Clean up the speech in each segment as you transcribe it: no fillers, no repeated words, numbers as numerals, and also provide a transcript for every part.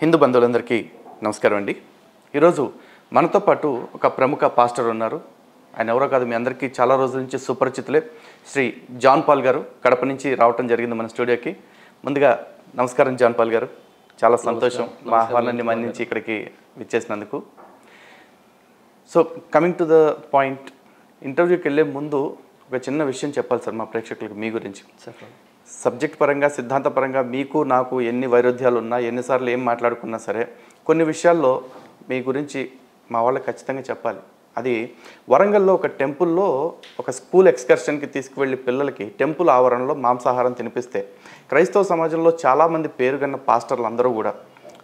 హిందూ బంధువులందరికీ నమస్కారం అండి. ఈరోజు మనతో పాటు ఒక ప్రముఖ పాస్టర్ ఉన్నారు. ఆయన ఎవరో కాదు, మీ అందరికీ చాలా రోజుల నుంచి సుపరిచితులే. శ్రీ జాన్ పాల్ గారు కడప నుంచి రావటం జరిగింది మన స్టూడియోకి. ముందుగా నమస్కారం జాన్ పాల్ గారు, చాలా సంతోషం మా ఆహ్వానాన్ని మన్నించి ఇక్కడికి విచ్చేసినందుకు. So coming to the point, ఇంటర్వ్యూకి వెళ్ళే ముందు ఒక చిన్న విషయం చెప్పాలి సార్ మా ప్రేక్షకులకు మీ గురించి. సబ్జెక్ట్ పరంగా, సిద్ధాంతపరంగా మీకు నాకు ఎన్ని వైరుధ్యాలు ఉన్నా, ఎన్నిసార్లు ఏం మాట్లాడుకున్నా సరే, కొన్ని విషయాల్లో మీ గురించి మా వాళ్ళకి ఖచ్చితంగా చెప్పాలి. అది వరంగల్లో ఒక టెంపుల్లో ఒక స్కూల్ ఎక్స్కర్షన్కి తీసుకువెళ్ళి పిల్లలకి టెంపుల్ ఆవరణలో మాంసాహారం తినిపిస్తే క్రైస్తవ సమాజంలో చాలామంది పేరుగన్న పాస్టర్లు అందరూ కూడా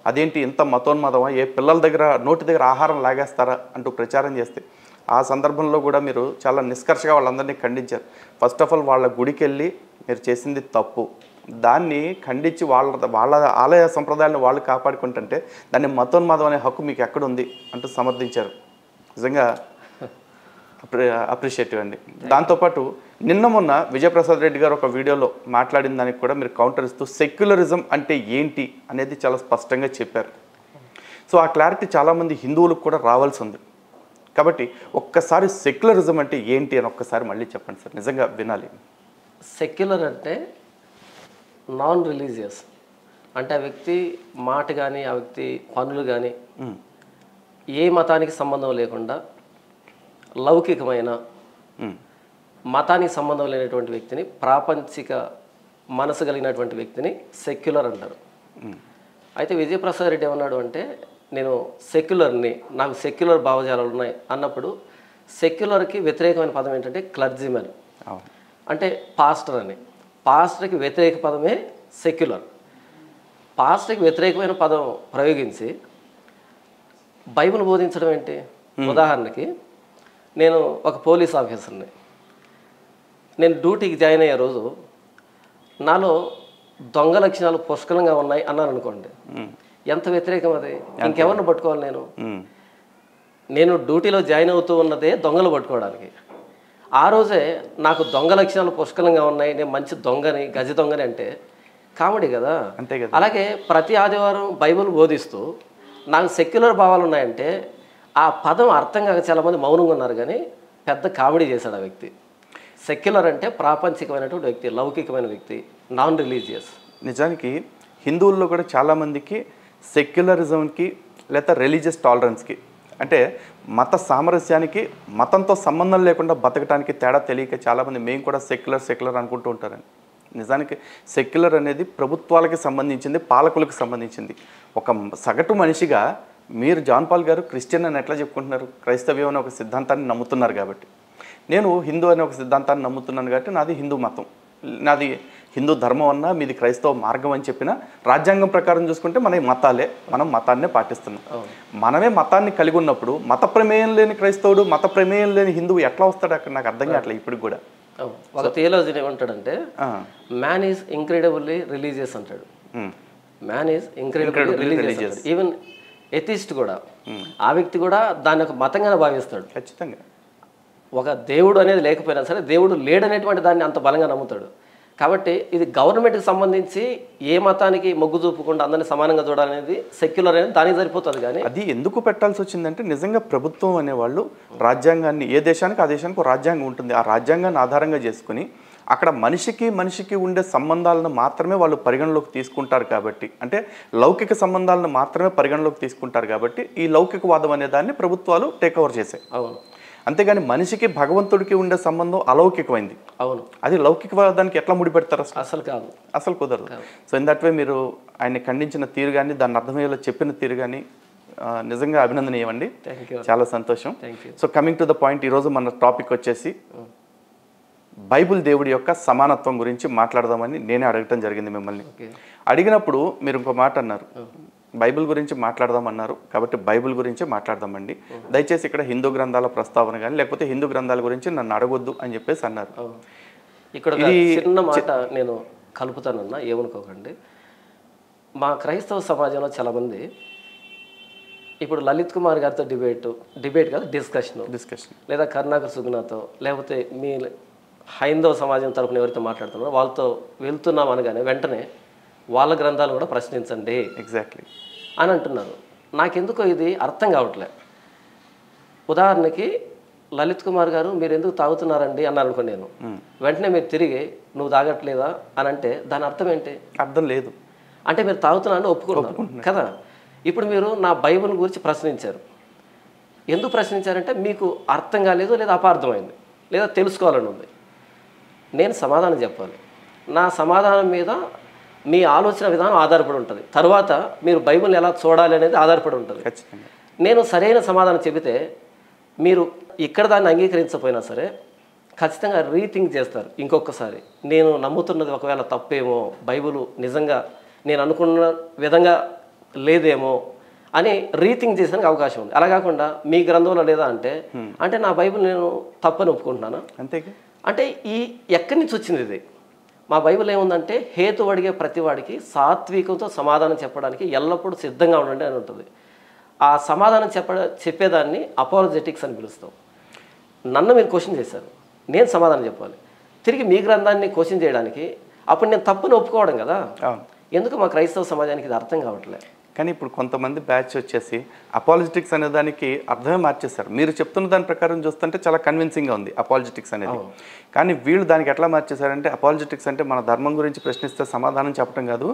అదేంటి ఇంత మతోన్మతమా, ఏ పిల్లల దగ్గర నోటి దగ్గర ఆహారం లాగేస్తారా అంటూ ప్రచారం చేస్తే ఆ సందర్భంలో కూడా మీరు చాలా నిష్కర్షగా వాళ్ళందరినీ ఖండించారు. ఫస్ట్ ఆఫ్ ఆల్ వాళ్ళ గుడికి వెళ్ళి మీరు చేసింది తప్పు, దాన్ని ఖండించి వాళ్ళ ఆలయ సంప్రదాయాలను వాళ్ళు కాపాడుకుంటుంటే దాన్ని మతోన్మాదం అనే హక్కు మీకు ఎక్కడుంది అంటూ సమర్థించారు. నిజంగా అప్రిషియేటివ్ అండి. దాంతోపాటు నిన్న మొన్న విజయప్రసాద్ రెడ్డి గారు ఒక వీడియోలో మాట్లాడిన దానికి కూడా మీరు కౌంటర్ ఇస్తూ సెక్యులరిజం అంటే ఏంటి అనేది చాలా స్పష్టంగా చెప్పారు. సో ఆ క్లారిటీ చాలామంది హిందువులకు కూడా రావాల్సి ఉంది. కాబట్టి ఒక్కసారి సెక్యులరిజం అంటే ఏంటి అని ఒక్కసారి మళ్ళీ చెప్పండి సార్, నిజంగా వినాలి. సెక్యులర్ అంటే నాన్ రిలీజియస్, అంటే ఆ వ్యక్తి మాట కానీ ఆ వ్యక్తి పనులు కానీ ఏ మతానికి సంబంధం లేకుండా లౌకికమైన మతానికి సంబంధం లేనటువంటి వ్యక్తిని, ప్రాపంచిక మనసు కలిగినటువంటి వ్యక్తిని సెక్యులర్ అంటారు. అయితే విజయప్రసాద్ రెడ్డి ఏమన్నాడు అంటే, నేను సెక్యులర్ని, నాకు సెక్యులర్ భావజాలాలు ఉన్నాయి అన్నప్పుడు సెక్యులర్కి వ్యతిరేకమైన పదం ఏంటంటే క్లర్జీమెన్, అంటే పాస్టర్ అని. పాస్టర్కి వ్యతిరేక పదమే సెక్యులర్. పాస్టర్కి వ్యతిరేకమైన పదం ప్రయోగించి బైబిల్ బోధించడం ఏంటి? ఉదాహరణకి నేను ఒక పోలీస్ ఆఫీసర్ని, నేను డ్యూటీకి జాయిన్ అయ్యే రోజు నాలో దొంగ లక్షణాలు పుష్కలంగా ఉన్నాయి అన్నాను అనుకోండి, ఎంత వ్యతిరేకం అది! ఇంకెవరిని పట్టుకోవాలి? నేను డ్యూటీలో జాయిన్ అవుతూ ఉన్నదే దొంగలు పట్టుకోవడానికి. ఆ రోజే నాకు దొంగ లక్షణాలు పుష్కలంగా ఉన్నాయి, నేను మంచి దొంగని, గజ దొంగని అంటే కామెడీ కదా. అంతే కదా. అలాగే ప్రతి ఆదివారం బైబిల్ బోధిస్తూ నాకు సెక్యులర్ భావాలు ఉన్నాయంటే ఆ పదం అర్థం కాక చాలామంది మౌనంగా ఉన్నారు, కానీ పెద్ద కామెడీ చేశాడు ఆ వ్యక్తి. సెక్యులర్ అంటే ప్రాపంచికమైనటువంటి వ్యక్తి, లౌకికమైన వ్యక్తి, నాన్ రిలీజియస్. నిజానికి హిందువుల్లో కూడా చాలామందికి సెక్యులరిజంకి లేదా రిలీజియస్ టాలరెన్స్కి, అంటే మత సామరస్యానికి మతంతో సంబంధం లేకుండా బతకడానికి తేడా తెలియక చాలామంది మేము కూడా సెక్యులర్ అనుకుంటూ ఉంటారని. నిజానికి సెక్యులర్ అనేది ప్రభుత్వాలకి సంబంధించింది, పాలకులకు సంబంధించింది. ఒక సగటు మనిషిగా మీరు జాన్ పాల్ గారు క్రిస్టియన్ అని ఎట్లా చెప్పుకుంటున్నారు? క్రైస్తవ్యం అనే ఒక సిద్ధాంతాన్ని నమ్ముతున్నారు కాబట్టి. నేను హిందూ అనే ఒక సిద్ధాంతాన్ని నమ్ముతున్నాను కాబట్టి నాది హిందూ మతం, నాది హిందూ ధర్మం అన్నా మీది క్రైస్తవ మార్గం అని చెప్పిన రాజ్యాంగం ప్రకారం చూసుకుంటే మన మతాలే, మనం మతాన్నే పాటిస్తున్నాం. మనమే మతాన్ని కలిగి ఉన్నప్పుడు మత ప్రమేయం లేని క్రైస్తవుడు, మత ప్రమేయం లేని హిందువు ఎట్లా వస్తాడు అక్కడ? నాకు అర్థం కావట్లేదు ఇప్పటికి కూడా. ఒక థియాలజీ ఏమంటాడంటే, మ్యాన్ ఈజ్ ఇంక్రెడిబుల్లీ రిలీజియస్ అంటాడు. Man is incredibly religious. Even atheist కూడా, ఆ వ్యక్తి కూడా దాన్ని ఒక మతంగానే భావిస్తాడు. ఖచ్చితంగా ఒక దేవుడు అనేది లేకపోయినా సరే దేవుడు లేడనేటువంటి దాన్ని అంత బలంగా నమ్ముతాడు. కాబట్టి ఇది గవర్నమెంట్కి సంబంధించి ఏ మతానికి మొగ్గు చూపకుండా అందరినీ సమానంగా చూడాలనేది సెక్యులర్ అనేది దానికి సరిపోతుంది. కానీ అది ఎందుకు పెట్టాల్సి వచ్చిందంటే, నిజంగా ప్రభుత్వం అనేవాళ్ళు రాజ్యాంగాన్ని, ఏ దేశానికి ఆ దేశానికి రాజ్యాంగం ఉంటుంది, ఆ రాజ్యాంగాన్ని ఆధారంగా చేసుకుని అక్కడ మనిషికి ఉండే సంబంధాలను మాత్రమే వాళ్ళు పరిగణలోకి తీసుకుంటారు. కాబట్టి అంటే లౌకిక సంబంధాలను మాత్రమే పరిగణలోకి తీసుకుంటారు. కాబట్టి ఈ లౌకికవాదం అనే దాన్ని ప్రభుత్వాలు టేక్ ఓవర్ చేశాయి. అవును. అంతేగాని మనిషికి భగవంతుడికి ఉండే సంబంధం అలౌకికమైంది. అవును. అది లౌకికవాదానికి ఎట్లా ముడిపెడతారు? అసలు కాదు, అసలు కుదరదు. సో ఇన్ దట్ వే మీరు ఆయన్ని ఖండించిన తీరు కానీ, దాన్ని అర్థమయ్యేలా చెప్పిన తీరు కానీ నిజంగా అభినందనీయమండి. చాలా సంతోషం. So coming to the point, ఈరోజు మన టాపిక్ వచ్చేసి బైబిల్ దేవుడి యొక్క సమానత్వం గురించి మాట్లాడదామని నేనే అడగటం జరిగింది మిమ్మల్ని. అడిగినప్పుడు మీరు ఇంకో మాట అన్నారు, బైబిల్ గురించి మాట్లాడదామన్నారు, కాబట్టి బైబిల్ గురించే మాట్లాడదామండి, దయచేసి ఇక్కడ హిందూ గ్రంథాల ప్రస్తావన కానీ లేకపోతే హిందూ గ్రంథాల గురించి నన్ను అడగొద్దు అని చెప్పేసి అన్నారు. ఇక్కడ చిన్న మాట నేను కలుపుతానన్నా, ఏమనుకోకండి. మా క్రైస్తవ సమాజంలో చాలామంది ఇప్పుడు లలిత్ కుమార్ గారితో డిబేట్ కాదు డిస్కషన్ లేదా కరుణాకర్ సుగుణతో, లేకపోతే మీ హైందవ సమాజం తరపున ఎవరైతే మాట్లాడుతున్నారో వాళ్ళతో వెళ్తున్నాం అనగానే వెంటనే వాళ్ళ గ్రంథాలు కూడా ప్రశ్నించండి. ఎగ్జాక్ట్లీ. అని అంటున్నారు. నాకెందుకో ఇది అర్థం కావట్లే. ఉదాహరణకి లలిత్ కుమార్ గారు మీరు ఎందుకు తాగుతున్నారండి అన్నారు అనుకోండి, నేను వెంటనే మీరు తిరిగి నువ్వు తాగట్లేదా అని అంటే దాని అర్థం ఏంటి? అర్థం లేదు. అంటే మీరు తాగుతున్నారని ఒప్పుకున్నారు కదా. ఇప్పుడు మీరు నా బైబిల్ గురించి ప్రశ్నించారు. ఎందుకు ప్రశ్నించారంటే మీకు అర్థం కాలేదు, లేదా అపార్థమైంది, లేదా తెలుసుకోవాలని ఉంది. నేను సమాధానం చెప్పాలి. నా సమాధానం మీద మీ ఆలోచన విధానం ఆధారపడి ఉంటుంది. తర్వాత మీరు బైబిల్ని ఎలా చూడాలి అనేది ఆధారపడి ఉంటుంది. ఖచ్చితంగా నేను సరైన సమాధానం చెబితే మీరు ఇక్కడ దాన్ని అంగీకరించకపోయినా సరే ఖచ్చితంగా రీథింక్ చేస్తారు ఇంకొకసారి. నేను నమ్ముతున్నది ఒకవేళ తప్పేమో, బైబిల్ నిజంగా నేను అనుకున్న విధంగా లేదేమో అని రీథింక్ చేసేందుకు అవకాశం ఉంది. అలా కాకుండా మీ గ్రంథంలో లేదా అంటే నా బైబిల్ నేను తప్పని ఒప్పుకుంటున్నాను. అంతేగా. అంటే ఎక్కడి నుంచి వచ్చింది ఇది? మా బైబిల్ ఏముందంటే హేతు అడిగే ప్రతి వాడికి సాత్వికంతో సమాధానం చెప్పడానికి ఎల్లప్పుడూ సిద్ధంగా ఉండండి అని ఉంటుంది. ఆ సమాధానం చెప్పేదాన్ని అపాలజెటిక్స్ అని పిలుస్తాం. నన్ను మీరు క్వశ్చన్ చేశారు, నేను సమాధానం చెప్పాలి. తిరిగి మీ గ్రంథాన్ని క్వశ్చన్ చేయడానికి అప్పుడు నేను తప్పుని ఒప్పుకోవడం కదా. ఎందుకు మా క్రైస్తవ సమాజానికి ఇది అర్థం కావట్లేదు? కానీ ఇప్పుడు కొంతమంది బ్యాచ్ వచ్చేసి అపాలజిటిక్స్ అనే దానికి అర్థమే మార్చేశారు. మీరు చెప్తున్న దాని ప్రకారం చూస్తుంటే చాలా కన్విన్సింగ్గా ఉంది అపాలజిటిక్స్ అనేది. కానీ వీళ్ళు దానికి ఎట్లా మార్చేశారంటే అపాలజిటిక్స్ అంటే మన ధర్మం గురించి ప్రశ్నిస్తే సమాధానం చెప్పడం కాదు,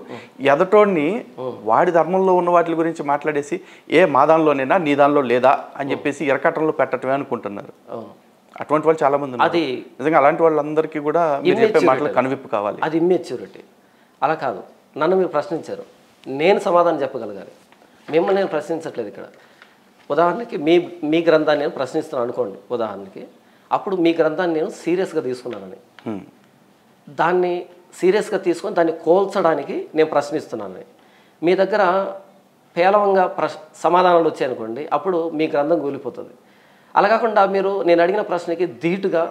ఎదటోడిని వాడి ధర్మంలో ఉన్న వాటి గురించి మాట్లాడేసి మా దానిలోనేనా నీ దానిలో లేదా అని చెప్పేసి ఇరకటంలో పెట్టడమే అనుకుంటున్నారు. అటువంటి వాళ్ళు చాలా మంది ఉన్నారు. అది నిజంగా అలాంటి వాళ్ళందరికీ కూడా మీరు చెప్పే మాటలు కనువిప్పు కావాలి. అది ఇమ్మెచ్యూరిటీ. అలా కాదు, నన్ను మీరు ప్రశ్నించారు, నేను సమాధానం చెప్పగలగాలి. మిమ్మల్ని నేను ప్రశ్నించట్లేదు ఇక్కడ. ఉదాహరణకి మీ గ్రంథాన్ని నేను ప్రశ్నిస్తున్నాను అనుకోండి ఉదాహరణకి, అప్పుడు మీ గ్రంథాన్ని నేను సీరియస్గా తీసుకున్నానని, దాన్ని సీరియస్గా తీసుకొని దాన్ని కోల్చడానికి నేను ప్రశ్నిస్తున్నానని, మీ దగ్గర పేలవంగా సమాధానాలు వచ్చాయనుకోండి, అప్పుడు మీ గ్రంథం కూలిపోతుంది. అలా కాకుండా మీరు నేను అడిగిన ప్రశ్నకి ధీటుగా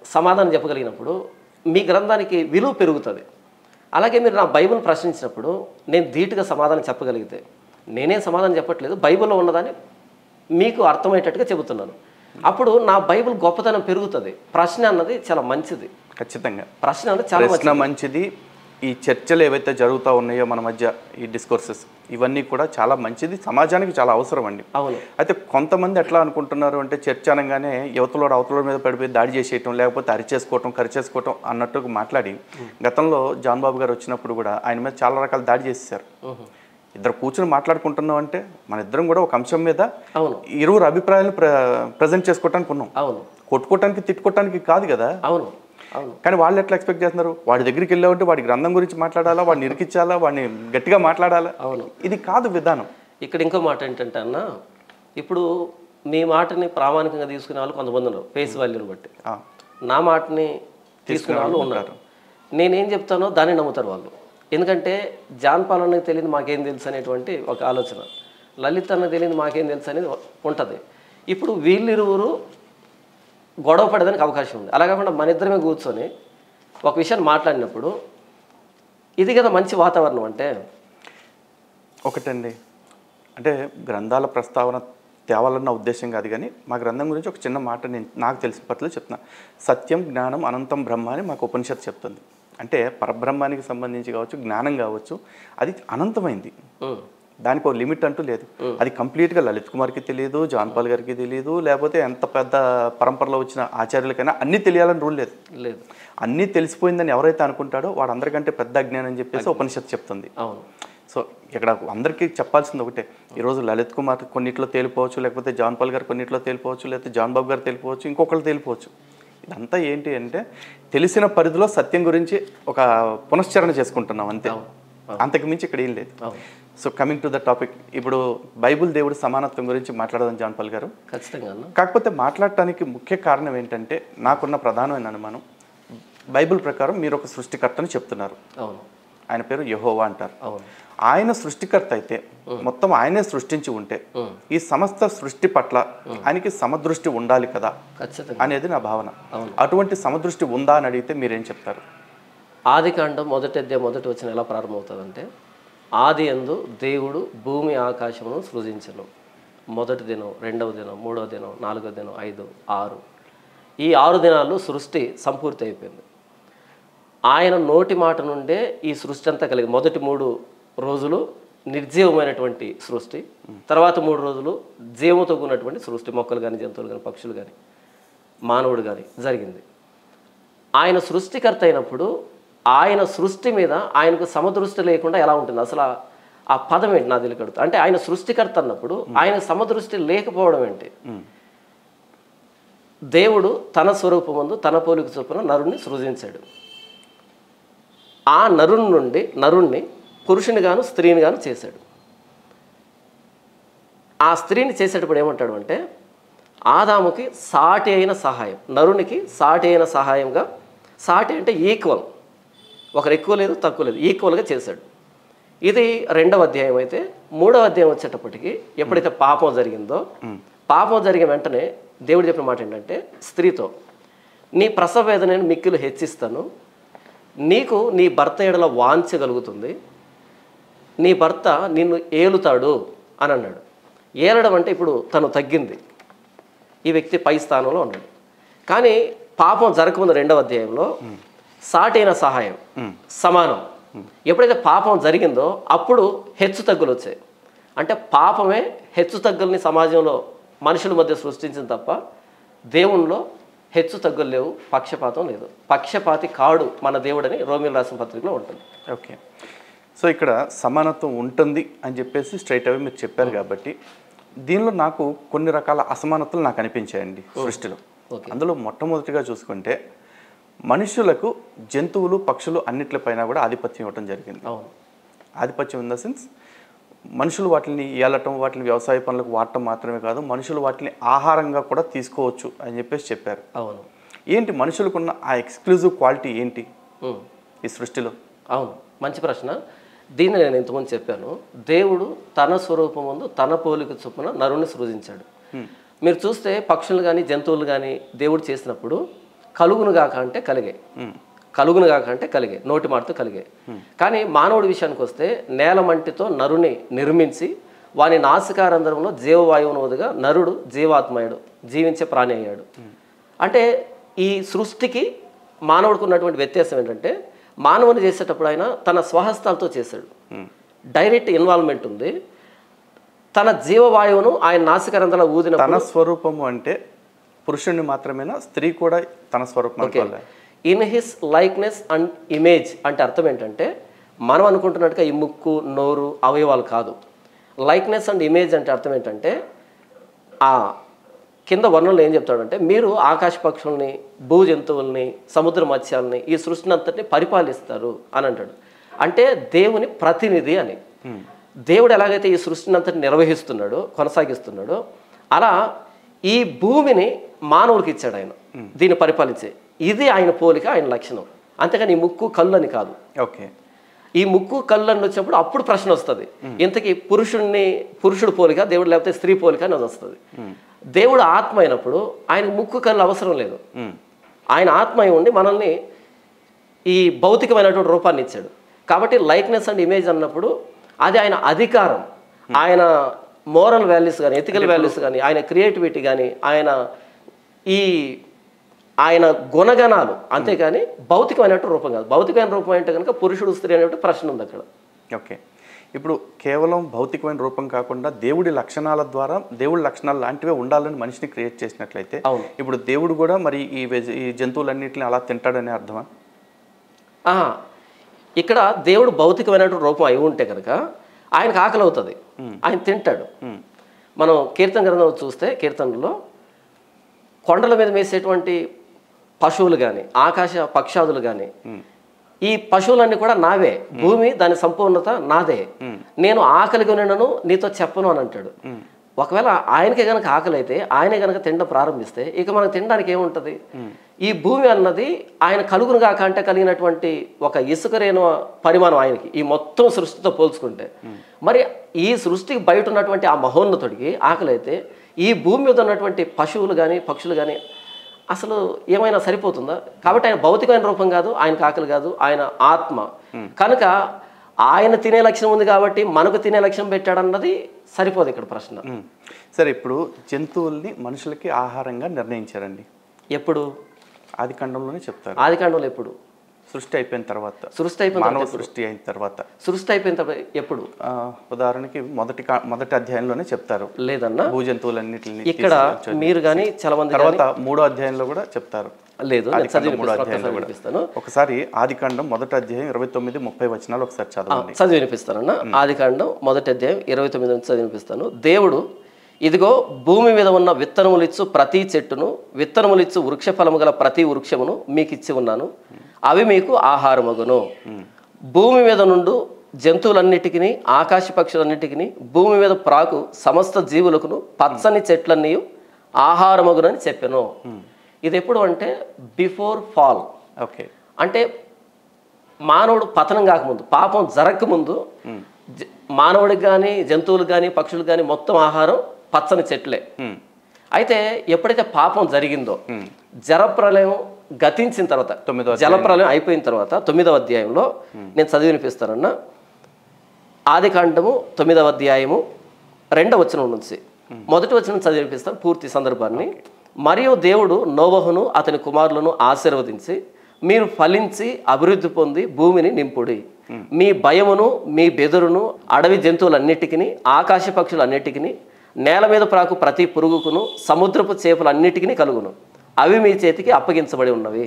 సమాధానం చెప్పగలిగినప్పుడు మీ గ్రంథానికి విలువ పెరుగుతుంది. అలాగే మీరు నా బైబిల్ ప్రశ్నించినప్పుడు నేను ధీటుగా సమాధానం చెప్పగలిగితే, నేనేం సమాధానం చెప్పట్లేదు, బైబిల్లో ఉన్నదాన్ని మీకు అర్థమయ్యేటట్టుగా చెబుతున్నాను, అప్పుడు నా బైబిల్ గొప్పతనం పెరుగుతుంది. ప్రశ్న అన్నది చాలా మంచిది. ఖచ్చితంగా ప్రశ్న అన్నది చాలా మంచిది. ఈ చర్చలు ఏవైతే జరుగుతూ ఉన్నాయో మన మధ్య, ఈ డిస్కోర్సెస్ ఇవన్నీ కూడా చాలా మంచిది, సమాజానికి చాలా అవసరం అండి. అవును. అయితే కొంతమంది ఎట్లా అనుకుంటున్నారు అంటే చర్చ అనగానే అవతల మీద పడిపోయి దాడి చేసేయటం, లేకపోతే కరిచేసుకోవటం అన్నట్టు మాట్లాడి, గతంలో జాన్ బాబు గారు వచ్చినప్పుడు కూడా ఆయన మీద చాలా రకాల దాడి చేసేసారు. ఇద్దరు కూర్చొని మాట్లాడుకుంటున్నాం అంటే మన ఇద్దరం కూడా ఒక అంశం మీద ఇరువురు అభిప్రాయాలను ప్రజెంట్ చేసుకోవటానికి ఉన్నాం. కొట్టుకోవటానికి తిట్టుకోవటానికి కాదు కదా. కానీ వాళ్ళు ఎట్లా ఎక్స్పెక్ట్ చేస్తున్నారు, వాడి దగ్గరికి వెళ్ళామంటే వాడి గ్రంథం గురించి మాట్లాడాలా, వాడిని ఇరికించాలా, వాడిని గట్టిగా మాట్లాడాలా. ఇది కాదు విధానం. ఇక్కడ ఇంకో మాట ఏంటంటే అన్న, ఇప్పుడు మీ మాటని ప్రామాణికంగా తీసుకునే వాళ్ళు కొంతమంది ఉన్నారు, ఫేస్ వాల్యూని బట్టి. నా మాటని తీసుకునే వాళ్ళు ఉన్నారు. నేనేం చెప్తానో దాన్ని నమ్ముతారు వాళ్ళు. ఎందుకంటే జాన్ పాల్ అన్నకి తెలియదు మాకేం తెలుసు అనేటువంటి ఒక ఆలోచన, లలిత్ అన్నకి తెలియదు మాకేం తెలుసు అనేది ఉంటుంది. ఇప్పుడు వీళ్ళిరువురు గొడవ పడేదానికి అవకాశం ఉంది. అలా కాకుండా మన ఇద్దరమే కూర్చొని ఒక విషయాన్ని మాట్లాడినప్పుడు ఇది కదా మంచి వాతావరణం. అంటే ఒకటండి, అంటే గ్రంథాల ప్రస్తావన తేవాలన్న ఉద్దేశం కాదు, కానీ మా గ్రంథం గురించి ఒక చిన్న మాట నేను నాకు తెలిసిన పట్ల చెప్తున్నా. సత్యం జ్ఞానం అనంతం బ్రహ్మ అని మాకు ఉపనిషత్తు చెప్తుంది. అంటే పరబ్రహ్మానికి సంబంధించి కావచ్చు, జ్ఞానం కావచ్చు, అది అనంతమైంది, దానికి ఒక లిమిట్ అంటూ లేదు. అది కంప్లీట్గా లలిత్ కుమార్కి తెలియదు, జాన్ పాల్ గారికి తెలియదు, లేకపోతే ఎంత పెద్ద పరంపరలో వచ్చిన ఆచార్యులకైనా అన్నీ తెలియాలని రూల్ లేదు. అన్నీ తెలిసిపోయిందని ఎవరైతే అనుకుంటాడో వాడు అందరికంటే పెద్ద అజ్ఞానం అని చెప్పేసి ఉపనిషత్తు చెప్తుంది. సో ఇక్కడ అందరికీ చెప్పాల్సింది ఒకటే, ఈరోజు లలిత్ కుమార్ కొన్నిట్లో తేలిపోవచ్చు, లేకపోతే జాన్ పాల్ గారు కొన్నిట్లో తేలిపోవచ్చు, లేకపోతే జాన్ బాబు గారు తేలిపోవచ్చు, ఇంకొకళ్ళు తేలిపోవచ్చు. ఇదంతా ఏంటి అంటే తెలిసిన పరిధిలో సత్యం గురించి ఒక పునశ్చరణ చేసుకుంటున్నాం అంతే, అంతకు మించి ఇక్కడ ఏం లేదు. So coming to the topic, ఇప్పుడు బైబుల్ దేవుడి సమానత్వం గురించి మాట్లాడదాం జాన్ పాల్ గారు. ఖచ్చితంగా. కాకపోతే మాట్లాడటానికి ముఖ్య కారణం ఏంటంటే నాకున్న ప్రధానమైన అనుమానం, బైబిల్ ప్రకారం మీరు ఒక సృష్టికర్తని చెప్తున్నారు. ఆయన పేరు యెహోవా అంటారు. ఆయన సృష్టికర్త అయితే మొత్తం ఆయనే సృష్టించి ఉంటే ఈ సమస్త సృష్టి పట్ల ఆయనకి సమదృష్టి ఉండాలి కదా అనేది నా భావన. అటువంటి సమదృష్టి ఉందా అని అడిగితే మీరేం చెప్తారు? ఆదికాండం మొదటి వచ్చిన ఎలా ప్రారంభమవుతుందంటే, ఆది యందు దేవుడు భూమి ఆకాశమును సృజించెను. మొదటి దినం, రెండవ దినం, మూడవ దినం, నాలుగవ దినం, 5, 6 ఈ 6 దినాలు సృష్టి సంపూర్తి అయిపోయింది. ఆయన నోటి మాట నుండే ఈ సృష్టి అంతా కలిగి మొదటి 3 రోజులు నిర్జీవమైనటువంటి సృష్టి, తర్వాత 3 రోజులు జీవంతో ఉన్నటువంటి సృష్టి, మొక్కలు కానీ జంతువులు కానీ పక్షులు కానీ మానవుడు కానీ జరిగింది. ఆయన సృష్టికర్త అయినప్పుడు ఆయన సృష్టి మీద ఆయనకు సమదృష్టి లేకుండా ఎలా ఉంటుంది? అసలు ఆ పదం ఏంటి నా తెలియకడుతుంది. అంటే ఆయన సృష్టికర్త అన్నప్పుడు ఆయన సమదృష్టి లేకపోవడం ఏంటి? దేవుడు తన స్వరూపమందు తన పోలిక చొప్పున నరుణ్ణి సృజించాడు. ఆ నరుణ్ణి పురుషుని గాను స్త్రీని గాను చేశాడు. ఆ స్త్రీని చేసేటప్పుడు ఏమంటాడు అంటే, ఆదాముకి సాటి అయిన సహాయం, నరునికి సాటి అయిన సహాయంగా, సాటి అంటే ఈక్వల్, ఒకరు ఎక్కువ లేదు తక్కువ లేదు, ఈక్వల్గా చేశాడు. ఇది 2వ అధ్యాయం. అయితే 3వ అధ్యాయం వచ్చేటప్పటికి ఎప్పుడైతే పాపం జరిగిందో, పాపం జరిగిన వెంటనే దేవుడు చెప్పిన మాట ఏంటంటే, స్త్రీతో నీ ప్రసవ వేదనని మిక్కిలు హెచ్చిస్తాను, నీకు నీ భర్త ఎడల వాంఛ కలుగుతుంది, నీ భర్త నిన్ను ఏలుతాడు అని అన్నాడు. ఏలడం అంటే ఇప్పుడు తను తగ్గింది, ఈ వ్యక్తి పై స్థానంలో ఉన్నాడు. కానీ పాపం జరగకముందు 2వ అధ్యాయంలో సాటైన సహాయం, సమానం. ఎప్పుడైతే పాపం జరిగిందో అప్పుడు హెచ్చు తగ్గులు వచ్చాయి. అంటే పాపమే హెచ్చు తగ్గుల్ని సమాజంలో మనుషుల మధ్య సృష్టించింది తప్ప దేవునిలో హెచ్చు తగ్గులు లేవు, పక్షపాతం లేదు. పక్షపాతి కాడు మన దేవుడని రోమిల్ రాసిన పత్రికలో ఉంటుంది. ఓకే, సో ఇక్కడ సమానత్వం ఉంటుంది అని చెప్పేసి స్ట్రైట్ అవే మీరు చెప్పారు. కాబట్టి దీనిలో నాకు కొన్ని రకాల అసమానతలు నాకు అనిపించాయండి సృష్టిలో. అందులో మొట్టమొదటిగా చూసుకుంటే మనుషులకు జంతువులు పక్షులు అన్నిట్లపైన కూడా ఆధిపత్యం ఇవ్వటం జరిగింది. ఆధిపత్యం ఇన్ ద సెన్స్ మనుషులు వాటిని ఏలటం, వాటిని వ్యవసాయ పనులకు వాడటం మాత్రమే కాదు, మనుషులు వాటిని ఆహారంగా కూడా తీసుకోవచ్చు అని చెప్పేసి చెప్పారు. అవును. ఏంటి మనుషులకున్న ఆ ఎక్స్క్లూజివ్ క్వాలిటీ ఏంటి ఈ సృష్టిలో? అవును, మంచి ప్రశ్న. దీన్ని నేను ఇంతకుముందు చెప్పాను. దేవుడు తన స్వరూపం ముందు తన పోలిక చొప్పున నరుణ్ణి సృజించాడు. మీరు చూస్తే పక్షులు కానీ జంతువులు కానీ దేవుడు చేసినప్పుడు కలుగును గాక అంటే కలిగే, కలుగును గాక అంటే కలిగే, నోటి మాటతో కలిగే. కానీ మానవుడి విషయానికి వస్తే నేల మంటితో నరుని నిర్మించి వాని నాసికారంధ్రంలో జీవవాయువును వదిగా నరుడు జీవాత్మయుడు, జీవించే ప్రాణి అయ్యాడు. అంటే ఈ సృష్టికి మానవుడికి ఉన్నటువంటి వ్యత్యాసం ఏంటంటే, మానవుని చేసేటప్పుడు ఆయన తన స్వహస్తాలతో చేశాడు, డైరెక్ట్ ఇన్వాల్వ్మెంట్ ఉంది. తన జీవవాయువును ఆయన నాసికారంధ్రంలో ఊదిన తన స్వరూపము అంటే పురుషుణ్ణి మాత్రమేనా, స్త్రీ కూడా తన స్వరూపం? In his likeness and image అంటే అర్థం ఏంటంటే, మనం అనుకుంటున్నట్టుగా ఈ ముక్కు నోరు అవయవాలు కాదు. లైక్నెస్ అండ్ ఇమేజ్ అంటే అర్థం ఏంటంటే, ఆ కింద వర్ణంలో ఏం చెప్తాడంటే, మీరు ఆకాశ పక్షుల్ని, భూ జంతువుల్ని, సముద్ర మత్స్యాలని, ఈ సృష్టిని అంతటిని పరిపాలిస్తారు అని అంటాడు. అంటే దేవుని ప్రతినిధి అని. దేవుడు ఎలాగైతే ఈ సృష్టిని అంతటిని నిర్వహిస్తున్నాడో, కొనసాగిస్తున్నాడో, అలా ఈ భూమిని మానవుడికి ఇచ్చాడు ఆయన, దీన్ని పరిపాలించే. ఇది ఆయన పోలిక, ఆయన లక్షణం. అంతేగాని ఈ ముక్కు కళ్ళు అని కాదు. ఓకే, ఈ ముక్కు కళ్ళు అని వచ్చినప్పుడు అప్పుడు ప్రశ్న వస్తుంది, ఇంతకీ పురుషుడు పోలిక దేవుడు లేకపోతే స్త్రీ పోలిక అని వస్తుంది. దేవుడు ఆత్మ అయినప్పుడు ఆయనకు ముక్కు కళ్ళు అవసరం లేదు. ఆయన ఆత్మ అయి ఉండి మనల్ని ఈ భౌతికమైనటువంటి రూపాన్ని ఇచ్చాడు. కాబట్టి లైక్నెస్ అండ్ ఇమేజ్ అన్నప్పుడు అది ఆయన అధికారం, ఆయన మోరల్ వాల్యూస్ కానీ, ఎథికల్ వాల్యూస్ కానీ, ఆయన క్రియేటివిటీ కానీ, ఆయన గుణగణాలు. అంతేగాని భౌతికమైనటువంటి రూపం కాదు. భౌతికమైన రూపం అంటే కనుక పురుషుడు స్త్రీ అనేటువంటి ప్రశ్న ఉంది అక్కడ. ఓకే, ఇప్పుడు కేవలం భౌతికమైన రూపం కాకుండా దేవుడి లక్షణాల ద్వారా దేవుడి లక్షణాలు లాంటివే ఉండాలని మనిషిని క్రియేట్ చేసినట్లయితే, ఇప్పుడు దేవుడు కూడా మరి ఈ జంతువులన్నింటిని అలా తింటాడనే అర్థమా? ఇక్కడ దేవుడు భౌతికమైనటువంటి రూపం అయి ఉంటే కనుక ఆయనకు ఆకలి అవుతుంది, ఆయన తింటాడు. మనం కీర్తన గ్రంథం చూస్తే కీర్తనలో కొండల మీద మేసేటువంటి పశువులు కానీ, ఆకాశ పక్షాదులు కానీ, ఈ పశువులన్నీ కూడా నావే, భూమి దాని సంపూర్ణత నాదే, నేను ఆకలిగా ఉన్నాను నీతో చెప్పను అని అంటాడు. ఒకవేళ ఆయనకే కనుక ఆకలి అయితే ఆయనే కనుక తినడం ప్రారంభిస్తే ఇక మనకు తినడానికి ఏముంటుంది? ఈ భూమి అన్నది ఆయన కలుగును గాక అంటే కలిగినటువంటి ఒక ఇసుకరేణు పరిమాణం ఆయనకి, ఈ మొత్తం సృష్టితో పోల్చుకుంటే. మరి ఈ సృష్టికి బయట ఉన్నటువంటి ఆ మహోన్నతుడికి ఆకలి అయితే ఈ భూమి మీద ఉన్నటువంటి పశువులు కానీ పక్షులు కానీ అసలు ఏమైనా సరిపోతుందా? కాబట్టి ఆయన భౌతికమైన రూపం కాదు, ఆయనకు ఆకలి కాదు, ఆయన ఆత్మ. కనుక ఆయన తినే లక్షణం ఉంది కాబట్టి మనకు తినే లక్షణం పెట్టాడన్నది సరిపోదు ఇక్కడ ప్రశ్న. సరే, ఇప్పుడు జంతువుల్ని మనుషులకి ఆహారంగా నిర్ణయించారండి. ఎప్పుడు? ఆదికాండంలోనే చెప్తారు. ఆదికాండంలో ఎప్పుడు? సృష్టి అయిపోయిన తర్వాత, సృష్టి అయిపోయిన మానవ సృష్టి అయిన తర్వాత. సృష్టి అయిపోయిన తర్వాత ఎప్పుడు? ఉదాహరణకి మొదటి అధ్యాయంలోనే చెప్తారు లేదన్నా, భూజంతువులన్నిటిని. ఇక్కడ మీరు కానీ చాలా మంది తర్వాత 3వ అధ్యాయంలో కూడా చెప్తారు. లేదు, ఒకసారి ఆదికాండం మొదటి అధ్యాయం 29-30 వచనాలు ఒకసారి చదివి వినిపిస్తానన్నా. ఆదికాండం మొదటి అధ్యాయం 29 నుంచి చదివి వినిపిస్తాను. దేవుడు, ఇదిగో భూమి మీద ఉన్న విత్తనములిచ్చు ప్రతి చెట్టును, విత్తనములిచ్చు వృక్ష ఫలము గల ప్రతి వృక్షమును మీకు ఇచ్చి ఉన్నాను, అవి మీకు ఆహారమగును. భూమి మీద నుండి జంతువులన్నిటికీ, ఆకాశ పక్షులన్నిటికీ, భూమి మీద ప్రాకు సమస్త జీవులకును పచ్చని చెట్లన్నీ ఆహారమగునని చెప్పాను. ఇది ఎప్పుడు అంటే బిఫోర్ ఫాల్. ఓకే, అంటే మానవుడు పతనం కాకముందు, పాపం జరగకముందు మానవుడికి కానీ జంతువులకు కానీ పక్షులకు కానీ మొత్తం ఆహారం పచ్చని చెట్లే. అయితే ఎప్పుడైతే పాపం జరిగిందో, జలప్రలయం గతించిన తర్వాత, జలప్రలయం అయిపోయిన తర్వాత 9వ అధ్యాయంలో నేను చదివి వినిపిస్తానన్నా. ఆదికాండము 9వ అధ్యాయము 2వ వచనం నుంచి మొదటి వచనం చదివి వినిపిస్తాను పూర్తి సందర్భాన్ని. మరియు దేవుడు నోవహును అతని కుమారులను ఆశీర్వదించి, మీరు ఫలించి అభివృద్ధి పొంది భూమిని నింపుడి, మీ భయమును మీ బెదురును అడవి జంతువులన్నిటికీ, ఆకాశ పక్షులన్నిటికీ, నేల మీద ప్రాకు ప్రతి పురుగుకును, సముద్రపు చేపలన్నిటికీ కలుగును, అవి మీ చేతికి అప్పగించబడి ఉన్నవి.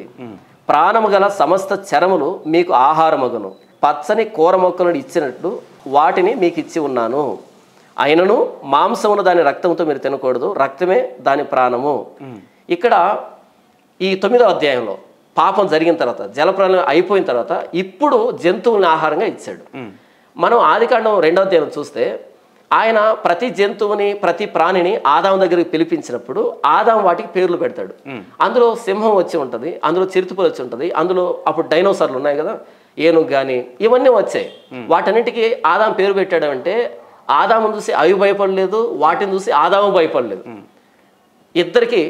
ప్రాణము గల సమస్త చరములు మీకు ఆహారమగును, పచ్చని కూర మొక్కలను ఇచ్చినట్లు వాటిని మీకు ఇచ్చి ఉన్నాను. అయినను మాంసమును దాని రక్తంతో మీరు తినకూడదు, రక్తమే దాని ప్రాణము. ఇక్కడ ఈ 9వ అధ్యాయంలో పాపం జరిగిన తర్వాత, జలప్రలయం అయిపోయిన తర్వాత ఇప్పుడు జంతువుల్ని ఆహారంగా ఇచ్చాడు. మనం ఆదికాండం 2వ అధ్యాయం చూస్తే ఆయన ప్రతి జంతువుని, ప్రతి ప్రాణిని ఆదాము దగ్గరికి పిలిపించినప్పుడు ఆదాము వాటికి పేర్లు పెడతాడు. అందులో సింహం వచ్చి ఉంటుంది, అందులో చిరుతపులి వచ్చి ఉంటుంది, అందులో అప్పుడు డైనోసార్లు ఉన్నాయి కదా, ఏనుగు కానీ, ఇవన్నీ వచ్చాయి. వాటన్నిటికీ ఆదాము పేరు పెట్టాడు. అంటే ఆదామును చూసి అవి భయపడలేదు, వాటిని చూసి ఆదాము భయపడలేదు. ఇద్దరికి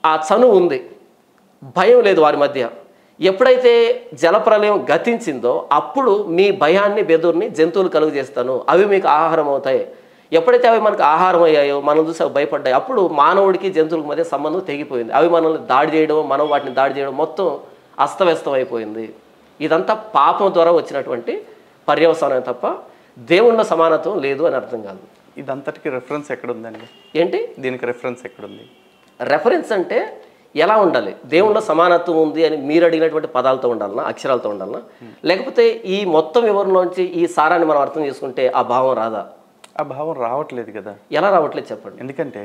ఆ చనువు ఉంది, భయం లేదు వారి మధ్య. ఎప్పుడైతే జలప్రలయం గతించిందో అప్పుడు మీ భయాన్ని బెదుర్ని జంతువులు కలుగు చేస్తాను, అవి మీకు ఆహారం అవుతాయి. ఎప్పుడైతే అవి మనకు ఆహారం అయ్యాయో, మనం చూసి అవి భయపడ్డాయి, అప్పుడు మానవుడికి జంతువులకు మధ్య సంబంధం తెగిపోయింది. అవి మనల్ని దాడి చేయడం, మనం వాటిని దాడి చేయడం మొత్తం అస్తవ్యస్తం అయిపోయింది. ఇదంతా పాపం ద్వారా వచ్చినటువంటి పర్యవసానం తప్ప దేవుళ్ళ సమానత్వం లేదు అని అర్థం కాదు. ఇదంతటికి రెఫరెన్స్ ఎక్కడుందండి? ఏంటి దీనికి రెఫరెన్స్ ఎక్కడుంది? రెఫరెన్స్ అంటే ఎలా ఉండాలి? దేవుళ్ళ సమానత్వం ఉంది అని మీరు అడిగినటువంటి పదాలతో ఉండాలన్నా, అక్షరాలతో ఉండాలన్నా, లేకపోతే ఈ మొత్తం వివరణలోంచి ఈ సారాన్ని మనం అర్థం చేసుకుంటే ఆ భావం రాదా? ఆ భావం రావట్లేదు కదా. ఎలా రావట్లేదు చెప్పండి. ఎందుకంటే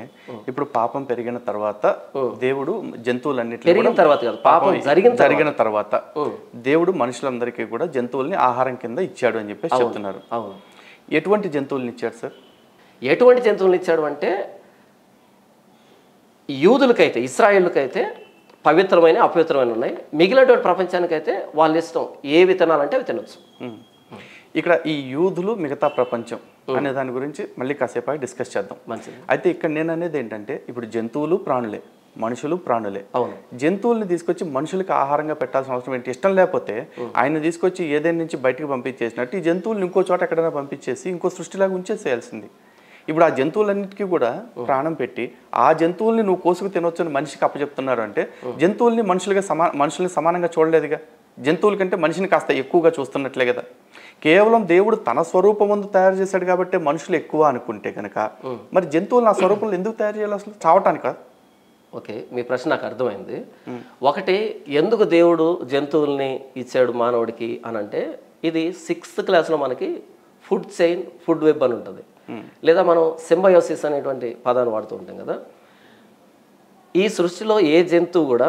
ఇప్పుడు పాపం పెరిగిన తర్వాత దేవుడు జంతువులన్నిటి పెరిగిన తర్వాత కాదు, పాపం జరిగిన తర్వాత దేవుడు మనుషులందరికీ కూడా జంతువుల్ని ఆహారం కింద ఇచ్చాడు అని చెప్పేసి చెప్తున్నారు. అవును. ఎటువంటి జంతువుల్ని ఇచ్చాడు సార్? ఎటువంటి జంతువుల్ని ఇచ్చాడు అంటే యూదులకైతే, ఇశ్రాయేళ్ళకైతే పవిత్రమైన, అపవిత్రమైన ఉన్నాయి. మిగిలినటువంటి ప్రపంచానికైతే వాళ్ళ ఇష్టం, ఏవి తినాలంటే అవి తినొచ్చు. ఇక్కడ ఈ యూదులు, మిగతా ప్రపంచం అనే దాని గురించి మళ్ళీ కాసేపు డిస్కస్ చేద్దాం. మంచిది. అయితే ఇక్కడ నేను అనేది ఏంటంటే, ఇప్పుడు జంతువులు ప్రాణులే, మనుషులు ప్రాణులే. అవును. జంతువుల్ని తీసుకొచ్చి మనుషులకి ఆహారంగా పెట్టాల్సిన అవసరం ఏంటి? ఇష్టం లేకపోతే ఆయన తీసుకొచ్చి ఏదైనా నుంచి బయటకు పంపించేసినట్టు ఈ జంతువుల్ని ఇంకో చోట ఎక్కడైనా పంపించేసి ఇంకో సృష్టిలాగా ఉంచేసేయాల్సింది. ఇప్పుడు ఆ జంతువులన్నిటికీ కూడా ప్రాణం పెట్టి ఆ జంతువుల్ని నువ్వు కోసుకు తినొచ్చని మనిషికి అప్పచెప్తున్నారు అంటే జంతువుల్ని మనుషుల్ని సమానంగా చూడలేదుగా. జంతువుల కంటే మనిషిని కాస్త ఎక్కువగా చూస్తున్నట్లే కదా. కేవలం దేవుడు తన స్వరూపం ముందు తయారు చేశాడు కాబట్టి మనుషులు ఎక్కువ అనుకుంటే కనుక మరి జంతువులు ఆ స్వరూపంలో ఎందుకు తయారు చేయాలి? అసలు చావటానికా? ఓకే, మీ ప్రశ్న నాకు అర్థమైంది. ఒకటి, ఎందుకు దేవుడు జంతువుల్ని ఇచ్చాడు మానవుడికి అని అంటే, ఇది 6th క్లాస్లో మనకి ఫుడ్ చైన్, ఫుడ్ వెబ్ అని ఉంటుంది, లేదా మనం సింబయోసిస్ అనేటువంటి పదాన్ని వాడుతూ ఉంటాం కదా. ఈ సృష్టిలో ఏ జంతువు కూడా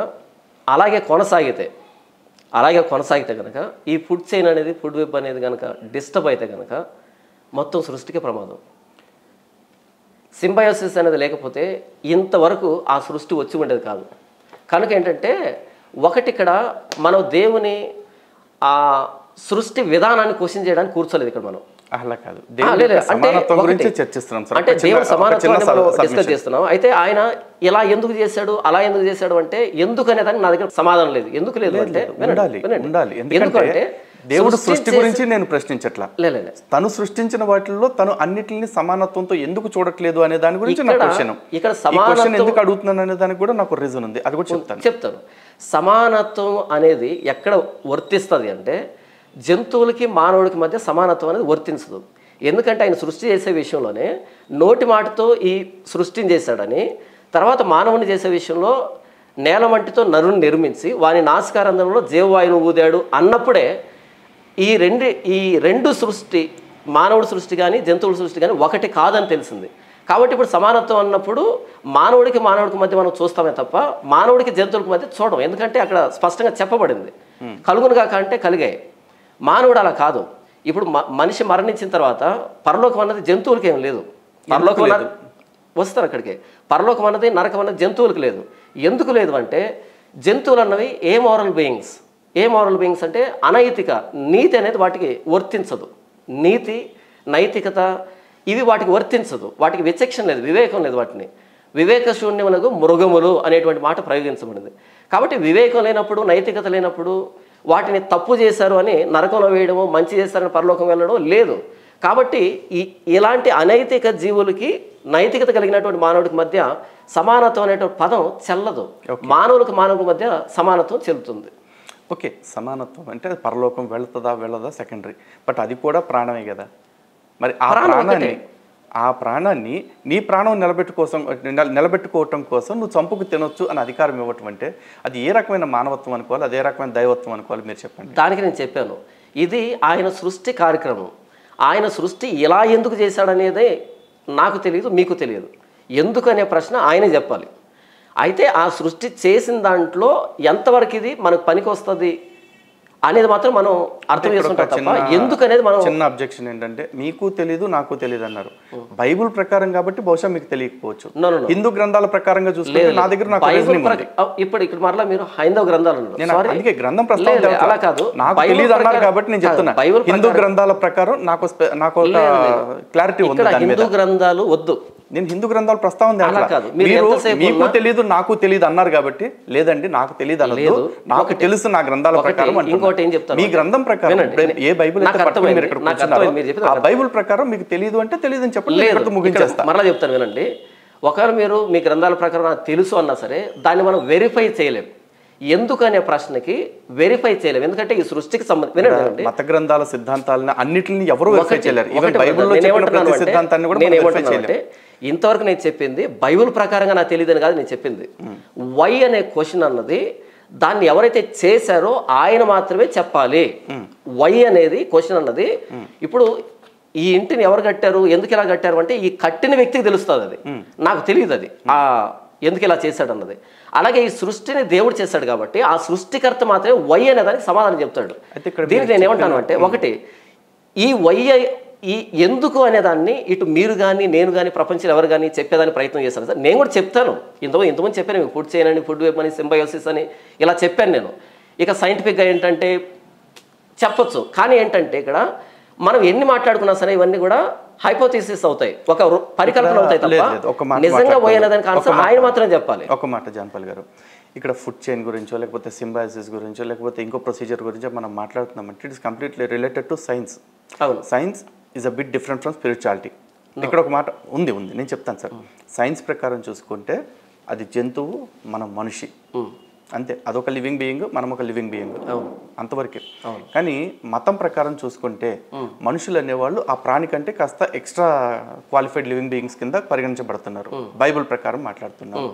అలాగే కొనసాగితే కనుక ఈ ఫుడ్ చైన్ అనేది, ఫుడ్ వెబ్ అనేది కనుక డిస్టర్బ్ అయితే కనుక మొత్తం సృష్టికి ప్రమాదం. సింబయోసిస్ అనేది లేకపోతే ఇంతవరకు ఆ సృష్టి వచ్చి ఉండేది కాదు. కనుక ఏంటంటే, ఒకటి ఇక్కడ మనం దేవుని ఆ సృష్టి విధానాన్ని క్వశ్చన్ చేయడానికి కూర్చోలేదు ఇక్కడ మనం. అలా కాదు, అంటే దేవుని సమానత్వాన్ని మనం డిస్కస్ చేస్తున్నాం. అయితే ఆయన ఇలా ఎందుకు చేశాడు, అలా ఎందుకు చేశాడు అంటే, ఎందుకు అనేదానికి నా దగ్గర సమాధానం లేదు. ఎందుకు లేదు అంటే, ఎందుకంటే దేవుడు సృష్టి గురించి నేను ప్రశ్నించట్లా, లేదు తను సృష్టించిన వాటిల్లో తను అన్నిటిని సమానత్వంతో ఎందుకు చూడట్లేదు అనే దాని గురించి నా క్వశ్చన్. ఇక్కడ ఈ క్వశ్చన్ ఎందుకు అడుగుతున్నాను అనే దానికి కూడా నాకు రీజన్ ఉంది, అది కూడా చెప్తాను. సమానత్వం అనేది ఎక్కడ వర్తిస్తుంది అంటే జంతువులకి మానవుడికి మధ్య సమానత్వం అనేది వర్తించదు. ఎందుకంటే ఆయన సృష్టి చేసే విషయంలోనే నోటి మాటతో ఈ సృష్టిని చేశాడని, తర్వాత మానవుని చేసే విషయంలో నేల మట్టితో నరుని నిర్మించి వాని నాసికారంధ్రంలో జీవవాయువును ఊదాడు అన్నప్పుడే ఈ రెండు సృష్టి, మానవుడి సృష్టి కానీ జంతువుల సృష్టి కానీ ఒకటి కాదని తెలిసింది. కాబట్టి ఇప్పుడు సమానత్వం అన్నప్పుడు మానవుడికి మధ్య మనం చూస్తామే తప్ప మానవుడికి జంతువులకి మధ్య చూడం. ఎందుకంటే అక్కడ స్పష్టంగా చెప్పబడింది కలుగునుగా కంటే కలిగాయి. మానవుడు అలా కాదు. ఇప్పుడు మనిషి మరణించిన తర్వాత పరలోకం అన్నది జంతువులకి ఏం లేదు. పరలోకం అన్నది వస్తారు అక్కడికి. పరలోకం అన్నది నరకం అన్నది జంతువులకు లేదు. ఎందుకు లేదు అంటే జంతువులు అన్నవి ఏ మోరల్ బీయింగ్స్ అంటే అనైతిక, నీతి అనేది వాటికి వర్తించదు. నీతి, నైతికత ఇవి వాటికి వర్తించదు. వాటికి విచక్షణ లేదు, వివేకం లేదు. వాటిని వివేక శూన్యమునకు మృగములు అనేటువంటి మాట ప్రయోగించబడింది. కాబట్టి వివేకం లేనప్పుడు, నైతికత లేనప్పుడు వాటిని తప్పు చేశారు అని నరకంలో వేయడము, మంచి చేశారని పరలోకం వెళ్ళడం లేదు. కాబట్టి ఇలాంటి అనైతిక జీవులకి నైతికత కలిగినటువంటి మానవుడికి మధ్య సమానత్వం అనేటువంటి పదం చెల్లదు. మానవులకు మధ్య సమానత్వం చెల్లుతుంది. ఓకే, సమానత్వం అంటే పరలోకం వెళ్తుందా వెళ్ళదా సెకండరీ, బట్ అది కూడా ప్రాణమే కదా. మరి ఆ ప్రాణాన్ని నీ ప్రాణం నిలబెట్టుకోవటం కోసం నువ్వు చంపుకు తినొచ్చు అని అధికారం ఇవ్వటం అంటే అది ఏ రకమైన మానవత్వం అనుకోవాలి, అదే రకమైన దైవత్వం అనుకోవాలి, మీరు చెప్పండి. దానికి నేను చెప్పాను, ఇది ఆయన సృష్టి కార్యక్రమం. ఆయన సృష్టి ఇలా ఎందుకు చేశాడనేదే నాకు తెలియదు, మీకు తెలియదు. ఎందుకు అనే ప్రశ్న ఆయనే చెప్పాలి. అయితే ఆ సృష్టి చేసిన దాంట్లో ఎంతవరకు ఇది మనకు పనికి వస్తుంది అనేది మాత్రం మనం అర్థం చేసుకుంటాం తప్ప ఎందుకు అనేది మనం. చిన్న అబ్జెక్షన్ ఏంటంటే మీకు తెలీదు నాకు తెలియదు అన్నారు. బైబుల్ ప్రకారం కాబట్టి బహుశా మీకు తెలియకపోవచ్చు. హిందూ గ్రంథాల ప్రకారంగా చూస్తే నా దగ్గర ఇప్పుడు ఇక్కడ మరలా మీరు హైందవ గ్రంథాలు అందుకే గ్రంథం ప్రస్తావన అలా కాదు, నాకు తెలియదు అన్నారు కాబట్టి నేను చెప్తున్నా. హిందూ గ్రంథాల ప్రకారం నాకు క్లారిటీ ఉంది. హిందూ గ్రంథాలు వద్దు, నేను హిందూ గ్రంథాల ప్రస్తావన మీకు తెలియదు నాకు తెలియదు అన్నారు కాబట్టి లేదండి నాకు తెలియదు అన్నది నాకు తెలుసు నా గ్రంథాల ప్రకారం. ఇంకోటి ఏం చెప్తాను, మీ గ్రంథం ప్రకారం ఏ బైబిల్ ఆ బైబిల్ ప్రకారం మీకు తెలియదు అంటే తెలియదు అని చెప్పండి, ముగించేస్తా. మరలా చెప్తాను వినండి. ఒకవేళ మీరు మీ గ్రంథాల ప్రకారం నాకు తెలుసు అన్నా సరే దాన్ని మనం వెరిఫై చేయలేం. ఎందుకనే ప్రశ్నకి వెరిఫై చేయలేము. ఎందుకంటే ఈ సృష్టికి సంబంధించి మత గ్రంథాల సిద్ధాంతాలను అన్నిటిని ఎవరు వెరిఫై చేయలేరు. ఇంతవరకు నేను చెప్పింది బైబిల్ ప్రకారంగా నాకు తెలియదని కాదు నేను చెప్పింది. వై అనే క్వశ్చన్ అన్నది దాన్ని ఎవరైతే చేశారో ఆయన మాత్రమే చెప్పాలి. వై అనేది క్వశ్చన్ అన్నది ఇప్పుడు ఈ ఇంటిని ఎవరు కట్టారు, ఎందుకు ఇలా కట్టారు అంటే ఈ కట్టిన వ్యక్తికి తెలుస్తుంది. అది నాకు తెలియదు అది ఎందుకు ఇలా చేశాడు అన్నది. అలాగే ఈ సృష్టిని దేవుడు చేశాడు కాబట్టి ఆ సృష్టికర్త మాత్రమే వై అనే దానికి సమాధానం చెప్తాడు. దీనికి నేను ఏమంటాను అంటే ఒకటి ఈ వై ఈ ఎందుకు అనేదాన్ని ఇటు మీరు కానీ నేను కానీ ప్రపంచంలో ఎవరు కానీ చెప్పేదాన్ని ప్రయత్నం చేశాను సార్. నేను కూడా చెప్తాను, ఇంతకుముందు చెప్పాను మీకు ఫుడ్ చేయనండి, ఫుడ్ వేప్ అని, సింబయోసిస్ అని ఇలా చెప్పాను నేను. ఇక సైంటిఫిక్గా ఏంటంటే చెప్పొచ్చు, కానీ ఏంటంటే ఇక్కడ మనం ఎన్ని మాట్లాడుకున్నా సరే ఇవన్నీ కూడా హైపోథీసిస్ అవుతాయి, ఒక పరికల్పన అవుతాయి తప్ప నిజంగా పోయేదానికి ఆన్సర్ ఆయన మాత్రం చెప్పాలి. ఒక మాట జాన్పాల్ గారు, ఇక్కడ ఫుడ్ చైన్ గురించో లేకపోతే సింబయాసిస్ గురించో లేకపోతే ఇంకో ప్రొసీజర్ గురించో మనం మాట్లాడుతున్నామంటే it is completely related to science. Science is a bit different from spirituality. ఇక్కడ ఒక మాట ఉంది నేను చెప్తాను సార్. సైన్స్ ప్రకారం చూసుకుంటే అది జంతువు, మనం మనిషి అంతే. అదొక లివింగ్ బీయింగ్, మనం ఒక లివింగ్ బీయింగ్, అంతవరకే. కానీ మతం ప్రకారం చూసుకుంటే మనుషులు అనేవాళ్ళు ఆ ప్రాణి కంటే కాస్త ఎక్స్ట్రా క్వాలిఫైడ్ లివింగ్ బీయింగ్స్ కింద పరిగణించబడుతున్నారు బైబిల్ ప్రకారం మాట్లాడుతున్నారు.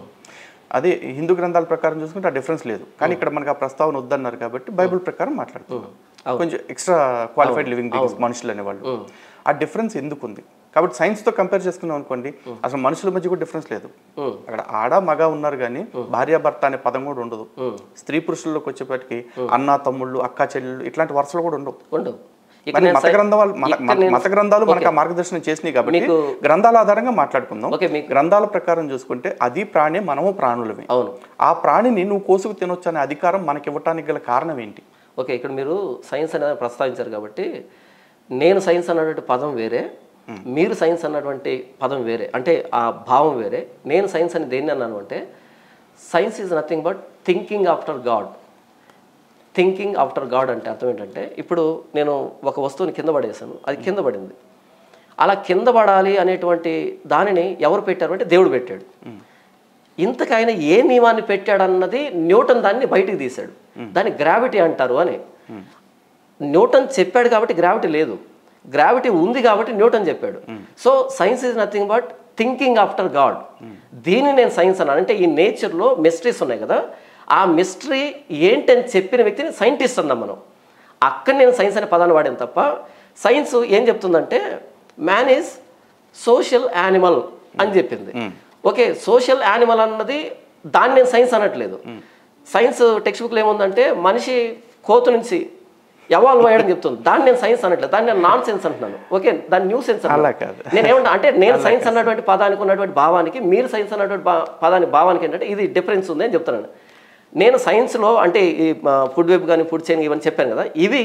అదే హిందూ గ్రంథాల ప్రకారం చూసుకుంటే ఆ డిఫరెన్స్ లేదు. కానీ ఇక్కడ మనకు ఆ ప్రస్తావన వద్దన్నారు కాబట్టి బైబిల్ ప్రకారం మాట్లాడుతున్నారు కొంచెం ఎక్స్ట్రా క్వాలిఫైడ్ లివింగ్ బీయింగ్స్ మనుషులు అనేవాళ్ళు. ఆ డిఫరెన్స్ ఎందుకు ఉంది కాబట్టి సైన్స్తో కంపేర్ చేసుకున్నాం అనుకోండి, అసలు మనుషుల మధ్య కూడా డిఫరెన్స్ లేదు. అక్కడ ఆడ మగ ఉన్నారు కానీ భార్యాభర్త అనే పదం కూడా ఉండదు. స్త్రీ పురుషుల్లోకి వచ్చేప్పటికి అన్న తమ్ముళ్ళు, అక్క చెల్లెళ్ళు ఇట్లాంటి వరుసలు కూడా ఉండవు. మత గ్రంథాలు మనకు ఆ మార్గదర్శనం చేసినాయి కాబట్టి గ్రంథాల ఆధారంగా మాట్లాడుకుందాం. గ్రంథాల ప్రకారం చూసుకుంటే అది ప్రాణి, మనము ప్రాణులమే. ఆ ప్రాణిని నువ్వు కోసుకు తినొచ్చు అనే అధికారం మనకి ఇవ్వటానికి గల కారణం ఏంటి? ఓకే, ఇక్కడ మీరు సైన్స్ అనేది ప్రస్తావించారు కాబట్టి నేను సైన్స్ అన్నటువంటి పదం వేరే, మీరు సైన్స్ అన్నటువంటి పదం వేరే, అంటే ఆ భావం వేరే. నేను సైన్స్ అని దేన్ని అన్నాను అంటే science is nothing but thinking after God. Thinking after God అంటే అర్థం ఏంటంటే, ఇప్పుడు నేను ఒక వస్తువుని కింద పడేసాను, అది కింద పడింది. అలా కింద పడాలి అనేటువంటి దానిని ఎవరు పెట్టారు అంటే దేవుడు పెట్టాడు. ఇంతకైనా ఏ నియమాన్ని పెట్టాడన్నది న్యూటన్ దాన్ని బయటికి తీశాడు. దాన్ని గ్రావిటీ అంటారు అని. న్యూటన్ చెప్పాడు కాబట్టి గ్రావిటీ లేదు, గ్రావిటీ ఉంది కాబట్టి న్యూటన్ చెప్పాడు. So science is nothing but thinking after God. దీన్ని నేను సైన్స్ అన్నాను. అంటే ఈ నేచర్లో మిస్టరీస్ ఉన్నాయి కదా, ఆ మిస్టరీ ఏంటని చెప్పిన వ్యక్తిని సైంటిస్ట్ అన్నాం మనం. అక్కడ నేను సైన్స్ అనే పదాన్ని వాడాను తప్ప, సైన్స్ ఏం చెప్తుందంటే మ్యాన్ ఈజ్ సోషల్ యానిమల్ అని చెప్పింది. ఓకే, సోషల్ యానిమల్ అన్నది దాన్ని నేను సైన్స్ అనట్లేదు. సైన్స్ టెక్స్ట్ బుక్లో ఏముందంటే మనిషి కోతు నుంచి ఎవాల్వ్ అయ్యాడని చెప్తుంది. దాన్ని నేను సైన్స్ అనట్లేదు, దాన్ని నేను నాన్ సెన్స్ అంటున్నాను. ఓకే, దాన్ని న్యూ సెన్స్ నేను ఏమంటా అంటే, నేను సైన్స్ అన్నటువంటి పదానికి ఉన్నటువంటి భావానికి, మీరు సైన్స్ అన్నటువంటి పదానికి భావానికి ఏంటంటే ఇది డిఫరెన్స్ ఉంది అని చెప్తున్నాను. నేను సైన్స్లో అంటే ఈ ఫుడ్ వెబ్ కానీ ఫుడ్ చైన్ ఇవన్నీ చెప్పాను కదా, ఇవి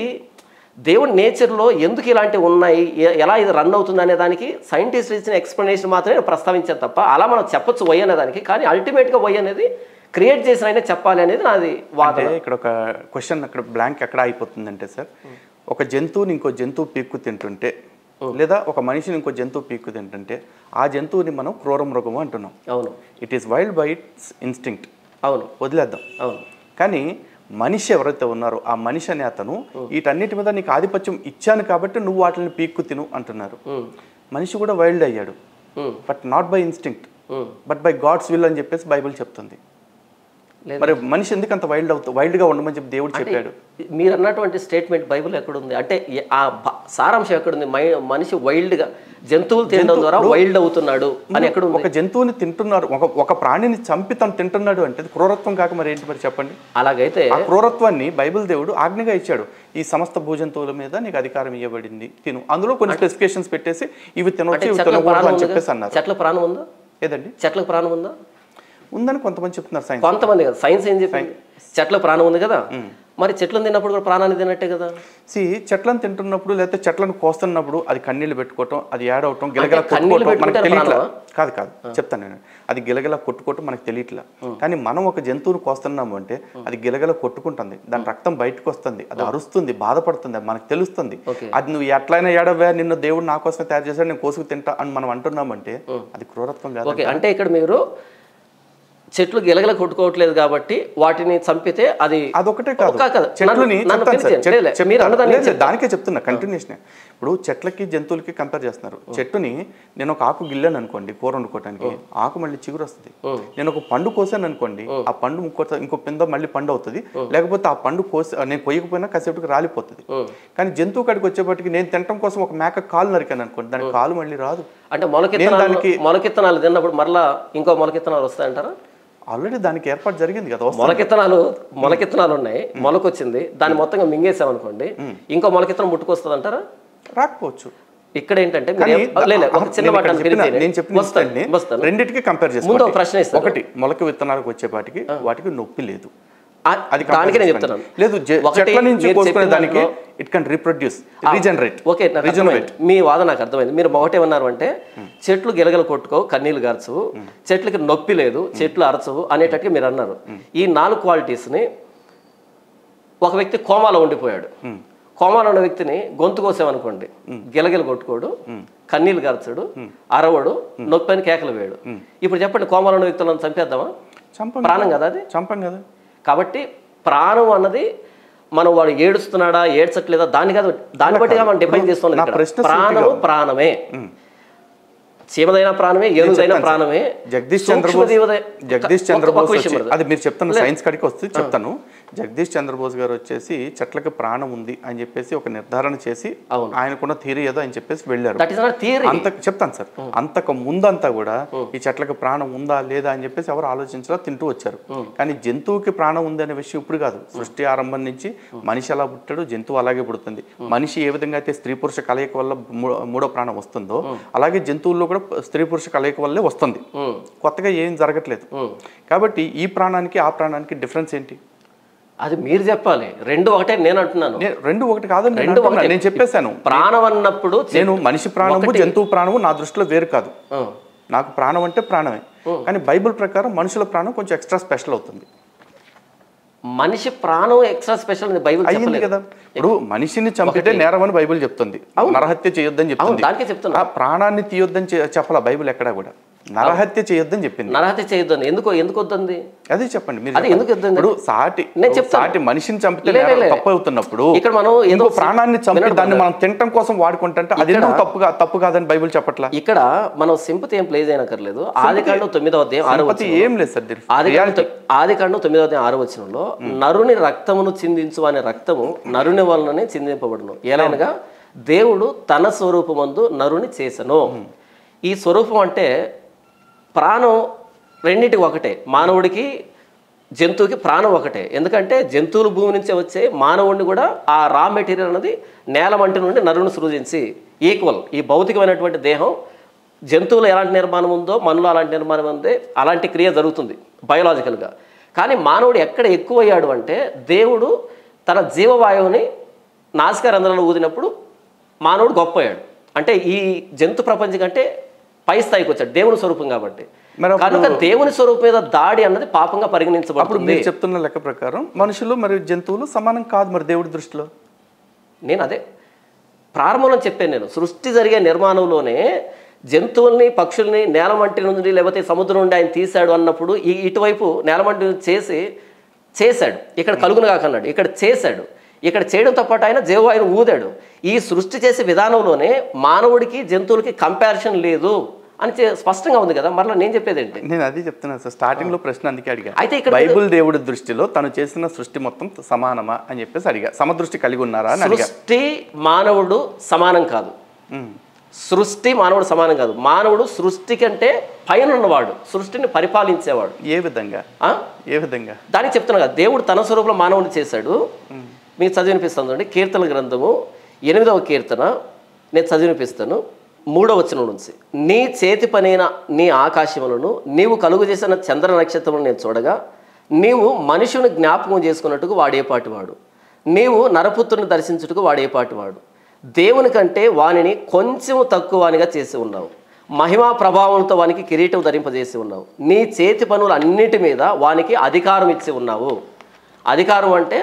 దేవుడి నేచర్లో ఎందుకు ఇలాంటివి ఉన్నాయి, ఎలా ఇది రన్ అవుతుంది అనే దానికి సైంటిస్ట్ ఇచ్చిన ఎక్స్ప్లెనేషన్ మాత్రమే ప్రస్తావించాను తప్ప, అలా మనం చెప్పొచ్చు వై అనే దానికి. కానీ అల్టిమేట్గా వై అనేది క్రియేట్ చేసిన అయినా చెప్పాలి అనేది నాది వాదన. ఇక్కడ ఒక క్వశ్చన్ అక్కడ బ్లాంక్ ఎక్కడ అయిపోతుందంటే సార్, ఒక జంతువుని ఇంకో జంతువు పీక్కు తింటుంటే, లేదా ఒక మనిషిని ఇంకో జంతువు పీక్కు తింటుంటే, ఆ జంతువుని మనం క్రూర మృగము అంటున్నాం. అవును, it is wild by it's instinct. అవును, వదిలేద్దాం. అవును. కానీ మనిషి ఎవరైతే ఉన్నారో ఆ మనిషి అనే అతను వీటన్నిటి మీద నీకు ఆధిపత్యం ఇచ్చాను కాబట్టి నువ్వు వాటిని పీక్కు తిను అంటున్నారు. మనిషి కూడా వైల్డ్ అయ్యాడు, but not by instinct, but by God's will అని చెప్పేసి బైబిల్ చెప్తుంది. మరి మనిషి ఎందుకు అంత వైల్డ్గా ఉండమని చెప్పి దేవుడు చెప్పాడు? మీరు అన్నటువంటి స్టేట్మెంట్ బైబిల్ ఎక్కడుంది అంటే, ఆ సారాంశం ఎక్కడుంది? మనిషి వైల్డ్గా జంతువులు తినడం ద్వారా వైల్డ్ అవుతున్నాడు అని ఎక్కడ? ఒక జంతువుని తింటున్నారు, ఒక ప్రాణిని చంపి తను తింటున్నాడు అంటే క్రూరత్వం కాక మరి ఏంటి మరి చెప్పండి? అలాగైతే ఆ క్రూరత్వాన్ని బైబిల్ దేవుడు ఆజ్ఞగా ఇచ్చాడు. ఈ సమస్త భూజంతువుల మీద నీకు అధికారం ఇవ్వబడింది, తిను. అందులో కొన్ని స్పెసిఫికేషన్స్ పెట్టేసి ఇవి తినొచ్చు, ఇవి తినకూడదు అని చెప్పేసి అన్నారు. చెట్ల ప్రాణం ఉందా? ఏదండి, చెట్లకు ప్రాణం ఉందా? ఉందని కొంతమంది చెప్తున్నారు. సైన్స్ కొంతమంది కదా, సైన్స్ ఏం చెప్పింది? చెట్ల ప్రాణం ఉంది కదా, మరి చెట్లను తిన్నప్పుడు కూడా ప్రాణాన్ని తిన్నట్టే కదా. చెట్లను తింటున్నప్పుడు లేకపోతే చెట్లను కోస్తున్నప్పుడు అది కన్నీళ్ళు పెట్టుకోవటం, అది ఏడవటం, గిలగల కొట్టుకోవటం మనకు తెలియట్లా. కాదు చెప్తాను నేను, అది గిలగల కొట్టుకోవటం మనకు తెలియట్లా. కానీ మనం ఒక జంతువును కోస్తున్నాము అంటే అది గిలగల కొట్టుకుంటుంది, దాని రక్తం బయటకు వస్తుంది, అది అరుస్తుంది, బాధపడుతుంది, అది మనకు తెలుస్తుంది. అది నువ్వు ఎట్లయినా ఏడవే, నిన్ను దేవుడు నా కోసమే తయారు చేశాడు, నేను కోసుకు తింటా అని మనం అంటున్నామంటే అది క్రూరత్వం కాదు. ఓకే, అంటే ఇక్కడ మీరు చెట్లు గిలగల కొట్టుకోవట్లేదు కాబట్టి వాటిని చంపితే అది అదొకటే కాదు. దానికే చెప్తున్నా, కంటిన్యూషన్. ఇప్పుడు చెట్లకి జంతువులకి కంపేర్ చేస్తున్నారు. చెట్టుని నేను ఒక ఆకు గిల్లాను అనుకోండి కూర వండుకోవటానికి, ఆకు మళ్ళీ చిగురు వస్తుంది. నేను ఒక పండు కోసాను అనుకోండి, ఆ పండు ఇంకో పింద మళ్ళీ పండు అవుతుంది, లేకపోతే ఆ పండు నేను కొయ్యకపోయినా కాసేపటికి రాలిపోతుంది. కానీ జంతువు కాడికి వచ్చేపటికి నేను తినడం కోసం ఒక మేక కాలు నరికాను అనుకోండి, దానికి కాలు మళ్ళీ రాదు. అంటే మొలకెత్తనాలు తిన్నప్పుడు మరలా ఇంకో మొలకెత్తనాలు వస్తాయంటారా? ఆల్రెడీ దానికి ఏర్పాటు జరిగింది కదా. మొలకెత్తనాలు ఉన్నాయి, మొలకొచ్చింది, దాన్ని మొత్తంగా మింగేసాం అనుకోండి, ఇంకో మొలకెత్తనం ముట్టుకొస్తుంది అంటారా? రాకపోవచ్చు. ఇక్కడ ఏంటంటే రెండింటికి కంపేర్ చేస్తాను. ప్రశ్న ఇస్తాను. ఒకటి, మొలక విత్తనాలకు వచ్చేపాటికి వాటికి నొప్పి లేదు, దానికి నేను చెప్తున్నాను. లేదు, చెట్ల నుంచి కోసుకునే దానికి it can reproduce, regenerate. Okay, మీ వాదన నాకు అర్థమైంది. మీరు ఒకటేమన్నారు అంటే చెట్లు గిలగలు కొట్టుకో, కన్నీళ్ళు గార్చవు, చెట్లకి నొప్పి లేదు, చెట్లు అరచవు అనేటట్టుగా మీరు అన్నారు. ఈ 4 క్వాలిటీస్ని ఒక వ్యక్తి కోమాలో ఉండిపోయాడు. కోమాలో ఉన్న వ్యక్తిని గొంతు కోసామనుకోండి, గిలగిల కొట్టుకోడు, కన్నీళ్ళు గార్చడు, అరవడు, నొప్పి అని కేకలు వేయడు. ఇప్పుడు చెప్పండి, కోమాలో ఉన్న వ్యక్తులను చంపేద్దామా? ప్రాణం కదా అది, చంపం కదా. కాబట్టి ప్రాణం అన్నది మనం వాడు ఏడుస్తున్నాడా ఏడ్చట్లేదా దాన్ని కాదు, దాన్ని బట్టిగా మనం డిఫైన్ చేస్తున్నాం. ప్రాణము ప్రాణమే, చీమదైన ప్రాణమే, ఏనుదైన ప్రాణమే. జగదీష్ చంద్రబోస్ అది మీరు చెప్తున్న సైన్స్ కాడికి వస్తే చెప్తాను. జగదీష్ చంద్రబోస్ గారు వచ్చేసి చెట్లకి ప్రాణం ఉంది అని చెప్పేసి ఒక నిర్ధారణ చేసి ఆయనకున్న థియరీ ఏదో అని చెప్పేసి వెళ్ళారు. చెప్తాను సార్, అంతకు ముందంతా కూడా ఈ చెట్లకి ప్రాణం ఉందా లేదా అని చెప్పేసి ఎవరు ఆలోచించలా, తింటూ వచ్చారు. కానీ జంతువుకి ప్రాణం ఉంది అనే విషయం ఇప్పుడు కాదు. సృష్టి ఆరంభం నుంచి మనిషి ఎలా పుట్టాడు, జంతువు అలాగే పుడుతుంది. మనిషి ఏ విధంగా అయితే స్త్రీ పురుష కలయిక వల్ల మూడో ప్రాణం వస్తుందో, అలాగే జంతువుల్లో కూడా స్త్రీ పురుష కలయిక వల్లే వస్తుంది. కొత్తగా ఏం జరగట్లేదు. కాబట్టి ఈ ప్రాణానికి ఆ ప్రాణానికి డిఫరెన్స్ ఏంటి? అది మీరు చెప్పాలి. రెండు ఒకటే నేను అంటున్నాను. రెండు ఒకటి కాదని నేను చెప్పేశాను. ప్రాణం అన్నప్పుడు నేను మనిషి ప్రాణము జంతువు ప్రాణము నా దృష్టిలో వేరు కాదు. నాకు ప్రాణం అంటే ప్రాణమే. కానీ బైబిల్ ప్రకారం మనుషుల ప్రాణం కొంచెం ఎక్స్ట్రా స్పెషల్ అవుతుంది. మనిషి ప్రాణం ఎక్స్ట్రా స్పెషల్ అని బైబిల్ అయ్యింది చెప్పలేదు కదా. ఇప్పుడు మనిషిని చంపితే నేరం అని బైబిల్ చెప్తుంది, నరహత్య చేయొద్దని చెప్తుంది. దానికే చెప్తున్నా. ఆ ప్రాణాన్ని తీయొద్దని చెప్పాల బైబిల్ ఎక్కడా కూడా, నరహత్య చేయొద్దని చెప్పింది. నరహత్య చేయొద్దని ఎందుకు వద్దంది? అదే చెప్పండి మీరు. అది ఎందుకు వద్దంది? ఇప్పుడు సాటి మనిషిని చంపితే తప్పు అవుతున్నప్పుడు ఇక్కడ మనం ఏదో ప్రాణాన్ని చంపి దాన్ని మనం తినటం కోసం వాడుకుంటే అది ఎందుకు తప్పు కాదని బైబిల్ చెప్పట్లా? ఇక్కడ మనం సింపతి ఏం ప్లేజ్ అయినక్కర్లేదు. ఆదికాండం 9వ అధ్యాయం 6వ వచనం ఏం లేదు సార్. ఆదికాండం 9వ అధ్యాయం 6వ వచనంలో నరుని రక్తమును చిందించు అనే రక్తము నరుని వలననే చిందింపబడును. ఎలానగా దేవుడు తన స్వరూపమందు నరుని చేసెను. ఈ స్వరూపం అంటే ప్రాణం రెండింటికి ఒకటే, మానవుడికి జంతువుకి ప్రాణం ఒకటే. ఎందుకంటే జంతువులు భూమి నుంచే వచ్చే, మానవుడిని కూడా ఆ రా మెటీరియల్ అనేది నేల మంటి నుండి నరుని సృజించి ఈక్వల్. ఈ భౌతికమైనటువంటి దేహం జంతువులు ఎలాంటి నిర్మాణం ఉందో మనలో అలాంటి నిర్మాణం ఉంది, అలాంటి క్రియ జరుగుతుంది బయోలాజికల్గా. కానీ మానవుడు ఎక్కడ ఎక్కువయ్యాడు అంటే దేవుడు తన జీవవాయువుని నాసికా రంధ్రాలు ఊదినప్పుడు మానవుడు గొప్పయ్యాడు. అంటే ఈ జంతు ప్రపంచం కంటే పై స్థాయికి వచ్చాడు దేవుని స్వరూపం కాబట్టి. కనుక దేవుని స్వరూపం మీద దాడి అన్నది పాపంగా పరిగణించబడుతుంది. మీరు చెప్తున్న లెక్క ప్రకారం మనుషులు మరియు జంతువులు సమానం కాదు మరి దేవుడి దృష్టిలో. నేను అదే ప్రారంభంలో చెప్పాను. నేను సృష్టి జరిగే నిర్మాణంలోనే జంతువుల్ని పక్షుల్ని నేలమంటి నుండి లేకపోతే సముద్రం నుండి ఆయన తీశాడు అన్నప్పుడు ఇటువైపు నేలమంటి చేశాడు, ఇక్కడ కలుగును కాకన్నాడు, ఇక్కడ చేశాడు. ఇక్కడ చేయడంతో పాటు ఆయన జీవవాయువును ఊదాడు. ఈ సృష్టి చేసే విధానంలోనే మానవుడికి జంతువులకి కంపారిజన్ లేదు అని స్పష్టంగా ఉంది కదా. మరలా నేను చెప్పేది ఏంటి? నేను అది చెప్తున్నాను సార్. స్టార్టింగ్ లో ప్రశ్న అందుకే అడిగా, అయితే ఇక్కడ బైబిల్ దేవుడి దృష్టిలో తను చేసిన సృష్టి మొత్తం సమానమా అని చెప్పేసి అడిగా. సమదృష్టి కలిగి ఉన్నారా అని అడిగా. సృష్టి మానవుడు సమానం కాదు. సృష్టి మానవుడు సమానం కాదు. మానవుడు సృష్టి కంటే పైన ఉన్నవాడు, సృష్టిని పరిపాలించేవాడు. ఏ విధంగా? దానికి చెప్తున్నా కదా, దేవుడు తన స్వరూపంలో మానవుని చేశాడు. మీకు చదివినిపిస్తాను అండి. కీర్తన గ్రంథము 8వ కీర్తన నేను చదివినిపిస్తాను 3వ వచనం నుంచి. నీ చేతి పనైన నీ ఆకాశములను నీవు కలుగు చేసిన చంద్ర నక్షత్రములను నేను చూడగా నీవు మనుషుని జ్ఞాపకం చేసుకున్నట్టుకు వాడేపాటివాడు, నీవు నరపుత్రుని దర్శించుటకు వాడేపాటివాడు. దేవుని కంటే వానిని కొంచెం తక్కువనిగా చేసి ఉన్నావు, మహిమా ప్రభావంతో వానికి కిరీటం ధరింపజేసి ఉన్నావు. నీ చేతి పనులు అన్నిటి మీద వానికి అధికారం ఇచ్చి ఉన్నావు. అధికారం అంటే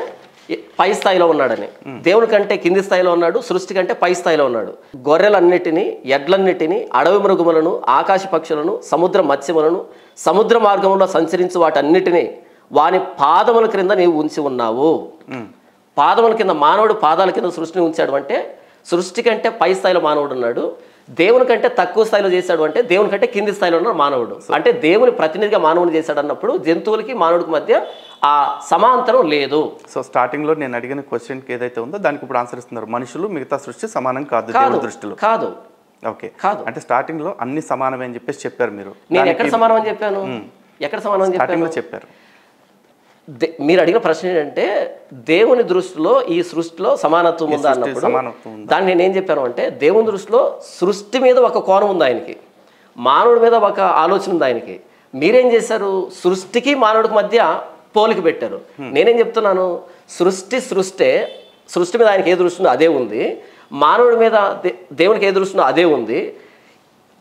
పై స్థాయిలో ఉన్నాడని. దేవుని కంటే కింది స్థాయిలో ఉన్నాడు, సృష్టి కంటే పై స్థాయిలో ఉన్నాడు. గొర్రెలన్నిటినీ, ఎడ్లన్నిటినీ, అడవి మృగములను, ఆకాశ పక్షులను, సముద్ర మత్స్యములను, సముద్ర మార్గంలో సంచరించు వాటన్నిటినీ వాని పాదముల క్రింద నీవు ఉంచి ఉన్నావు. పాదముల కింద, మానవుడు పాదాల కింద సృష్టిని ఉంచాడు అంటే సృష్టి కంటే పై స్థాయిలో మానవుడు ఉన్నాడు. దేవుని కంటే తక్కువ స్థాయిలో చేశాడు అంటే దేవుని కంటే కింది స్థాయిలో ఉన్నాడు మానవుడు. అంటే దేవుని ప్రతినిధిగా మానవుని చేశాడు అన్నప్పుడు జంతువులకి మానవుడికి మధ్య ఆ సమాంతరం లేదు. సో స్టార్టింగ్ లో నేను అడిగిన క్వశ్చన్కి ఏదైతే ఉందో దానికి ఇప్పుడు ఆన్సర్ ఇస్తున్నారు. మనుషులు మిగతా సృష్టి సమానం కాదు దేవుడి దృష్టిలో. కాదు. ఓకే, కాదు అంటే స్టార్టింగ్ లో అన్ని సమానమే అని చెప్పేసి చెప్పారు మీరు. నేను ఎక్కడ సమానం అని చెప్పాను? ఎక్కడ సమానం అని స్టార్టింగ్ లో చెప్పారు. మీరు అడిగిన ప్రశ్న ఏంటంటే దేవుని దృష్టిలో ఈ సృష్టిలో సమానత్వం ఉందా అన్నప్పుడు దాన్ని నేనేం చెప్పాను అంటే దేవుని దృష్టిలో సృష్టి మీద ఒక కోణం ఉంది ఆయనకి, మానవుడి మీద ఒక ఆలోచన ఉంది ఆయనకి. మీరేం చేశారు? సృష్టికి మానవుడికి మధ్య పోలిక పెట్టారు. నేనేం చెప్తున్నాను, సృష్టి మీద ఆయనకి ఏ దృష్టి ఉందో అదే ఉంది, మానవుడి మీద దేవునికి ఏ దృష్టి ఉందో అదే ఉంది.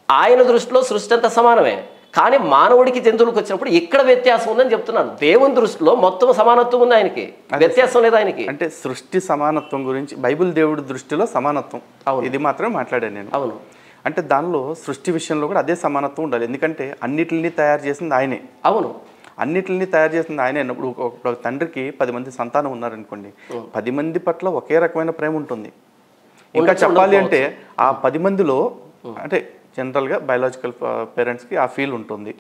ఆయన దృష్టిలో సృష్టి అంతా సమానమే. కానీ మానవుడికి జంతువులకు వచ్చినప్పుడు ఇక్కడ వ్యత్యాసం ఉందని చెప్తున్నాను. దేవుని దృష్టిలో మొత్తం సమానత్వం ఉంది, ఆయనకి వ్యత్యాసం లేదు ఆయనకి. అంటే సృష్టి సమానత్వం గురించి బైబిల్ దేవుడి దృష్టిలో సమానత్వం ఇది మాత్రమే మాట్లాడాను నేను. అవును. అంటే దానిలో సృష్టి విషయంలో కూడా అదే సమానత్వం ఉండాలి. ఎందుకంటే అన్నిటిని తయారు చేసింది ఆయనే. అవును, అన్నిటిని తయారు చేసింది ఆయనే. ఇప్పుడు ఒక తండ్రికి 10 మంది సంతానం ఉన్నారనుకోండి, 10 మంది పట్ల ఒకే రకమైన ప్రేమ ఉంటుంది. ఇంకా చెప్పాలి అంటే ఆ 10 మందిలో అంటే జనరల్గా బయాలజికల్ పేరెంట్స్కి ఆ ఫీల్ ఉంటుంది.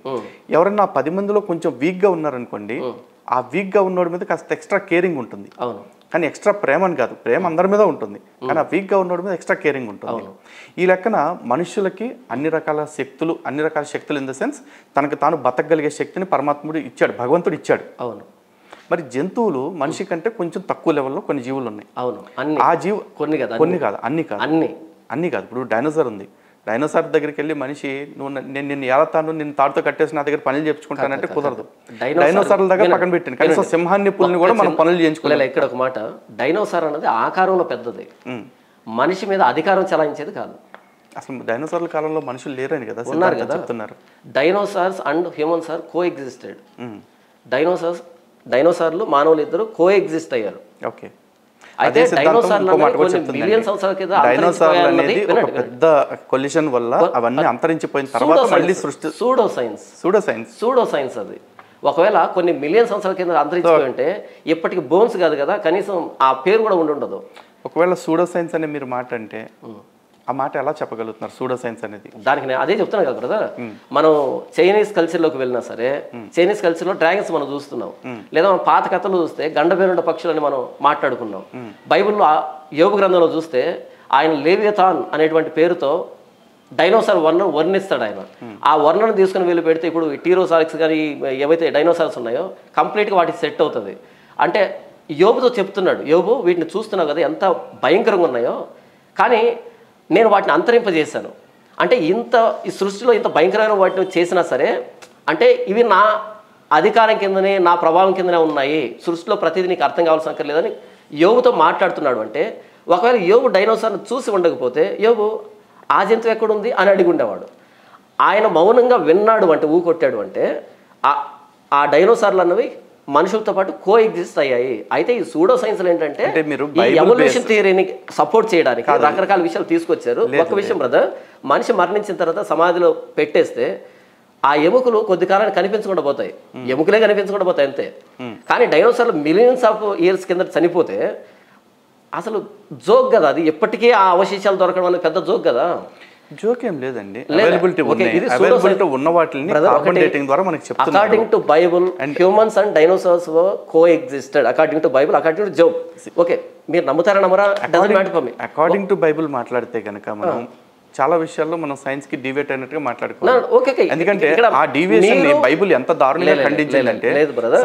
ఎవరన్నా ఆ 10 మందిలో కొంచెం వీక్గా ఉన్నారనుకోండి, ఆ వీక్గా ఉన్నోడి మీద కాస్త ఎక్స్ట్రా కేరింగ్ ఉంటుంది. కానీ ఎక్స్ట్రా ప్రేమ అని కాదు, ప్రేమ అందరి మీద ఉంటుంది, కానీ ఆ వీక్గా ఉన్నోడి మీద ఎక్స్ట్రా కేరింగ్ ఉంటుంది. ఈ లెక్కన మనుషులకి అన్ని రకాల శక్తులు ఇన్ ద సెన్స్ తనకు తాను బతకగలిగే శక్తిని పరమాత్ముడు ఇచ్చాడు, భగవంతుడు ఇచ్చాడు. అవును. మరి జంతువులు మనిషి కంటే కొంచెం తక్కువ లెవెల్లో కొన్ని జీవులు ఉన్నాయి. అవును. ఆ జీవు కొన్ని కాదు, అన్ని కాదు. ఇప్పుడు డైనోసార్ ఉంది. డైనోసార్ దగ్గరికి వెళ్ళి మనిషి నేను నిన్ను ఏలతాను, నిన్ను తాడుతో కట్టేసి నా దగ్గర పనులు చేయించుకుంటానంటే కుదరదు. డైనోసార్ల దగ్గర పక్కన పెట్టింది, కనీసం సింహాన్ని పులిని కూడా మనం పనులు చేయించుకోవాలి. ఇక్కడ ఒక మాట, డైనోసార్ అనేది ఆకారంలో పెద్దది, మనిషి మీద అధికారం చెలాయించేది కాదు. అసలు డైనోసార్ల కాలంలో మనుషులు లేరని కదా ఉన్నారు కదా చెప్తున్నారు. Dinosaurs and humans are coexisted. Dinosaurs డైనోసార్లు మానవులు ఇద్దరు కో ఎగ్జిస్ట్ అయ్యారు. ఓకే. అయితే డైనోసార్లు మిలియన్ సంవత్సరాల కింద డైనోసార్లు అనేది ఒక పెద్ద కొలిషన్ వల్ల అవన్నీ అంతరించిపోయిన తర్వాత మళ్ళీ సృష్టి సూడో సైన్స్ అది. ఒకవేళ కొన్ని మిలియన్ సంవత్సరాల కింద అంతరించిపోయి ఉంటే ఇప్పటికి బోన్స్ కాదు కదా, కనీసం ఆ పేరు కూడా ఉండదు. ఒకవేళ సూడో సైన్స్ అనే మీరు మాట అంటే ఆ మాట ఎలా చెప్పగలుగుతున్నారు సూడో సైన్స్ అనేది? దానికి నేను అదే చెప్తున్నాను కదా బ్రదర్. మనం చైనీస్ కల్చర్లోకి వెళ్ళినా సరే, చైనీస్ కల్చర్లో డ్రాగన్స్ మనం చూస్తున్నాం, లేదా మనం పాత కథలు చూస్తే గండబేరుండ పక్షులని మనం మాట్లాడుకున్నాం. బైబిల్లో యోబు గ్రంథంలో చూస్తే ఆయన లేవియథాన్ అనేటువంటి పేరుతో డైనోసార్ వర్ణన వర్ణిస్తాడు ఆయన. ఆ వర్ణను తీసుకుని వెళ్ళి పెడితే ఇప్పుడు టీరోసారిక్స్ కానీ ఏవైతే డైనోసార్స్ ఉన్నాయో కంప్లీట్గా వాటికి సెట్ అవుతుంది. అంటే యోబుతో చెప్తున్నాడు, యోబు వీటిని చూస్తున్నావు కదా ఎంత భయంకరంగా ఉన్నాయో, కానీ నేను వాటిని అంతరింపజేశాను. అంటే ఈ సృష్టిలో ఇంత భయంకరమైన వాటిని చేసినా సరే, అంటే ఇవి నా అధికారం కిందనే, నా ప్రభావం కిందనే ఉన్నాయి, సృష్టిలో ప్రతిదీ నీకు అర్థం కావాల్సిన అక్కర్లేదని యోబుతో మాట్లాడుతున్నాడు. అంటే ఒకవేళ యోబు డైనోసార్ని చూసి ఉండకపోతే యోబు ఆ జంతువు ఎక్కడుంది అని అడిగి ఉండేవాడు. ఆయన మౌనంగా విన్నాడు అంటే, ఊకొట్టాడు అంటే ఆ డైనోసార్లు అన్నవి మనుషులతో పాటు కో ఎగ్జిస్ట్ అయ్యాయి. అయితే ఈ సూడో సైన్స్లు ఏంటంటే ఈ ఎవల్యూషన్ థియరీని సపోర్ట్ చేయడానికి రకరకాల విషయాలు తీసుకొచ్చారు. ఒక విషయం బ్రదర్, మనిషి మరణించిన తర్వాత సమాధిలో పెట్టేస్తే ఆ ఎముకలు కొద్ది కాలానికి కనిపించకుండా పోతాయి, ఎముకలే కనిపించకుండా పోతాయి అంతే. కానీ డైనోసార్లు మిలియన్స్ ఆఫ్ ఇయర్స్ కింద చనిపోతే అసలు జోక్ కదా అది, ఎప్పటికీ ఆ అవశేషాలు దొరకడం అనేది పెద్ద జోక్ కదా. జోక్ ఏం లేదండి, అవైలబిలిటీ ఉన్న వాటిని కార్బన్ డేటింగ్ ద్వారా మనకి చెప్తున్నారు. According to Bible humans and dinosaurs co existed according to Bible, according to Job. Okay, మీరు నమ్ముతారా నమ్మరా? అకార్డింగ్ టు బైబుల్ మాట్లాడితే కనుక మనం చాలా విషయాల్లో మనం సైన్స్ కి డివేట్ అయినట్టుగా మాట్లాడుకోవాలి. ఎందుకంటే ఆ డివియేషన్ ని బైబుల్ ఎంత దారుణంగా ఖండించిందంటే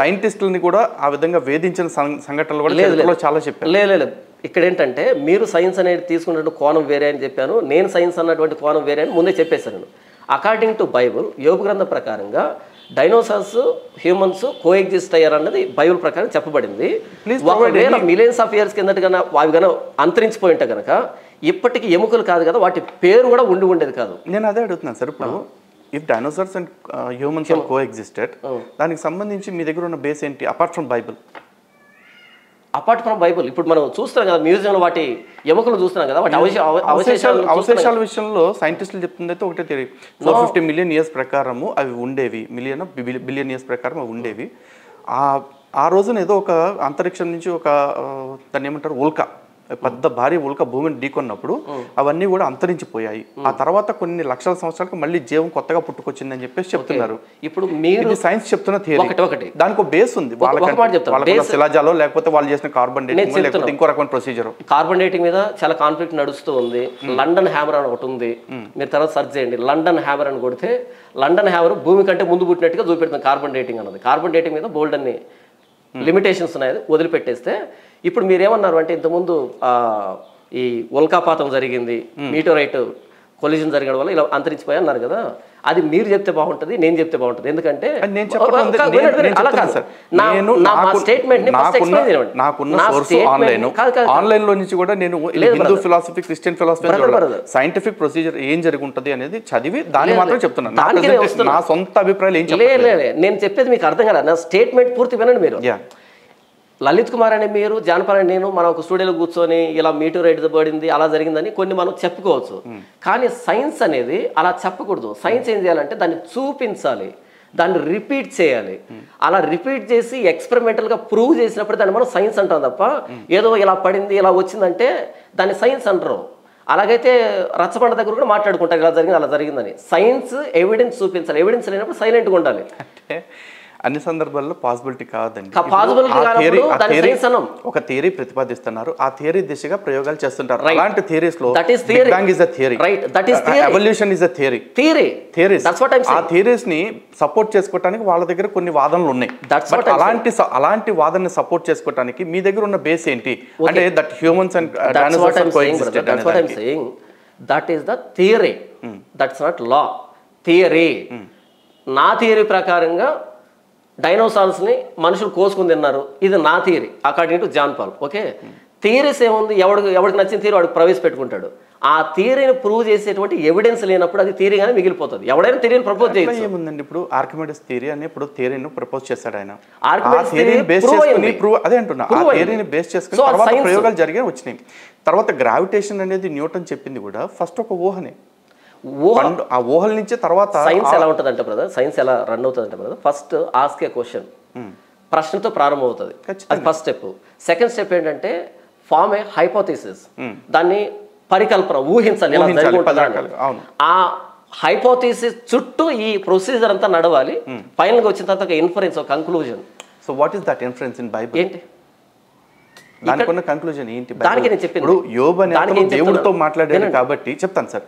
సైంటిస్టులని కూడా ఆ విధంగా వేధించిన సంఘటనలు కూడా చాలా చెప్పారు. లేదు, ఇక్కడ ఏంటంటే మీరు సైన్స్ అనేది తీసుకున్నటువంటి కోణం వేరే అని చెప్పాను, నేను సైన్స్ అన్నటువంటి కోణం వేరే అని ముందే చెప్పేశాను. అకార్డింగ్ టు బైబుల్ యోబు గ్రంథం ప్రకారంగా డైనోసార్స్ హ్యూమన్స్ కో ఎగ్జిస్ట్ అయ్యారన్నది బైబుల్ ప్రకారం చెప్పబడింది. ఒకవేళ మిలియన్స్ ఆఫ్ ఇయర్స్ కిందట కన్నా అవి కన్నా అంతరించిపోయి ఉంటే కనుక ఇప్పటికీ ఎముకలు కాదు కదా, వాటి పేరు కూడా ఉండేది కాదు. నేను అదే అడుగుతున్నాను సార్. ఇప్పుడు if dinosaurs and humans are coexisted, దానికి సంబంధించి మీ దగ్గర ఉన్న బేస్ ఏంటి apart from Bible? Apart from Bible ఇప్పుడు మనం చూస్తున్నాం కదా, మ్యూజియంలో వాటి ఎముకలు చూస్తున్నాం కదా, వాటి అవశేషాల విషయంలో సైంటిస్టులు చెప్తుంది అయితే ఒకటే థియరీ, 450 మిలియన్ ఇయర్స్ ప్రకారము అవి ఉండేవి, బిలియన్ ఇయర్స్ ప్రకారం అవి ఉండేవి. ఆ రోజున ఏదో ఒక అంతరిక్షం నుంచి ఒక దాన్ని ఏమంటారు ఉల్క, పెద్ద భారీ ఉల్క భూమిని ఢీకొన్నప్పుడు అవన్నీ కూడా అంతరించిపోయాయి. ఆ తర్వాత కొన్ని లక్షల సంవత్సరాలకు మళ్ళీ జీవం కొత్తగా పుట్టుకొచ్చిందని చెప్పేసి చెప్తున్నారు. ఇప్పుడు మీరు సైన్స్ చెప్తున్న థియరీ, దానికి ఒక బేస్ ఉంది, వాళ్ళ శిలాజాలో లేకపోతే వాళ్ళు చేసిన కార్బన్ డేటింగ్ లేకపోతే ఇంకో రకమైన ప్రొసీజర్. కార్బన్ డేటింగ్ మీద చాలా కాన్ఫ్లిక్ట్ నడుస్తూ ఉంది. లండన్ హ్యామర్ అని ఒకటి ఉంది, మీరు తర్వాత సర్చ్ చేయండి. లండన్ హ్యామర్ అని కొడితే లండన్ హ్యామర్ భూమి కంటే ముందు పుట్టినట్టుగా చూపెడుతుంది కార్బన్ డేటింగ్ అన్నది. కార్బన్ డేటింగ్ మీద బోల్డ్ అన్ని లిమిటేషన్స్ ఉన్నాయి, వదిలిపెట్టేస్తే ఇప్పుడు మీరేమన్నారు అంటే ఇంతకుముందు ఈ ఉల్కాపాతం జరిగింది, మీటోరైట్ కొలిజన్ జరగడం వల్ల ఇలా అంతరించిపోయి అన్నారు కదా, అది మీరు చెప్తే బాగుంటుంది, నేను చెప్తే బాగుంటుంది. ఎందుకంటే ఆన్లైన్ లో నుంచి కూడా నేను Hindu philosophy, Christian philosophy, scientific procedure ఏం జరుగుంటది అనేది చదివి దాన్ని మాత్రం చెప్తున్నాను. నా సొంత అభిప్రాయాలు ఏం చెప్పలేదు. నేను చెప్పేది మీకు అర్థం కాదు, నా స్టేట్మెంట్ పూర్తి వినండి మీరు. లలిత్ కుమార్ అనే మీరు, జానపాల్ అని నేను, మనం ఒక స్టూడియోలో కూర్చొని ఇలా మీటోరైట్ పడింది అలా జరిగిందని కొన్ని మనం చెప్పుకోవచ్చు. కానీ సైన్స్ అనేది అలా చెప్పకూడదు. సైన్స్ ఏం చేయాలంటే దాన్ని చూపించాలి, దాన్ని రిపీట్ చేయాలి. అలా రిపీట్ చేసి ఎక్స్పెరిమెంటల్గా ప్రూవ్ చేసినప్పుడు దాన్ని మనం సైన్స్ అంటాం తప్ప ఏదో ఇలా పడింది ఇలా వచ్చిందంటే దాన్ని సైన్స్ అంటారు. అలాగైతే రచ్చబండ దగ్గర కూడా మాట్లాడుకుంటారు ఇలా జరిగింది అలా జరిగిందని. సైన్స్ ఎవిడెన్స్ చూపించాలి, ఎవిడెన్స్ లేనప్పుడు సైలెంట్గా ఉండాలి. అన్ని సందర్భాల్లో పాసిబిలిటీ కాదండి. ఒక థియరీ ప్రతిపాదిస్తున్నారు, ఆ థియరీ దిశగా ప్రయోగాలు చేస్తుంటారు. అలాంటి థియరీస్ లో big bang is a theory, evolution is a theory. ఆ థియరీస్ ని సపోర్ట్ చేసుకోవడానికి వాళ్ళ దగ్గర కొన్ని వాదనలు ఉన్నాయి. అలాంటి వాదనని సపోర్ట్ చేసుకోవడానికి మీ దగ్గర ఉన్న బేస్ ఏంటి అంటే that humans and dinosaurs are coexisted అనేది. That is the theory, that's not law. Theory, నా థియరీ ప్రకారంగా డైనోసార్స్ని మనుషులు కోసుకుని తిన్నారు, ఇది నా theory according to John Paul. Okay, theories ఏముంది, ఎవరికి నచ్చిన థియరీ వాడికి ప్రవేశపెట్టుకుంటాడు. ఆ థియరీని ప్రూవ్ చేసేటువంటి ఎవిడెన్స్ లేనప్పుడు అది థియరీగానే మిగిలిపోతుంది. ఎవడైనా థియరీని ప్రపోజ్ చేయొచ్చు. ఏముందండి ఇప్పుడు ఆర్కిమెడిస్ థియరీ అని ఇప్పుడు థియరీని ప్రపోజ్ చేశాడు ఆయన. ఆర్కిమెడిస్ థియరీ అదే అంటున్నా, ఆ థియరీని బేస్ చేసుకుని తర్వాత ప్రయోగాలు జరిగాయి వచ్చినాయి. తర్వాత గ్రావిటేషన్ అనేది న్యూటన్ చెప్పింది కూడా ఫస్ట్ ఒక ఊహనే. ఆ ఊహల నుంచి తర్వాత సైన్స్ ఎలా ఉంటుందంటే బ్రదర్, సైన్స్ ఎలా రన్ అవుతుందంటే brother, first ask a question, ప్రశ్నతో ప్రారంభం అవుతుంది. అది ఫస్ట్ స్టెప్. సెకండ్ స్టెప్ ఏంటంటే ఫార్మ్ ఏ హైపోథిసిస్, దాన్ని పరికల్పన, ఊహించాలి. ఆ హైపోథిసిస్ చుట్టూ ఈ ప్రొసీజర్ అంతా నడవాలి. ఫైనల్ గా వచ్చిన తర్వాత ఒక ఇన్ఫరెన్స్, ఒక conclusion. So what is that inference in Bible? ఏంటి దానికి ఉన్న కంక్లూజన్ ఏంటి? దానికి నేను చెప్పింది, ఇప్పుడు యోబు అనే ఆయన దేవుడితో మాట్లాడాడు కాబట్టి చెప్తాను సార్.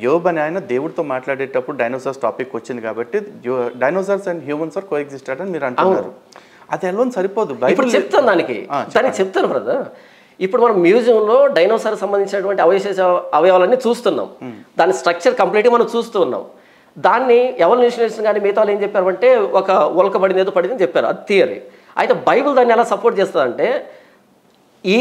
యోబు అనే ఆయన దేవుడితో మాట్లాడేటప్పుడు డైనోసార్స్ టాపిక్ వచ్చింది కాబట్టి డైనోసార్స్ అండ్ హ్యూమన్స్ ఆర్ కోఎగ్జిస్టెడ్ అని మీరు అంటున్నారు. అది ఎలా సరిపోదు. ఇప్పుడు చెప్తాను దానికి చెప్తాను బ్రదర్. ఇప్పుడు మనం మ్యూజియంలో డైనోసార్ సంబంధించినటువంటి అవయవాలన్నీ చూస్తున్నాం. దాని స్ట్రక్చర్ కంప్లీట్గా మనం చూస్తూ ఉన్నాం. దాన్ని ఎవల్యూషనిస్ట్ కానీ మిగతా వాళ్ళు ఏం చెప్పారు అంటే ఒక ఉల్క పడింది, ఏదో పడింది అని చెప్పారు. అది థియరీ. అయితే బైబిల్ దాన్ని ఎలా సపోర్ట్ చేస్తుందంటే ఈ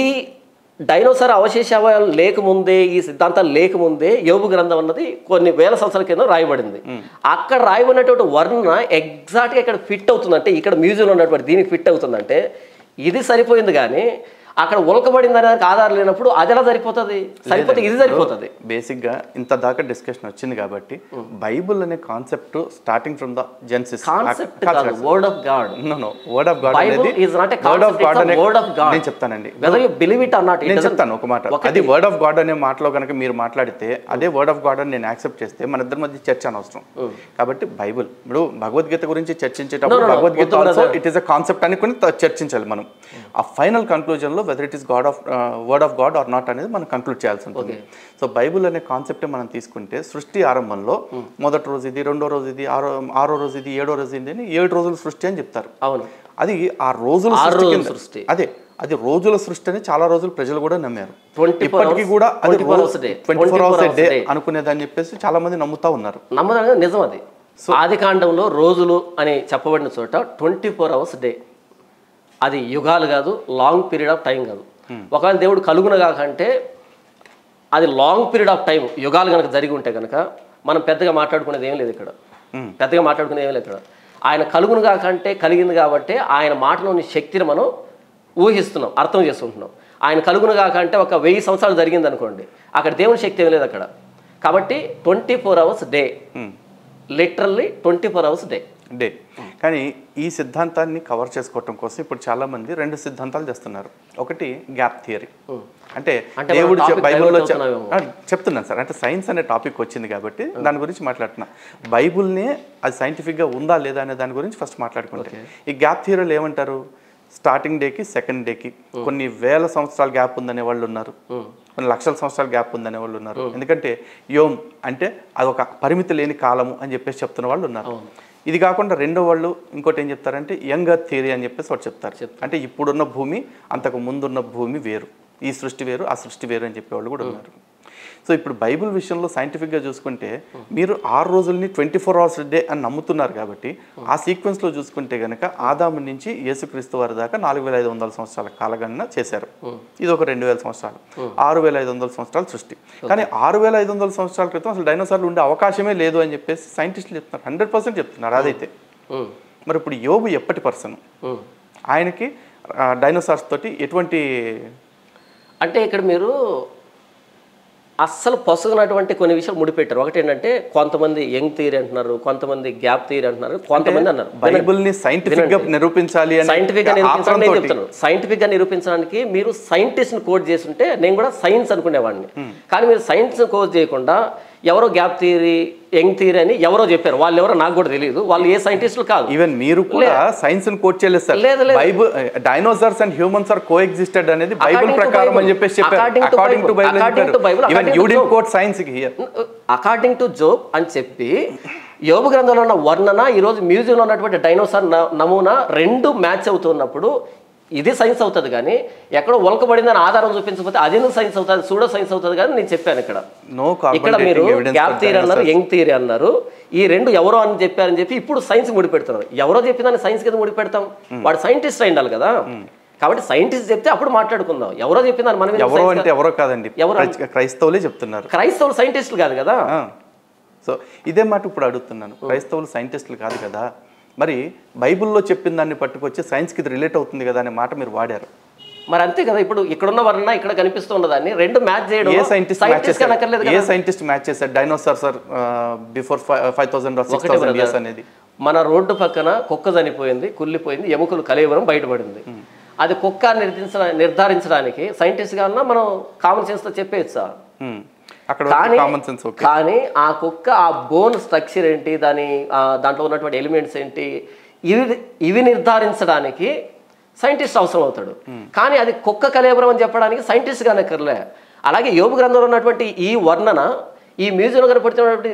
డైనోసార్ అవశేషాలు లేకముందే, ఈ సిద్ధాంతాలు లేకముందే యోబు గ్రంథం అన్నది కొన్ని వేల సంవత్సరాల కింద రాయబడింది. అక్కడ రాయబడినటువంటి వర్ణన ఎగ్జాక్ట్గా ఇక్కడ ఫిట్ అవుతుందంటే, ఇక్కడ మ్యూజియంలో ఉన్నటువంటి దీనికి ఫిట్ అవుతుందంటే ఇది సరిపోయింది. కానీ అక్కడ ఉల్కబడింది అనేది ఆధారం లేనప్పుడు అది ఎలా సరిపోతుంది? సరిపోతే ఇది సరిపోతుంది. బేసిక్గా ఇంత దాకా డిస్కషన్ వచ్చింది కాబట్టి బైబుల్ అనే concept starting from the Genesis, concept కాదు, word of God. No word of God అనేది వర్డ్ ఆఫ్ గాడ్ అనే నేను చెప్తానండి. Whether you believe it or not, నేను చెప్తాను ఒక మాట. అది వర్డ్ ఆఫ్ గాడ్ అనే మాటలో కనుక మీరు మాట్లాడితే అదే వర్డ్ ఆఫ్ గాడ్ అని నేను యాక్సెప్ట్ చేస్తే మన ఇద్దరి మధ్య చర్చ అనవసరం. కాబట్టి బైబుల్ ఇప్పుడు భగవద్గీత గురించి చర్చించేటప్పుడు Bhagavad Gita also it is a concept అనుకుని చర్చించాలి మనం. ఆ ఫైనల్ కన్క్లూజన్ లో whether it is word of God or not అనేది మనం కంక్లూడ్ చేయాల్సి ఉంటుంది. సో బైబుల్ అనే కాన్సెప్ట్ మనం తీసుకుంటే సృష్టి ఆరంభంలో మొదటి రోజు ఇది, రెండో రోజు ఇది, ఆరో రోజు ఇది, ఏడో రోజు ఇది అని 7 రోజుల సృష్టి అని చెప్తారు. అవును, అది ఆ రోజుల సృష్టి. అది రోజుల సృష్టి అని చాలా రోజులు ప్రజలు కూడా నమ్మారు. ఇప్పటికీ కూడా అది 24 hours డే అనుకునేదని చెప్పేసి చాలా మంది నమ్ముతా ఉన్నారు. నమ్మదం నిజం. అది ఆది కాండంలో రోజులు అని చెప్పబడిన చోట 24 hours డే. అది యుగాలు కాదు, లాంగ్ పీరియడ్ ఆఫ్ టైం కాదు. ఒకవేళ దేవుడు కలుగునగా కంటే అది లాంగ్ పీరియడ్ ఆఫ్ టైం, యుగాలు కనుక జరిగి ఉంటే కనుక మనం పెద్దగా మాట్లాడుకునేది ఏం లేదు ఇక్కడ. ఆయన కలుగునుగా కంటే కలిగింది కాబట్టి ఆయన మాటలోని శక్తిని మనం ఊహిస్తున్నాం, అర్థం చేసుకుంటున్నాం. ఆయన కలుగునుగా కంటే ఒక 1000 సంవత్సరాలు జరిగింది అనుకోండి, అక్కడ దేవుని శక్తి ఏం లేదు అక్కడ. కాబట్టి 24 hours day, literally 24 hours day. కానీ ఈ సిద్ధాంతాన్ని కవర్ చేసుకోవటం కోసం ఇప్పుడు చాలా మంది 2 సిద్ధాంతాలు చేస్తున్నారు. ఒకటి గ్యాప్ థియరీ, అంటే దేవుడు బైబుల్లో చెప్తున్నాను సార్, అంటే సైన్స్ అనే టాపిక్ వచ్చింది కాబట్టి దాని గురించి మాట్లాడుతున్నా. బైబుల్నే అది సైంటిఫిక్గా ఉందా లేదా అనే దాని గురించి ఫస్ట్ మాట్లాడుకుంటే, ఈ గ్యాప్ థియరీలు ఏమంటారు? స్టార్టింగ్ డేకి సెకండ్ డేకి కొన్ని వేల సంవత్సరాల గ్యాప్ ఉందనే వాళ్ళు ఉన్నారు, కొన్ని లక్షల సంవత్సరాల గ్యాప్ ఉందనే వాళ్ళు ఉన్నారు. ఎందుకంటే యోమ్ అంటే అదొక పరిమితి లేని కాలము అని చెప్పేసి చెప్తున్న వాళ్ళు ఉన్నారు. ఇది కాకుండా రెండో వాళ్ళు ఇంకోటి ఏం చెప్తారంటే యంగ్ ఎర్త్ థియరీ అని చెప్పేసి వాళ్ళు చెప్తారు. అంటే ఇప్పుడున్న భూమి అంతకు ముందున్న భూమి వేరు, ఈ సృష్టి వేరు, ఆ సృష్టి వేరు అని చెప్పేవాళ్ళు కూడా ఉన్నారు. సో ఇప్పుడు బైబిల్ విషయంలో సైంటిఫిక్గా చూసుకుంటే మీరు 6 రోజుల్ని 24 hours డే అని నమ్ముతున్నారు కాబట్టి ఆ సీక్వెన్స్లో చూసుకుంటే కనుక ఆదాము నుంచి యేసుక్రీస్తు వారి దాకా 4500 సంవత్సరాల కాలగణన చేశారు. ఇది ఒక 2000 సంవత్సరాలు, 6500 సంవత్సరాల సృష్టి. కానీ 6500 సంవత్సరాల క్రితం అసలు డైనోసార్లు ఉండే అవకాశమే లేదు అని చెప్పేసి సైంటిస్టులు చెప్తున్నారు, 100% చెప్తున్నారు. అదైతే మరి ఇప్పుడు యోబు ఎప్పటి పర్సన్, ఆయనకి డైనోసార్స్ తోటి ఎటువంటి, అంటే ఇక్కడ మీరు అస్సలు పొసగనటువంటి కొన్ని విషయాలు ముడిపెట్టారు. ఒకటి ఏంటంటే కొంతమంది యంగ్ థియరీ అంటున్నారు, కొంతమంది గ్యాప్ థియరీ అంటున్నారు, కొంతమంది అన్నారు బైబిల్ని సైంటిఫిక్ గా నిరూపించాలి. సైంటిఫిక్ గా నిరూపించడానికి మీరు సైంటిస్ట్ని కోట్ చేసి ఉంటే నేను కూడా సైన్స్ అనుకునేవాడిని. కానీ మీరు సైన్స్ కోట్ చేయకుండా ఎవరో గ్యాప్ థియరీ, యంగ్ థియరీ అని ఎవరో చెప్పారు. వాళ్ళు ఎవరో నాకు కూడా తెలియదు, వాళ్ళు ఏ సైంటిస్టులు కాదు. ఈవెన్ మీరు కూడా సైన్స్ ని కోట్ చేయలేదు sir. Bible dinosaurs and humans are coexisted అనేది బైబిల్ ప్రకారం అని చెప్పేసి చెప్పారు. According to Bible, even you didn't quote science here. According to Job అని చెప్పి యోబు గ్రంథంలో ఉన్న వర్ణన ఈరోజు మ్యూజియంలో ఉన్నటువంటి డైనోసార్ నమూనా 2 మ్యాచ్ అవుతున్నప్పుడు ఇది సైన్స్ అవుతుంది. కానీ ఎక్కడో ఉల్కబడిందని ఆధారం చూపించకపోతే అది ఎందుకు సైన్స్ అవుతుంది? సూడో సైన్స్ అవుతుంది. కానీ నేను చెప్పాను ఇక్కడ మీరు గ్యాప్ థియరీ అన్నారు, యంగ్ థియరీ అన్నారు, ఈ 2 ఎవరో అని చెప్పారని చెప్పి ఇప్పుడు సైన్స్ ముడిపెడుతున్నారు. ఎవరో చెప్పిన సైన్స్ కింద ముడిపెడతాం? వాడు సైంటిస్ట్ అయి ఉండాలి కదా. కాబట్టి సైంటిస్ట్ చెప్తే అప్పుడు మాట్లాడుకుందాం. ఎవరో చెప్పిందని మనం ఎవరో అంటే ఎవరో కాదండి, క్రైస్తవులే చెప్తున్నారు. క్రైస్తవులు సైంటిస్టులు కాదు కదా. సో ఇదే మాట ఇప్పుడు అడుగుతున్నాను, క్రైస్తవులు సైంటిస్టులు కాదు కదా, మరి బైబిల్లో చెప్పిన దాన్ని పట్టుకొచ్చి సైన్స్కి ఇది రిలేట్ అవుతుంది కదా అనే మాట మీరు వాడారు. మరి అంతే కదా, ఇప్పుడు ఇక్కడున్న వర్ణ ఇక్కడ కనిపిస్తున్న దాన్ని రెండు మ్యాచ్ చేయడం. ఏ సైంటిస్ట్ మ్యాచ్ చేశారు dinosaurs are before 5000 or 6000 years అనేది? మన రోడ్డు పక్కన కుక్క చనిపోయింది, కుళ్ళిపోయింది, ఎముకలు కలేవరం బయటపడింది. అది కుక్క నిర్ధారించడానికి సైంటిస్ట్ గా మనం కామన్ సెన్స్ తో చెప్పేయచ్చా? కానీ ఆ కుక్క ఆ బోన్ స్ట్రక్చర్ ఏంటి, దాంట్లో ఉన్నటువంటి ఎలిమెంట్స్ ఏంటి, ఇవి నిర్ధారించడానికి సైంటిస్ట్ అవసరం అవుతాడు. కానీ అది కుక్క కలేబరం అని చెప్పడానికి సైంటిస్ట్ గానే కర్లే. అలాగే యోబు గ్రంథంలో ఉన్నటువంటి ఈ వర్ణన, ఈ మ్యూజియంలో కనపడుతున్నటువంటి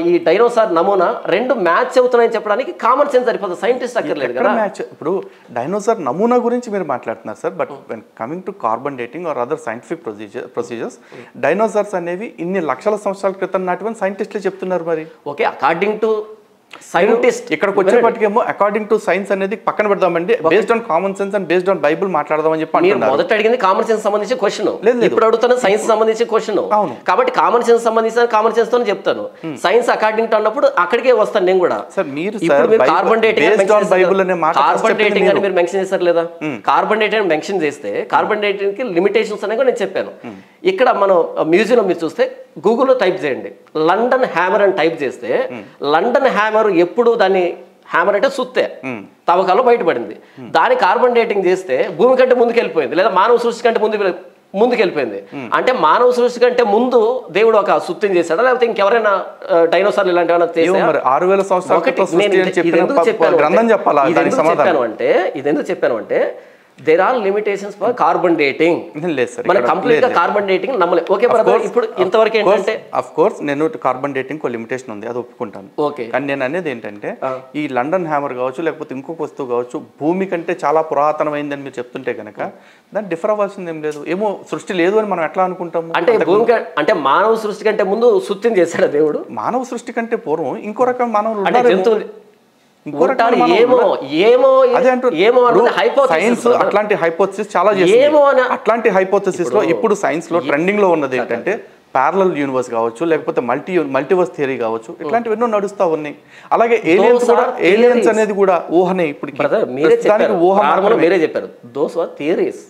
ఈ డైనోసార్ నమూనా రెండు మ్యాచ్ అవుతున్నాయని చెప్పడానికి కామన్ సెన్స్ సరిపోతుంది, సైంటిస్ట్ అక్కర్లేదు కదా. ఇప్పుడు డైనోసార్ నమూనా గురించి మీరు మాట్లాడుతున్నారు sir, but when coming to carbon dating or other scientific procedures, dinosaurs అనేవి ఇన్ని లక్షల సంవత్సరాల క్రితం నాటివని సైంటిస్టులు చెప్తున్నారు. మరి ఓకే, అకార్డింగ్ టు సైంటిస్ట్ ఇక్కడికి వచ్చేప్పటికేమో అకార్డింగ్ టు సైన్స్ అనేది పక్కన పెడదామండి, based on common sense and based on Bible మాట్లాడదామని చెప్పి మీరు మొదట అడిగింది కామన్ సెన్స్ సంబంధించిన క్వశ్చన్, ఇప్పుడు అడుగుతాను సైన్స్ సంబంధించిన క్వశ్చన్. కాబట్టి కామన్ సెన్స్ సంబంధించిన కామన్ సెన్స్ తో చెప్తాను, సైన్స్ అకార్డింగ్ టు అన్నప్పుడు అక్కడికే వస్తాను నేను కూడా. కార్బన్ డేటింగ్ అని మీరు మెన్షన్ చేశారు లేదా? కార్బన్ డేటింగ్ మెన్షన్ చేస్తే కార్బన్ డేటింగ్ కి లిమిటేషన్స్ అనేవి నేను చెప్పాను. ఇక్కడ మనం మ్యూజియంలో మీరు చూస్తే గూగుల్లో టైప్ చేయండి లండన్ హ్యామర్ అని టైప్ చేస్తే, లండన్ హ్యామర్ ఎప్పుడు దాన్ని హ్యామర్ అంటే సుత్తే తవ్వకాల్లో బయటపడింది. దాని కార్బన్ డేటింగ్ చేస్తే భూమి కంటే ముందుకెళ్ళిపోయింది, లేదా మానవ సృష్టి కంటే ముందుకెళ్ళిపోయింది. అంటే మానవ సృష్టి కంటే ముందు దేవుడు ఒక సుత్తిని చేశాడా, లేకపోతే ఇంకెవరైనా డైనోసార్లు ఇలాంటి ఇది ఎందుకు చెప్పాను అంటే there are limitations for carbon dating. మనం కంప్లీట్ గా కార్బన్ డేటింగ్ నమ్మలేదు. ఓకే బ్రదర్, ఇప్పుడు ఇంతవరకు ఏంటంటే ఆఫ్ కోర్స్ నేను కార్బన్ డేటింగ్ లిమిటేషన్ ఉంది, అది ఒప్పుకుంటాను. ఓకే, కానీ నేను అనేది ఏంటంటే ఈ లండన్ హ్యామర్ కావచ్చు, లేకపోతే ఇంకొక వస్తువు కావచ్చు, భూమి కంటే చాలా పురాతనమైందని మీరు చెప్తుంటే కనుక దాన్ని డిఫర్ అవ్వాల్సింది ఏం లేదు. ఏమో సృష్టి లేదు అని మనం ఎట్లా అనుకుంటాము? అంటే భూమి అంటే మానవ సృష్టి కంటే ముందు సుత్తిని చేశాడు దేవుడు. మానవ సృష్టి కంటే పూర్వం ఇంకో రకం మానవులు అట్లాంటి హైపోథసిస్ చాలా చేస్తారు. అట్లాంటి హైపోథసిస్ లో ఇప్పుడు సైన్స్ లో ట్రెండింగ్ లో ఉన్నది ఏంటంటే ప్యారలల్ యూనివర్స్ కావచ్చు, లేకపోతే మల్టీవర్స్ థియరీ కావచ్చు, ఇట్లాంటివి ఎన్నో నడుస్తా ఉన్నాయి. అలాగే ఏలియన్స్ కూడా, ఏలియన్స్ అనేది కూడా ఊహనే. ఇప్పుడు మీరే చెప్పారు దోస్ ఆర్ థియరీస్,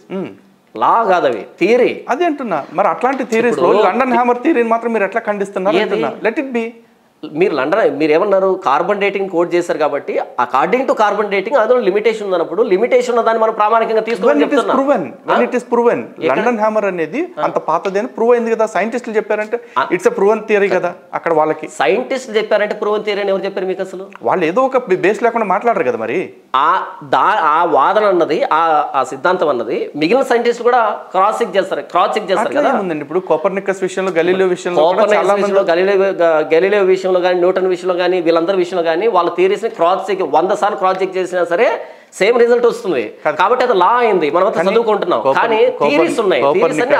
లా కాదవి థియరీ. అదే అంటున్నా. మరి అట్లాంటి థియరీస్ లో లండన్ హ్యామర్ థియరీని మాత్రం మీరు ఎట్లా ఖండిస్తున్నారు? Let it be. మీరు లండన్ మీరు ఏమన్నారు, కార్బన్ డేటింగ్ కోడ్ చేశారు కాబట్టి అకార్డింగ్ టు కార్బన్ డేటింగ్ అందులో లిమిటేషన్ ఉన్నప్పుడు లిమిటేషన్ ఉన్న దాన్ని మనం ప్రామాణికంగా తీసుకోవాలని లండన్ హ్యామర్ అనేది అంత పాతదేని ప్రూవ్ అయింది కదా, సైంటిస్టులు చెప్పారంటే ఇట్స్ ఎ ప్రూవెన్ థియరీ కదా. అక్కడ వాళ్ళకి సైంటిస్టులు చెప్పారంటే ప్రూవెన్ థియరీ అని ఎవరు చెప్పారు మీకు? అసలు వాళ్ళు ఏదో ఒక బేస్ లేకుండా మాట్లాడరు కదా. మరి ఆ వాదన అన్నది, ఆ సిద్ధాంతం అన్నది మిగిలిన సైంటిస్టులు కూడా క్రాస్ చెక్ చేస్తారు కదా. ఇప్పుడు కోపర్నికస్ విషయంలో, గలీలియో విషయంలో, గలీలియో విషయంలో కానీ, న్యూటన్ విషయంలో కానీ, వీళ్ళందరి విషయంలో కానీ వాళ్ళ థియరీస్ ని క్రాస్ చెక్ 100 సార్లు క్రాస్ చెక్ చేసినా సరే సేమ్ రిజల్ట్ వస్తుంది. కాబట్టి అది లా అయింది, మనం అంతా చదువుకుంటున్నాం. కానీ థియరీస్ ఉన్నాయి,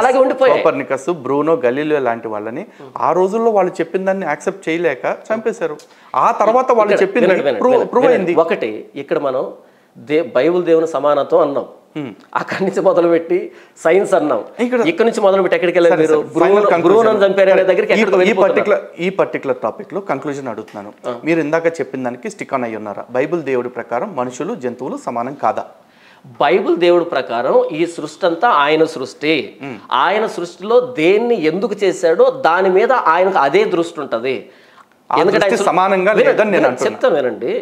అలాగే ఉండిపోయాయి. కోపర్నికస్, బ్రూనో, గలీలియో లాంటి వాళ్ళని ఆ రోజుల్లో వాళ్ళు చెప్పిన దాన్ని యాక్సెప్ట్ చేయలేక చంపేశారు. ఆ తర్వాత వాళ్ళు చెప్పింది ప్రూవ్ అయింది. ఒకటి ఇక్కడ మనం బైబిల్ దేవుని సమానత్వం అన్నాం, అక్కడి నుంచి మొదలుపెట్టి సైన్స్ అన్నాం, ఇక్కడ నుంచి మొదలుపెట్టి ఎక్కడికి వెళ్ళారు? ఈ పర్టికులర్ టాపిక్ లో కంక్లూజన్ అడుగుతున్నాను. మీరు ఇందాక చెప్పిన దానికి స్టిక్ ఆన్ అయ్యి ఉన్నారా? బైబిల్ దేవుడి ప్రకారం మనుషులు, జంతువులు సమానం కాదా? బైబిల్ దేవుడి ప్రకారం ఈ సృష్టి అంతా ఆయన సృష్టి. ఆయన సృష్టిలో దేన్ని ఎందుకు చేశాడో దాని మీద ఆయనకు అదే దృష్టి ఉంటది. ఎందుకంటే సమానంగా లేదని నేను చెప్తాను వినండి.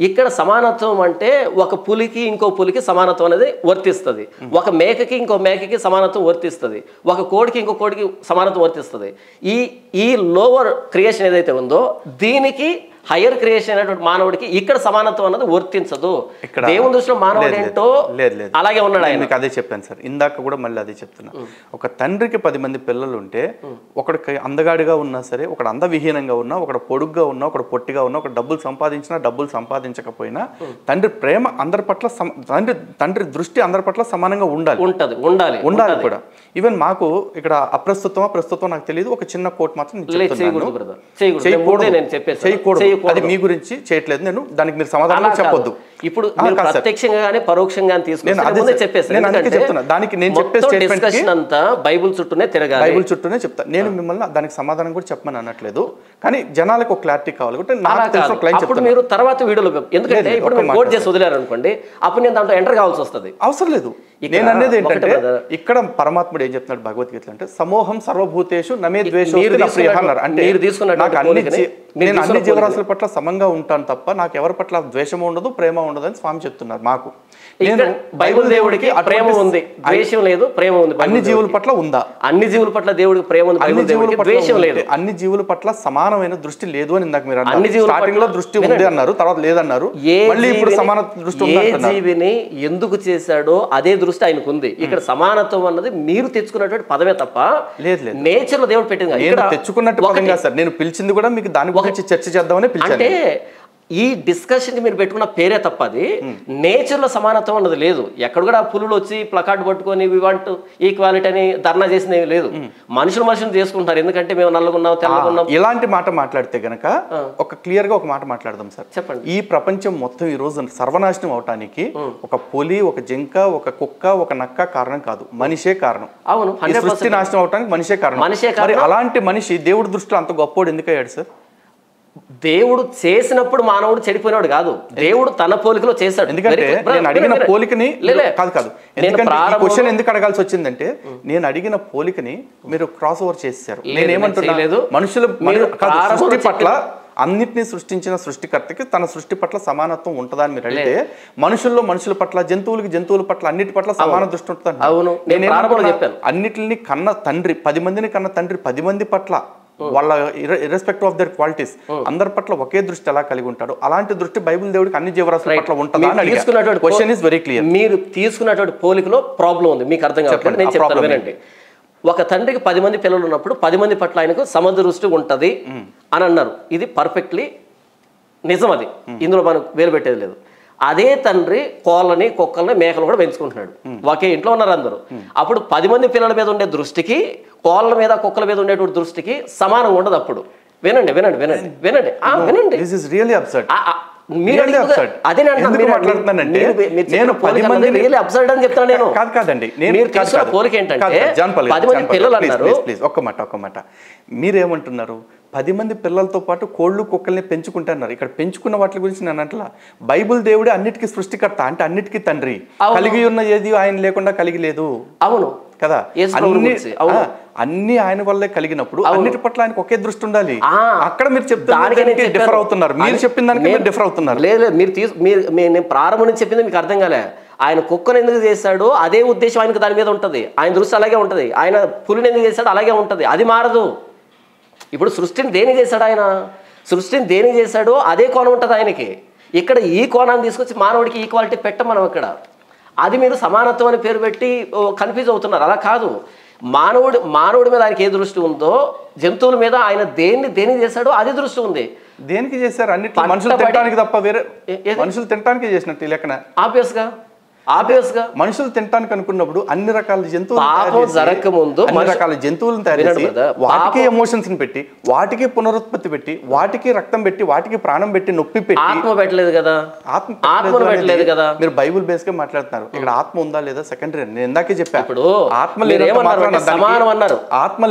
ఇక్కడ సమానత్వం అంటే ఒక పులికి ఇంకో పులికి సమానత్వం అనేది వర్తిస్తుంది, ఒక మేకకి ఇంకో మేకకి సమానత్వం వర్తిస్తుంది, ఒక కోడికి ఇంకో కోడికి సమానత్వం వర్తిస్తుంది. ఈ లోవర్ క్రియేషన్ ఏదైతే ఉందో దీనికి హయ్యర్ క్రియేషన్ అయినటువంటి మానవుడికి ఇక్కడ సమానత్వం అన్నది వర్తించదు. దేవుని దృష్టిలో మానవుడు ఏంటో అలాగే ఉన్నాడు ఆయన. అదే చెప్పాను సార్ ఇందాక కూడా, మళ్ళీ అదే చెప్తున్నా. ఒక తండ్రికి 10 మంది పిల్లలు ఉంటే ఒకడికి అందగాడిగా ఉన్నా సరే, ఒకడు అందవిహీనంగా ఉన్నా, ఒకడు పొడుగ్గా ఉన్నా, ఒకడు పొట్టిగా ఉన్నా, ఒక డబ్బులు సంపాదించినా డబ్బులు సంపాదించకపోయినా తండ్రి ప్రేమ అందరి పట్ల, తండ్రి దృష్టి అందరి పట్ల సమానంగా ఉండాలి కూడా. ఈవెన్ మాకు ఇక్కడ ప్రస్తుతం నాకు తెలియదు, ఒక చిన్న కోట్ మాత్రం చేయకూడదు. అది మీ గురించి చేయట్లేదు, నేను దానికి మీరు సమాధానం చెప్పొద్దు. ఇప్పుడు మీరు ప్రత్యక్షంగా కానీ పరోక్షంగా డిస్కషన్ అంతా బైబుల్ చుట్టూనే తిరగాలి. బైబుల్ చుట్టూనే చెప్తాను. నేను మిమ్మల్ని దానికి సమాధానం కూడా చెప్పమని అనట్లేదు, కానీ జనాలకు ఒక క్లారిటీ కావాలి. అప్పుడు మీరు తర్వాత వీడియోలో, ఎందుకంటే ఇప్పుడు మీరు కోట్ చేసి వదిలేరు అనుకోండి, అప్పుడు నేను దాంట్లో ఎంటర్ కావాల్సి వస్తుంది. అవసరం లేదు. నేను అనేది ఏంటంటే ఇక్కడ పరమాత్ముడు ఏం చెప్తున్నాడు భగవద్గీతలో అంటే సమూహం సర్వభూతేషు నమే ద్వేషం అన్నారు. అంటే నేను అన్ని జీవరాశుల పట్ల సమంగా ఉంటాను తప్ప నాకు ఎవరి పట్ల ద్వేషం ఉండదు, ప్రేమ ఉండదు అని స్వామి చెప్తున్నారు. మాకు బైబిల్ దేవుడికి ప్రేమ ఉంది, ద్వేషం లేదు, ప్రేమ ఉంది. అన్ని జీవుల పట్ల ఉందా? అన్ని జీవుల పట్ల దేవుడికి ప్రేమ ఉంది, బైబిల్ దేవుడికి ద్వేషం లేదు. అన్ని జీవుల పట్ల సమానమైన దృష్టి లేదు అని ఇందాక మీరు అన్నారు. స్టార్టింగ్ లో దృష్టి ఉంది అన్నారు, తర్వాత లేదన్నారు, మళ్ళీ ఇప్పుడు సమాన దృష్టి ఉంది అంటున్నారు. ఏ జీవిని ఎందుకు చేశాడో అదే దృష్టి ఆయనకు ఉంది. ఇక్కడ సమానత్వం అన్నది మీరు తెచ్చుకున్నటువంటి పదమే తప్ప లేదు, నేచర్ లో దేవుడు పెట్టింది. నేను తెచ్చుకున్నట్టు పదంగా సార్, నేను పిలిచింది కూడా మీకు దాని గురించి చర్చ చేద్దామని పిలిచాను. అంటే ఈ డిస్కషన్ కి మీరు పెట్టుకున్న పేరే తప్ప అది నేచర్ లో సమానత్వం అన్నది లేదు. ఎక్కడ కూడా పులులు వచ్చి ప్లకార్డ్ పట్టుకొని వి వాంట్ ఈక్వాలిటీ అని ధర్నా చేసినవి లేదు. మనుషులు చేసుకుంటారు, ఎందుకంటే మేము నల్లగున్నాం తెల్లగున్నాం. ఇలాంటి మాట మాట్లాడితే గనక ఒక క్లియర్ గా ఒక మాట మాట్లాడదాం సార్. చెప్పండి. ఈ ప్రపంచం మొత్తం ఈ రోజు సర్వనాశనం అవటానికి ఒక పులి, ఒక జింక, ఒక కుక్క, ఒక నక్క కారణం కాదు, మనిషే కారణం. అవును, సృష్టి నాశనం అవటానికి మనిషే కారణం. మరి అలాంటి మనిషి దేవుడి దృష్టిలో అంత గొప్పోడు ఎందుకయ్యాడు సార్? దేవుడు చేసినప్పుడు మానవుడు చెడిపోయినాడు కాదు, దేవుడు తన పోలికలో చేశాడు. ఎందుకంటే నేను అడిగిన పోలికని కాదు ఎందుకంటే ఈ క్వశ్చన్ ఎందుకు అడగాల్సి వచ్చిందంటే నేను అడిగిన పోలికని మీరు క్రాస్ ఓవర్ చేశారు. నేనేమంటున్నా, మనుషుల సృష్టి పట్ల అన్నిటినీ సృష్టించిన సృష్టికర్తకి తన సృష్టి పట్ల సమానత్వం ఉంటుందా అని మీరు అడిగితే మనుషుల పట్ల జంతువుల పట్ల అన్నిటి పట్ల సమాన దృష్టి ఉంటుంది. అవును, అన్నిటిని కన్న తండ్రి 10 మందిని కన్న తండ్రి 10 మంది పట్ల వాళ్ళ ఇర్రెస్పెక్టివ్ ఆఫ్ దర్ క్వాలిటీస్ అందరి పట్ల ఒకే దృష్టి ఎలా కలిగి ఉంటాడు, అలాంటి దృష్టి బైబిల్ దేవుడికి అన్ని జీవరాశుల పట్ల ఉంటుందా అని అడిగారు. Question is very clear. మీరు తీసుకున్నటువంటి పోలికలో ప్రాబ్లం ఉంది, మీకు అర్థం కావాలి. నేను చెప్తాను వినండి. ఒక తండ్రికి 10 మంది పిల్లలు ఉన్నప్పుడు 10 మంది పట్ల ఆయనకు సమదృష్టి ఉంటది అని అన్నారు. ఇది పర్ఫెక్ట్లీ నిజం, అది ఇందులో మనం వేలు పెట్టేది లేదు. అదే తండ్రి కోళ్ళని, కుక్కల్ని, మేకలు కూడా పెంచుకుంటున్నాడు. ఒకే ఇంట్లో ఉన్నారు అందరూ. అప్పుడు 10 మంది పిల్లల మీద ఉండే దృష్టికి, కోళ్ళ మీద, కుక్కల మీద ఉండేటువంటి దృష్టికి సమానంగా ఉండదు. అప్పుడు వినండి వినండి వినండి వినండి వినండి. This is really absurd. కాదండి, పోలిక ఏంటంటే 10 మంది పిల్లలు అన్నారు. ఒక్క మాట మీరేమంటున్నారు? 10 మంది పిల్లలతో పాటు కోళ్ళు, కుక్కల్ని పెంచుకుంటున్నారు. ఇక్కడ పెంచుకున్న వాటి గురించి నేను అంటలా. బైబుల్ దేవుడే అన్నిటికీ సృష్టికర్త, అంటే అన్నిటికీ తండ్రి. కలిగి ఉన్న ఏది ఆయన లేకుండా కలిగి లేదు. అవును కదా, అన్ని ఆయన వల్లే కలిగినప్పుడు అన్నిటి పట్ల ఆయనకు ఒకే దృష్టి ఉండాలి. అక్కడ మీరు చెప్తారు డిఫర్ అవుతున్నారు, మీరు చెప్పిన దానికి మీరు డిఫర్ అవుతున్నారు. లేదు, నేను ప్రారంభం నుంచి చెప్పింది మీకు అర్థం కాలే. ఆయన కుక్కను ఎందుకు చేశాడో అదే ఉద్దేశం ఆయనకు దాని మీద ఉంటది, ఆయన దృష్టి అలాగే ఉంటది. ఆయన పులిని ఎందుకు చేశాడో అలాగే ఉంటది, అది మారదు. ఇప్పుడు సృష్టిని దేనికి చేశాడు ఆయన? సృష్టిని దేనికి చేశాడో అదే కోణం ఉంటుంది ఆయనకి. ఇక్కడ ఈ కోణాన్ని తీసుకొచ్చి మానవుడికి ఈక్వాలిటీ పెట్టం మనం ఇక్కడ. అది మీరు సమానత్వం అని పేరు పెట్టి కన్ఫ్యూజ్ అవుతున్నారు. అలా కాదు. మానవుడి మీద ఆయనకి ఏ దృష్టి ఉందో జంతువుల మీద ఆయన దేనికి చేశాడో అదే దృష్టి ఉంది. దేనికి చేశారు? అన్నిటి మనుషులు తినడానికి తప్ప వేరే మనుషులు తినడానికి చేసినట్టు లెక్కన ఆబ్వియస్గా మనుషులు తినడానికి అనుకున్నప్పుడు అన్ని రకాల జంతువులను తయారు చేసి వాటికి ఎమోషన్స్ పెట్టి, వాటికి పునరుత్పత్తి పెట్టి, వాటికి రక్తం పెట్టి, వాటికి ప్రాణం పెట్టి, నొప్పి పెట్టి ఆత్మ పెట్టలేదు కదా. ఆత్మ పెట్టలేదు కదా. మీరు బైబుల్ బేస్ గా మాట్లాడుతున్నారు. ఇక్కడ ఆత్మ ఉందా లేదా సెకండరీ. నేను ఇందాకే చెప్పా, ఇప్పుడు ఆత్మ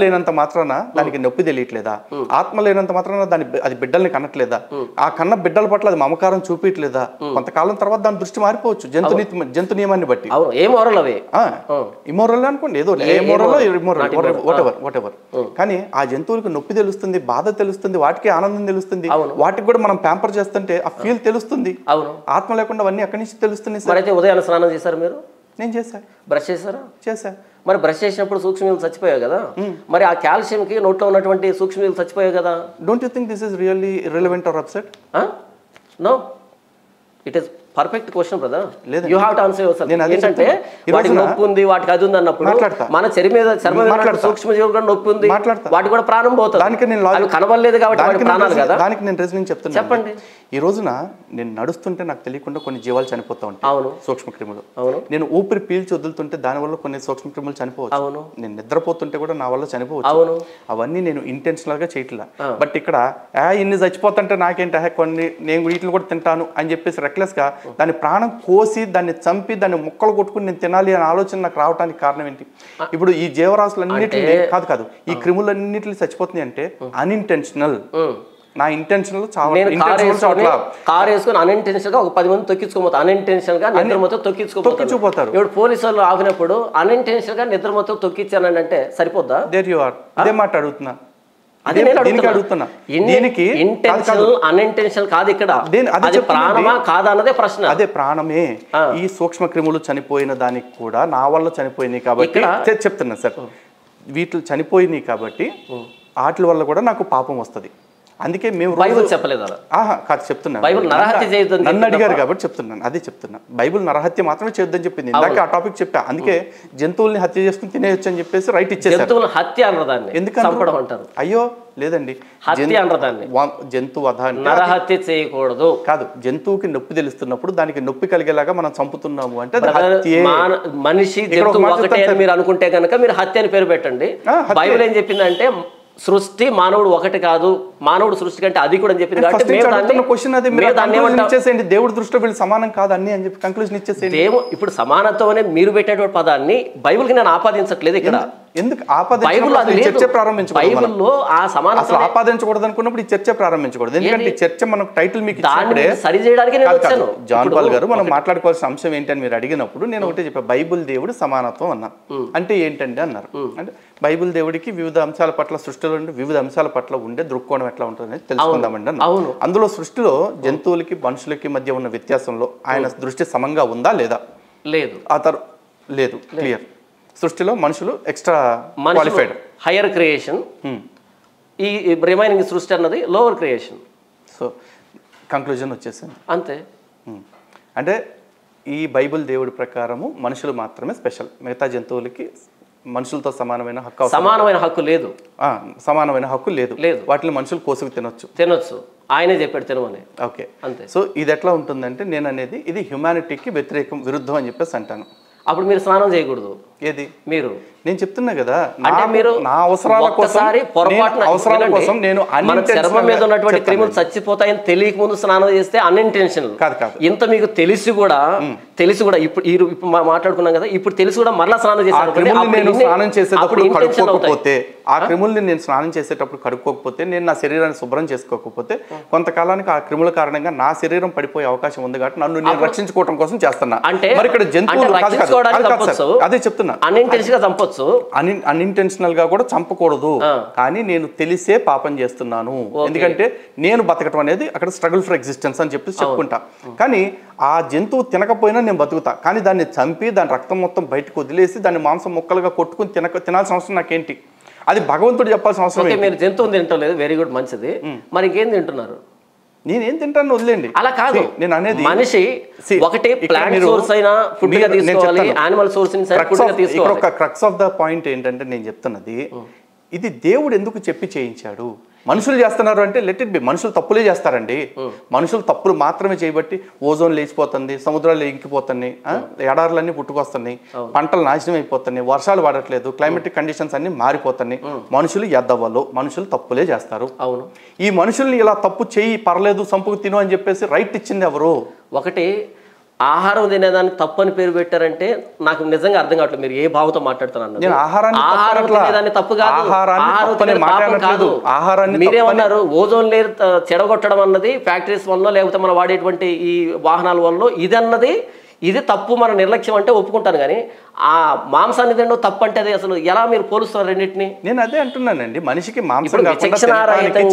లేనంత మాత్రాన దానికి నొప్పి తెలియట్లేదా? ఆత్మ లేనంత మాత్రాన అది బిడ్డల్ని కనట్లేదా? ఆ కన్న బిడ్డల పట్ల అది మమకారం చూపించట్లేదా? కొంతకాలం తర్వాత దాని దృష్టి మారిపోవచ్చు జంతు నియమాన్ని బట్టి. ఇమోరల్ అనుకోండి, ఏదో వాటెవర్. కానీ ఆ జంతువులకు నొప్పి తెలుస్తుంది, బాధ తెలుస్తుంది, వాటికి ఆనందం తెలుస్తుంది, వాటికి కూడా మనం ప్యాంపర్ చేస్తుంటే ఆ ఫీల్ తెలుస్తుంది. ఆత్మ లేకుండా అవన్నీ అక్కడి నుంచి తెలుస్తుంది. ఉదయాన్నే స్నానం చేశారు మీరు? నేను చేశా. బ్రష్ చేశారా? చేశా. మరి బ్రష్ చేసినప్పుడు సూక్ష్మజీవులు చచ్చిపోయాయి కదా. మరి ఆ కాల్షియంకి నోట్లో ఉన్నటువంటి సూక్ష్మజీవులు చచ్చిపోయాయి కదా. Don't you think this is really relevant or upset? No, it is perfect question brother. You have to answer yourself. ఏంటంటే వాటికి నొప్పి ఉంది, వాటికి అది ఉంది అన్నప్పుడు మన చర్మం సూక్ష్మజీవులు కూడా నొప్పి ఉంది, వాటికి కూడా ప్రాణం పోతుంది. అవి కనబడలేదు కాబట్టి ప్రాణాలు కదా. దానికి నేను రీజనింగ్ చెప్తాను. చెప్పండి. ఈ రోజున నేను నడుస్తుంటే నాకు తెలియకుండా కొన్ని జీవాలు చనిపోతా ఉంటాయి. అవును, సూక్ష్మక్రిములు. అవును. నేను ఊపిరి పీల్చి వదులుతుంటే దాని వల్ల కొన్ని సూక్ష్మక్రిములు చనిపోవచ్చు. అవును. నేను నిద్రపోతుంటే కూడా నా వల్ల చనిపోవచ్చు. అవును. అవన్నీ నేను ఇంటెన్షనల్ గా చేయట్లా. బట్ ఇక్కడ ఇన్ని చచ్చిపోతుంటే నాకేంటి, కొన్ని నేను వీటిని కూడా తింటాను అని చెప్పేసి రెక్లెస్ గా దాని ప్రాణం కోసి దాన్ని చంపి దాన్ని ముక్కలు కొట్టుకుని నేను తినాలి అనే ఆలోచన నాకు రావడానికి కారణం ఏంటి? ఇప్పుడు ఈ జీవరాశులన్నింటినీ కాదు ఈ క్రిములన్నింటినీ చచ్చిపోతున్నాయి అంటే అన్ఇంటెన్షనల్. నా ఇంటెన్షనల్ కార్ వేసుకొని అన్ఇంటెన్షనల్ గా ఒక 10 మంది తొక్కించుకోపోతారు. అన్ఇంటెన్షనల్ గా నిద్ర మొత్తం తొక్కించుకోపోతారు. ఇప్పుడు పోలీసు వాళ్ళు ఆగినప్పుడు అన్ఇంటెన్షనల్ గా నిద్ర మొత్తం తొక్కించానని అంటే సరిపోద్దా? There you are. అదే మాట అడుగుతున్నా. అదే నేను అడుగుతున్నా. దీనికి ఇంటెన్షనల్ అన్ఇంటెన్షనల్ కాదు ఇక్కడ. అది ప్రాణమా కాదా అన్నదే ప్రశ్న. అదే ప్రాణమే. ఈ సూక్ష్మ క్రిములు చనిపోయిన దానికి కూడా నా వల్ల చనిపోయినాయి కాబట్టి చెప్తున్నా సార్. వీటిలో చనిపోయినాయి కాబట్టి వాటి వల్ల కూడా నాకు పాపం వస్తుంది. అందుకే మేము బైబిల్ చెప్పలేదు అలా. కాదు చెప్తున్నాను. బైబిల్ నరహత్య చేయొద్దని నన్ను అడిగారు కాబట్టి చెప్తున్నాను. అదే చెప్తున్నా. బైబిల్ నరహత్య మాత్రమే చేయొద్దని చెప్పింది. ఇందాక ఆ టాపిక్ చెప్పా. అందుకే జంతువుల్ని హత్య చేసుకుని తినేయొచ్చు అని చెప్పేసి రైట్ ఇచ్చేసారు. జంతువుల హత్య అన్నదాన్ని ఎందుకంటే చంపడం అంటారు. అయ్యో లేదండి, హత్య అన్నదాన్ని జంతువు వధ నరహత్య చేయకూడదు. కాదు, జంతువుకి నొప్పి తెలుస్తున్నప్పుడు దానికి నొప్పి కలిగేలాగా మనం చంపుతున్నాము అంటే మనిషి జంతువు ఒకటే అని మీరు అనుకుంటే కనుక మీరు హత్య అని పేరు పెట్టండి. బైబిల్ ఏం చెప్పిందంటే సృష్టి మానవుడు ఒకటి కాదు, మానవుడు సృష్టి కంటే అది కూడా అని చెప్పింది. దేవుడి దృష్టిలో వీళ్ళు సమానం కాదు అన్ని అని చెప్పి కంక్లూజన్ ఇచ్చేసేయండి. ఇప్పుడు సమానత్వం అనే మీరు పెట్టేటువంటి పదాన్ని బైబిల్ కి నేను ఆపాదించట్లేదు ఇక్కడ. ఎందుకు చర్చ ప్రారంభించబైబిల్లో ఆ సమానం అసలు ఆపాదించకూడదు అనుకున్నప్పుడు ఈ చర్చ ప్రారంభించకూడదు. ఎందుకంటే ఈ చర్చ మనకు టైటిల్ మీకు సరి చేయడానికి జాన్ పాల్ గారు మనం మాట్లాడుకోవాల్సిన అంశం ఏంటి అని మీరు అడిగినప్పుడు నేను ఒకటే చెప్పా, బైబిల్ దేవుడు సమానత్వం అన్నా. అంటే ఏంటండి అన్నారు. అంటే బైబిల్ దేవుడికి వివిధ అంశాల పట్ల సృష్టిలో వివిధ అంశాల పట్ల ఉండే దృక్కోణం ఎట్లా ఉంటుంది తెలుసుకుందామండి అన్న. అందులో సృష్టిలో జంతువులకి మనుషులకి మధ్య ఉన్న వ్యత్యాసంలో ఆయన దృష్టి సమంగా ఉందా లేదా? లేదు. లేదు, క్లియర్. సృష్టిలో మనుషులు ఎక్స్ట్రా క్వాలిఫైడ్, హైయర్ క్రియేషన్. ఈ రిమైనింగ్ సృష్టి అన్నది లోవర్ క్రియేషన్. సో కంక్లూజన్ వచ్చేసింది అంతే. అంటే ఈ బైబిల్ దేవుడి ప్రకారము మనుషులు మాత్రమే స్పెషల్, మిగతా జంతువులకి మనుషులతో సమానమైన హక్కు లేదు. సమానమైన హక్కు లేదు. వాటిని మనుషులు కోసుకు తినొచ్చు. ఆయనే చెప్పాడు తినమని. ఓకే, అంతే. సో ఇది ఎట్లా ఉంటుందంటే నేను అనేది ఇది హ్యుమానిటీకి విరుద్ధం అని చెప్పేసి అంటాను. అప్పుడు మీరు స్నానం చేయకూడదు. ఏది మీరు నేను చెప్తున్నా కదా, అంటే మీరు నా అవసరాల కోసం నేను చర్మం మీద ఉన్నటువంటి క్రిములు చచ్చిపోతాయని తెలియక ముందు స్నానం చేస్తే అన్ఇంటెన్షనల్ కాదు. ఇంత మీకు తెలిసి కూడా ఇప్పుడు మాట్లాడుకున్నాం కదా, ఇప్పుడు తెలిసి కూడా మరలా స్నానం చేసేటప్పుడు ఆ క్రిముల్ని నేను స్నానం చేసేటప్పుడు కడుక్కోకపోతే, నేను నా శరీరాన్ని శుభ్రం చేసుకోకపోతే కొంతకాలానికి ఆ క్రిముల కారణంగా నా శరీరం పడిపోయే అవకాశం ఉంది కాబట్టి నన్ను నేను రక్షించుకోవడం కోసం చేస్తున్నా. అంటే మరి ఇక్కడ జంతువులు అదే చెప్తున్నా, అన్ఇంటెన్షనల్ గా కూడా చంపకూడదు. కానీ నేను తెలిసే పాపం చేస్తున్నాను, ఎందుకంటే నేను బతకటం అనేది అక్కడ స్ట్రగుల్ ఫర్ ఎగ్జిస్టెన్స్ అని చెప్పి చెప్పుకుంటా. కానీ ఆ జంతువు తినకపోయినా నేను బతుకుతా. కానీ దాన్ని చంపి దాని రక్తం మొత్తం బయటకు వదిలేసి దాన్ని మాంసం ముక్కలుగా కొట్టుకుని తినాల్సిన అవసరం నాకేంటి? అది భగవంతుడు చెప్పాల్సిన అవసరం. మీరు జంతువుని తింటలేదు, వెరీ గుడ్, మంచిది. మరి ఇంకేం తింటున్నారు? నేనేం తింటాను వదిలేండి. అలా కాదు, నేను అనేది మనిషి ఒకటి ప్లాంట్ సోర్స్ అయినా ఫుడ్ గా తీసుకోవాలి, యానిమల్ సోర్స్ ని ఫుడ్ గా తీసుకోవాలి. ఒక క్రక్స్ ఆఫ్ ద పాయింట్ ఏంటంటే నేను చెప్తున్నది, ఇది దేవుడు ఎందుకు చెప్పి చేయించాడు? మనుషులు చేస్తున్నారు అంటే లెట్ ఇట్ బి. మనుషులు తప్పులే చేస్తారండి. మనుషులు తప్పులు మాత్రమే చేయబట్టి ఓజోన్ లేచిపోతుంది, సముద్రాలు ఇంకిపోతున్నాయి, ఎడారులన్నీ పుట్టుకొస్తున్నాయి, పంటలు నాశనం అయిపోతున్నాయి, వర్షాలు పడట్లేదు, క్లైమేటిక్ కండిషన్స్ అన్ని మారిపోతున్నాయి. మనుషులు ఎద్దవలు, మనుషులు తప్పులే చేస్తారు. అవును, ఈ మనుషుల్ని ఇలా తప్పు చేయి, పర్లేదు, సంపుకు తిను అని చెప్పేసి రైట్ ఇచ్చింది ఎవరు? ఒకటి ఆహారం తినేదాన్ని తప్పు అని పేరు పెట్టారంటే నాకు నిజంగా అర్థం కావట్లేదు మీరు ఏ భావంతో మాట్లాడుతున్నారు. ఆహారం తినేదాన్ని తప్పు కాదు. మీరేమన్నారు, ఓజోన్ లేయర్ చెడగొట్టడం అన్నది ఫ్యాక్టరీస్ వల్ల లేకపోతే మనం వాడేటువంటి ఈ వాహనాల వల్ల ఇది తప్పు, మన నిర్లక్ష్యం అంటే ఒప్పుకుంటాను. కానీ ఆ మాంసాన్ని తినడం తప్పు అంటే అది అసలు ఎలా మీరు పోలుస్తారు రెండింటిని? నేను అదే అంటున్నానండి, మనిషికి మాంసం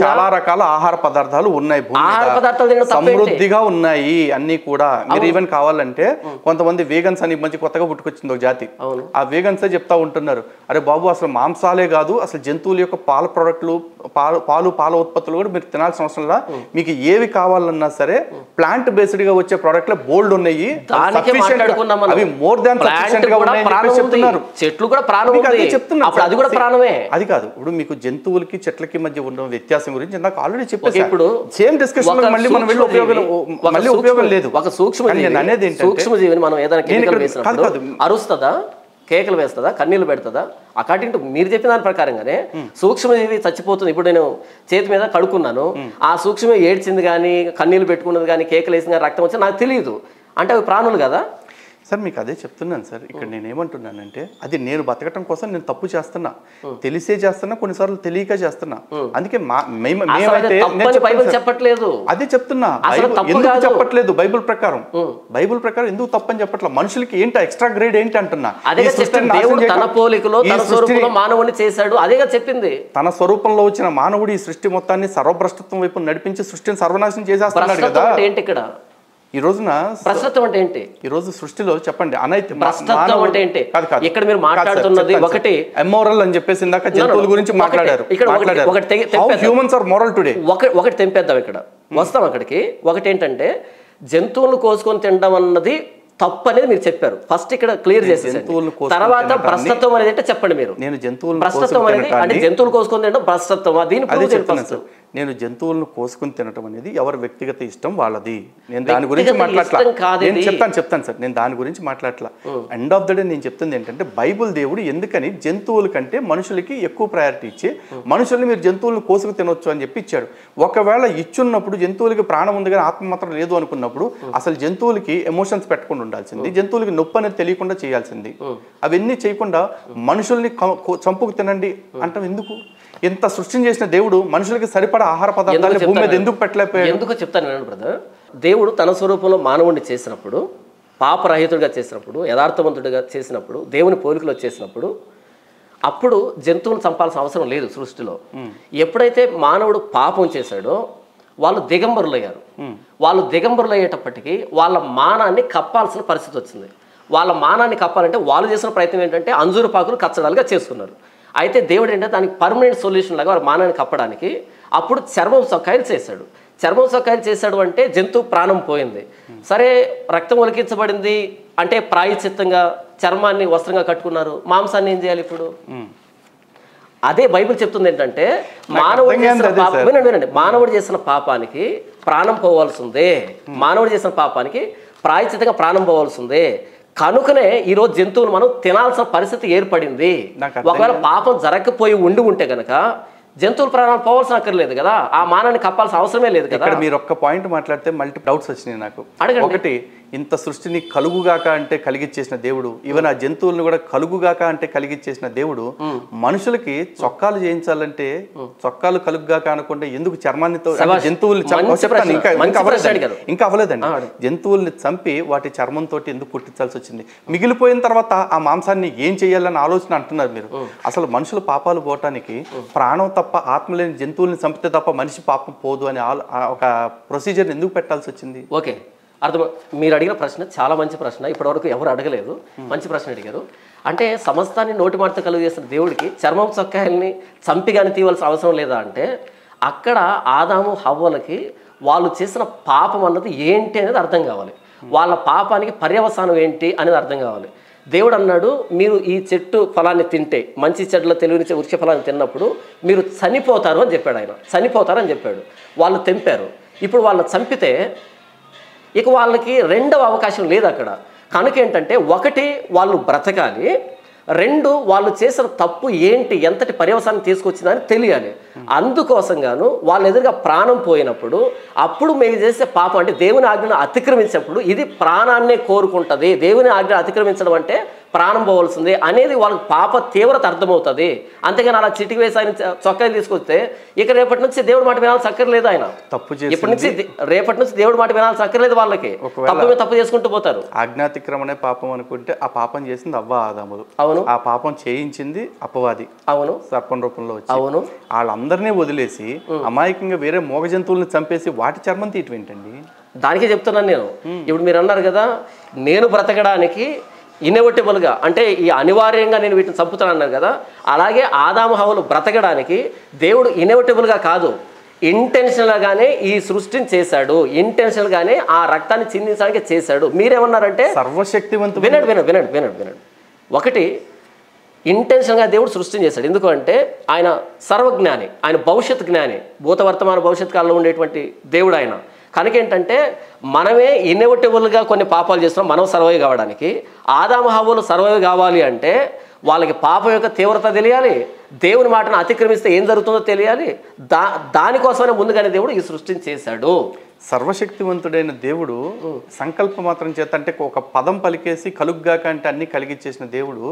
చాలా రకాల ఆహార పదార్థాలు ఉన్నాయి, సమృద్ధిగా ఉన్నాయి అన్ని కూడా. మీరు ఈవెన్ కావాలంటే కొంతమంది వేగన్స్ అని మంచి కొత్తగా పుట్టుకొచ్చింది ఒక జాతి, ఆ వేగన్సే చెప్తా ఉంటున్నారు, అరే బాబు అసలు మాంసాలే కాదు, అసలు జంతువుల యొక్క పాల ప్రోడక్ట్లు, పాల ఉత్పత్తులు కూడా మీరు తినాల్సిన అవసరం లేదు. మీకు ఏవి కావాలన్నా సరే ప్లాంట్ బేస్డ్ గా వచ్చే ప్రోడక్ట్లే బోల్డ్ ఉన్నాయి, అవి మోర్ దాన్ సఫిషియెంట్ గా చెట్లు కూడా ప్రాణం అది కూడా ప్రాణమే. అది కాదు, ఇప్పుడు మీకు జంతువులకి చెట్లకి మధ్య ఉన్న వ్యత్యాసం గురించి నాకు ఆల్రెడీ చెప్పేసి ఇప్పుడు సేమ్ డిస్కషన్ మళ్ళీ మనం వెళ్ళి ఉపయోగం లేదు. ఒక సూక్ష్మజీవిని మనం ఏదైనా అరుస్తుందా, కేకలు వేస్తుందా, కన్నీళ్ళు పెడుతుందా? అకార్డింగ్ టు మీరు చెప్పిన దాని ప్రకారంగానే సూక్ష్మజీవి చచ్చిపోతుంది. ఇప్పుడు నేను చేతి మీద కడుక్కున్నాను, ఆ సూక్ష్మ ఏడ్చింది కానీ, కన్నీళ్ళు పెట్టుకున్నది కానీ, కేకలు వేసింది కానీ, రక్తం వచ్చి నాకు తెలియదు. అంటే అవి ప్రాణులు కదా. సార్ మీకు అదే చెప్తున్నాను సార్. ఇక్కడ నేను ఏమంటున్నానంటే అది నేను బతకటం కోసం నేను తప్పు చేస్తున్నా, తెలిసే చేస్తున్నా, కొన్నిసార్లు తెలియక చేస్తున్నా. అందుకే చెప్పట్లేదు, అదే చెప్తున్నా. ఎందుకు చెప్పట్లేదు? బైబుల్ ప్రకారం ఎందుకు తప్పని చెప్పట్లా. మనుషులకి ఏంటి ఎక్స్ట్రా గ్రేడ్ ఏంటి అంటున్నా. తన పోలికలో తన స్వరూపంలో మానవుని చేశాడు, అదేగా చెప్పింది. తన స్వరూపంలో వచ్చిన మానవుడు ఈ సృష్టి మొత్తాన్ని సర్వభ్రష్టత్వం వైపు నడిపించి సృష్టిని సర్వనాశనం చేసేస్తున్నాడు కదా. ఏంటి ఇక్కడ ఈ రోజున భ్రష్టత్వం అంటే ఏంటి? ఈ రోజు సృష్టిలో చెప్పండి అనైతే భ్రష్టత్వం అంటే ఏంటి? ఇక్కడ మీరు మాట్లాడుతున్నది ఒకటి అమోరల్ అని చెప్పేసి ఇందాక జంతువుల గురించి మాట్లాడారు. Humans are moral today. ఒకటి తెంపేద్దాం, ఇక్కడ వస్తాం అక్కడికి. ఒకటి ఏంటంటే జంతువులను కోసుకొని తినడం అన్నది తప్పు అనేది మీరు చెప్పారు. ఫస్ట్ ఇక్కడ క్లియర్ చేసేసి తర్వాత భ్రష్టత్వం అనేది అంటే చెప్పండి మీరు. నేను జంతువులు భ్రష్టత్వం అనేది అంటే జంతువులు కోసుకొని తినడం భ్రష్టత్వం. నేను జంతువులను కోసుకుని తినడం అనేది ఎవరి వ్యక్తిగత ఇష్టం వాళ్ళది. నేను దాని గురించి చెప్తాను సార్. నేను దాని గురించి మాట్లాడలా. ఎండ్ ఆఫ్ ద డే నేను చెప్తుంది ఏంటంటే బైబుల్ దేవుడు ఎందుకని జంతువుల కంటే మనుషులకి ఎక్కువ ప్రయారిటీ ఇచ్చి మనుషుల్ని మీరు జంతువులను కోసుకు తినొచ్చు అని చెప్పి ఇచ్చాడు. ఒకవేళ ఇచ్చున్నప్పుడు జంతువులకి ప్రాణం ఉంది కానీ ఆత్మ మాత్రం లేదు అనుకున్నప్పుడు అసలు జంతువులకి ఎమోషన్స్ పెట్టకుండా ఉండాల్సింది, జంతువులకి నొప్పి అనేది తెలియకుండా చేయాల్సింది. అవన్నీ చేయకుండా మనుషుల్ని చంపుకు తినండి అంటాం ఎందుకు? ఎంత సృష్టిని చేసిన దేవుడు మనుషులకి సరిపడా ఆహార పదార్థాలు భూమి మీద ఎందుకు పెట్టలేకపోయాడు? ఎందుకు చెప్తాను వినండి బ్రదర్. దేవుడు తన స్వరూపంలో మానవుడిని చేసినప్పుడు, పాపరహితుడిగా చేసినప్పుడు, యథార్థవంతుడిగా చేసినప్పుడు, దేవుని పోలికలో చేసినప్పుడు అప్పుడు జంతువులను చంపాల్సిన అవసరం లేదు సృష్టిలో. ఎప్పుడైతే మానవుడు పాపం చేశాడో వాళ్ళు దిగంబరులయ్యారు. వాళ్ళు దిగంబరులు అయ్యేటప్పటికీ వాళ్ళ మానాన్ని కప్పాల్సిన పరిస్థితి వచ్చింది. వాళ్ళ మానాన్ని కప్పాలంటే వాళ్ళు చేసిన ప్రయత్నం ఏంటంటే అంజూరు పాకులు కచ్చడాలుగా చేసుకున్నారు. అయితే దేవుడు ఏంటంటే దానికి పర్మనెంట్ సొల్యూషన్ లాగా వారి మానాన్ని కప్పడానికి అప్పుడు చర్మం సొక్కాయలు చేశాడు. చర్మం సొక్కాయలు చేశాడు అంటే జంతువు ప్రాణం పోయింది. సరే, రక్తం ఒలికించబడింది అంటే ప్రాయశ్చిత్తంగా చర్మాన్ని వస్త్రంగా కట్టుకున్నారు. మాంసాన్ని ఏం చేయాలి ఇప్పుడు? అదే బైబిల్ చెప్తుంది ఏంటంటే మానవుడు చేసిన పాపానికి ప్రాణం పోవాల్సిందే. మానవుడు చేసిన పాపానికి ప్రాయశ్చిత్తంగా ప్రాణం పోవాల్సిందే. కనుకనే ఈరోజు జంతువులు మనం తినాల్సిన పరిస్థితి ఏర్పడింది. ఒకవేళ పాపం జరగకపోయి ఉంటే గనక జంతువుల ప్రాణాలు పోవాల్సిన అక్కర్లేదు కదా, ఆ మానాన్ని కప్పాల్సిన అవసరమే లేదు కదా. మీరు ఒక్క పాయింట్ మాట్లాడితే మల్టీ డౌట్స్ వచ్చినాయి నాకు. ఒకటి, ఇంత సృష్టిని కలుగుగాక అంటే కలిగిచ్చేసిన దేవుడు, ఈవెన్ ఆ జంతువులను కూడా కలుగుగాక అంటే కలిగిచ్చేసిన దేవుడు మనుషులకి చొక్కాలు చేయించాలంటే చొక్కాలు కలుగుగాక అనుకుంటే ఎందుకు చర్మాన్నితో జంతువులు ఇంకా అవ్వలేదండి. జంతువుల్ని చంపి వాటి చర్మంతో ఎందుకు కుట్టించాల్సి వచ్చింది? మిగిలిపోయిన తర్వాత ఆ మాంసాన్ని ఏం చేయాలన్న ఆలోచన అంటున్నారు మీరు. అసలు మనుషుల పాపాలు పోవటానికి ప్రాణం తప్ప ఆత్మ లేని జంతువుల్ని చంపితే తప్ప మనిషి పాపం పోదు అని ఒక ప్రొసీజర్ ఎందుకు పెట్టాల్సి వచ్చింది? ఓకే, అర్థం. మీరు అడిగిన ప్రశ్న చాలా మంచి ప్రశ్న. ఇప్పటివరకు ఎవరు అడగలేదు, మంచి ప్రశ్న అడిగారు. అంటే సమస్తాన్ని నోటి మాటతో కలుగు చేసిన దేవుడికి చర్మం చొక్కాయల్ని చంపి కానీ తీయవలసిన అవసరం లేదా అంటే అక్కడ ఆదాము హవ్వలకి వాళ్ళు చేసిన పాపం అన్నది ఏంటి అనేది అర్థం కావాలి. వాళ్ళ పాపానికి పర్యవసానం ఏంటి అనేది అర్థం కావాలి. దేవుడు అన్నాడు, మీరు ఈ చెట్టు ఫలాన్ని తింటే, మంచి చెట్ల తెలివినిచ్చే వృక్ష ఫలాన్ని తిన్నప్పుడు మీరు చనిపోతారు అని చెప్పాడు. ఆయన చనిపోతారు అని చెప్పాడు. వాళ్ళు తెంపారు. ఇప్పుడు వాళ్ళని చంపితే ఇక వాళ్ళకి రెండవ అవకాశం లేదు అక్కడ. కనుక ఏంటంటే ఒకటి, వాళ్ళు బ్రతకాలి. రెండు, వాళ్ళు చేసిన తప్పు ఏంటి, ఎంతటి పర్యవసానం తీసుకొచ్చిందని తెలియాలి. అందుకోసంగాను వాళ్ళ ఎదురుగా ప్రాణం పోయినప్పుడు అప్పుడు మేము చేసే పాపం అంటే దేవుని ఆజ్ఞను అతిక్రమించినప్పుడు ఇది ప్రాణాన్నే కోరుకుంటుంది. దేవుని ఆజ్ఞ అతిక్రమించడం అంటే ప్రాణం పోవాల్సిందే అనేది వాళ్ళకి పాప తీవ్రత అర్థమవుతుంది. అంతేగాని అలా చిటికి వేసి ఆయన చొక్కాయలు తీసుకొస్తే ఇక రేపటి నుంచి దేవుడి మాట వినాల్సి అక్కర్లేదు. ఆయన తప్పు ఇప్పటి నుంచి రేపటి నుంచి దేవుడి మాట వినాల్సి అక్కర్లేదు. వాళ్ళకి తప్పు చేసుకుంటూ పోతారు. ఆజ్ఞాతిక్రమణే పాపం అనుకుంటే ఆ పాపం చేసింది అవ్వ ఆదాములు. అవును. ఆ పాపం చేయించింది అపవాది. అవును. సర్పం రూపంలో వచ్చి. అవును. వాళ్ళందరినీ వదిలేసి అమాయకంగా వేరే మోగ జంతువులను చంపేసి వాటి చర్మం తీయటం ఏంటండి? దానికే చెప్తున్నాను నేను. ఇప్పుడు మీరు అన్నారు కదా, నేను బ్రతకడానికి ఇన్నోవేటిబుల్గా అంటే ఈ అనివార్యంగా నేను వీటిని చంపుతాను అన్నారు కదా, అలాగే ఆదాము హవ్వలు బ్రతకడానికి దేవుడు ఇన్నోవేటిబుల్గా కాదు, ఇంటెన్షనల్గానే ఈ సృష్టిని చేశాడు. ఇంటెన్షనల్గానే ఆ రక్తాన్ని చిందించడానికి చేశాడు. మీరేమన్నారంటే సర్వశక్తివంతుడు. వినండి. ఒకటి, ఇంటెన్షన్గా దేవుడు సృష్టిని చేశాడు. ఎందుకంటే ఆయన సర్వజ్ఞాని, ఆయన భవిష్యత్ జ్ఞాని, భూత వర్తమాన భవిష్యత్ కాలంలో ఉండేటువంటి దేవుడు ఆయన. కనుక ఏంటంటే మనమే ఇన్నోవేటిబుల్గా కొన్ని పాపాలు చేస్తున్నాం మనం సర్వైవ్ కావడానికి. ఆదాము హవ్వలు సర్వైవ్ కావాలి అంటే వాళ్ళకి పాపం యొక్క తీవ్రత తెలియాలి, దేవుని మాటను అతిక్రమిస్తే ఏం జరుగుతుందో తెలియాలి. దానికోసమే ముందుగానే దేవుడు ఈ సృష్టిని చేశాడు. సర్వశక్తివంతుడైన దేవుడు సంకల్ప మాత్రం చేత, అంటే ఒక పదం పలికేసి కలుగుగాక అంటే అన్ని కలిగిచ్చేసిన దేవుడు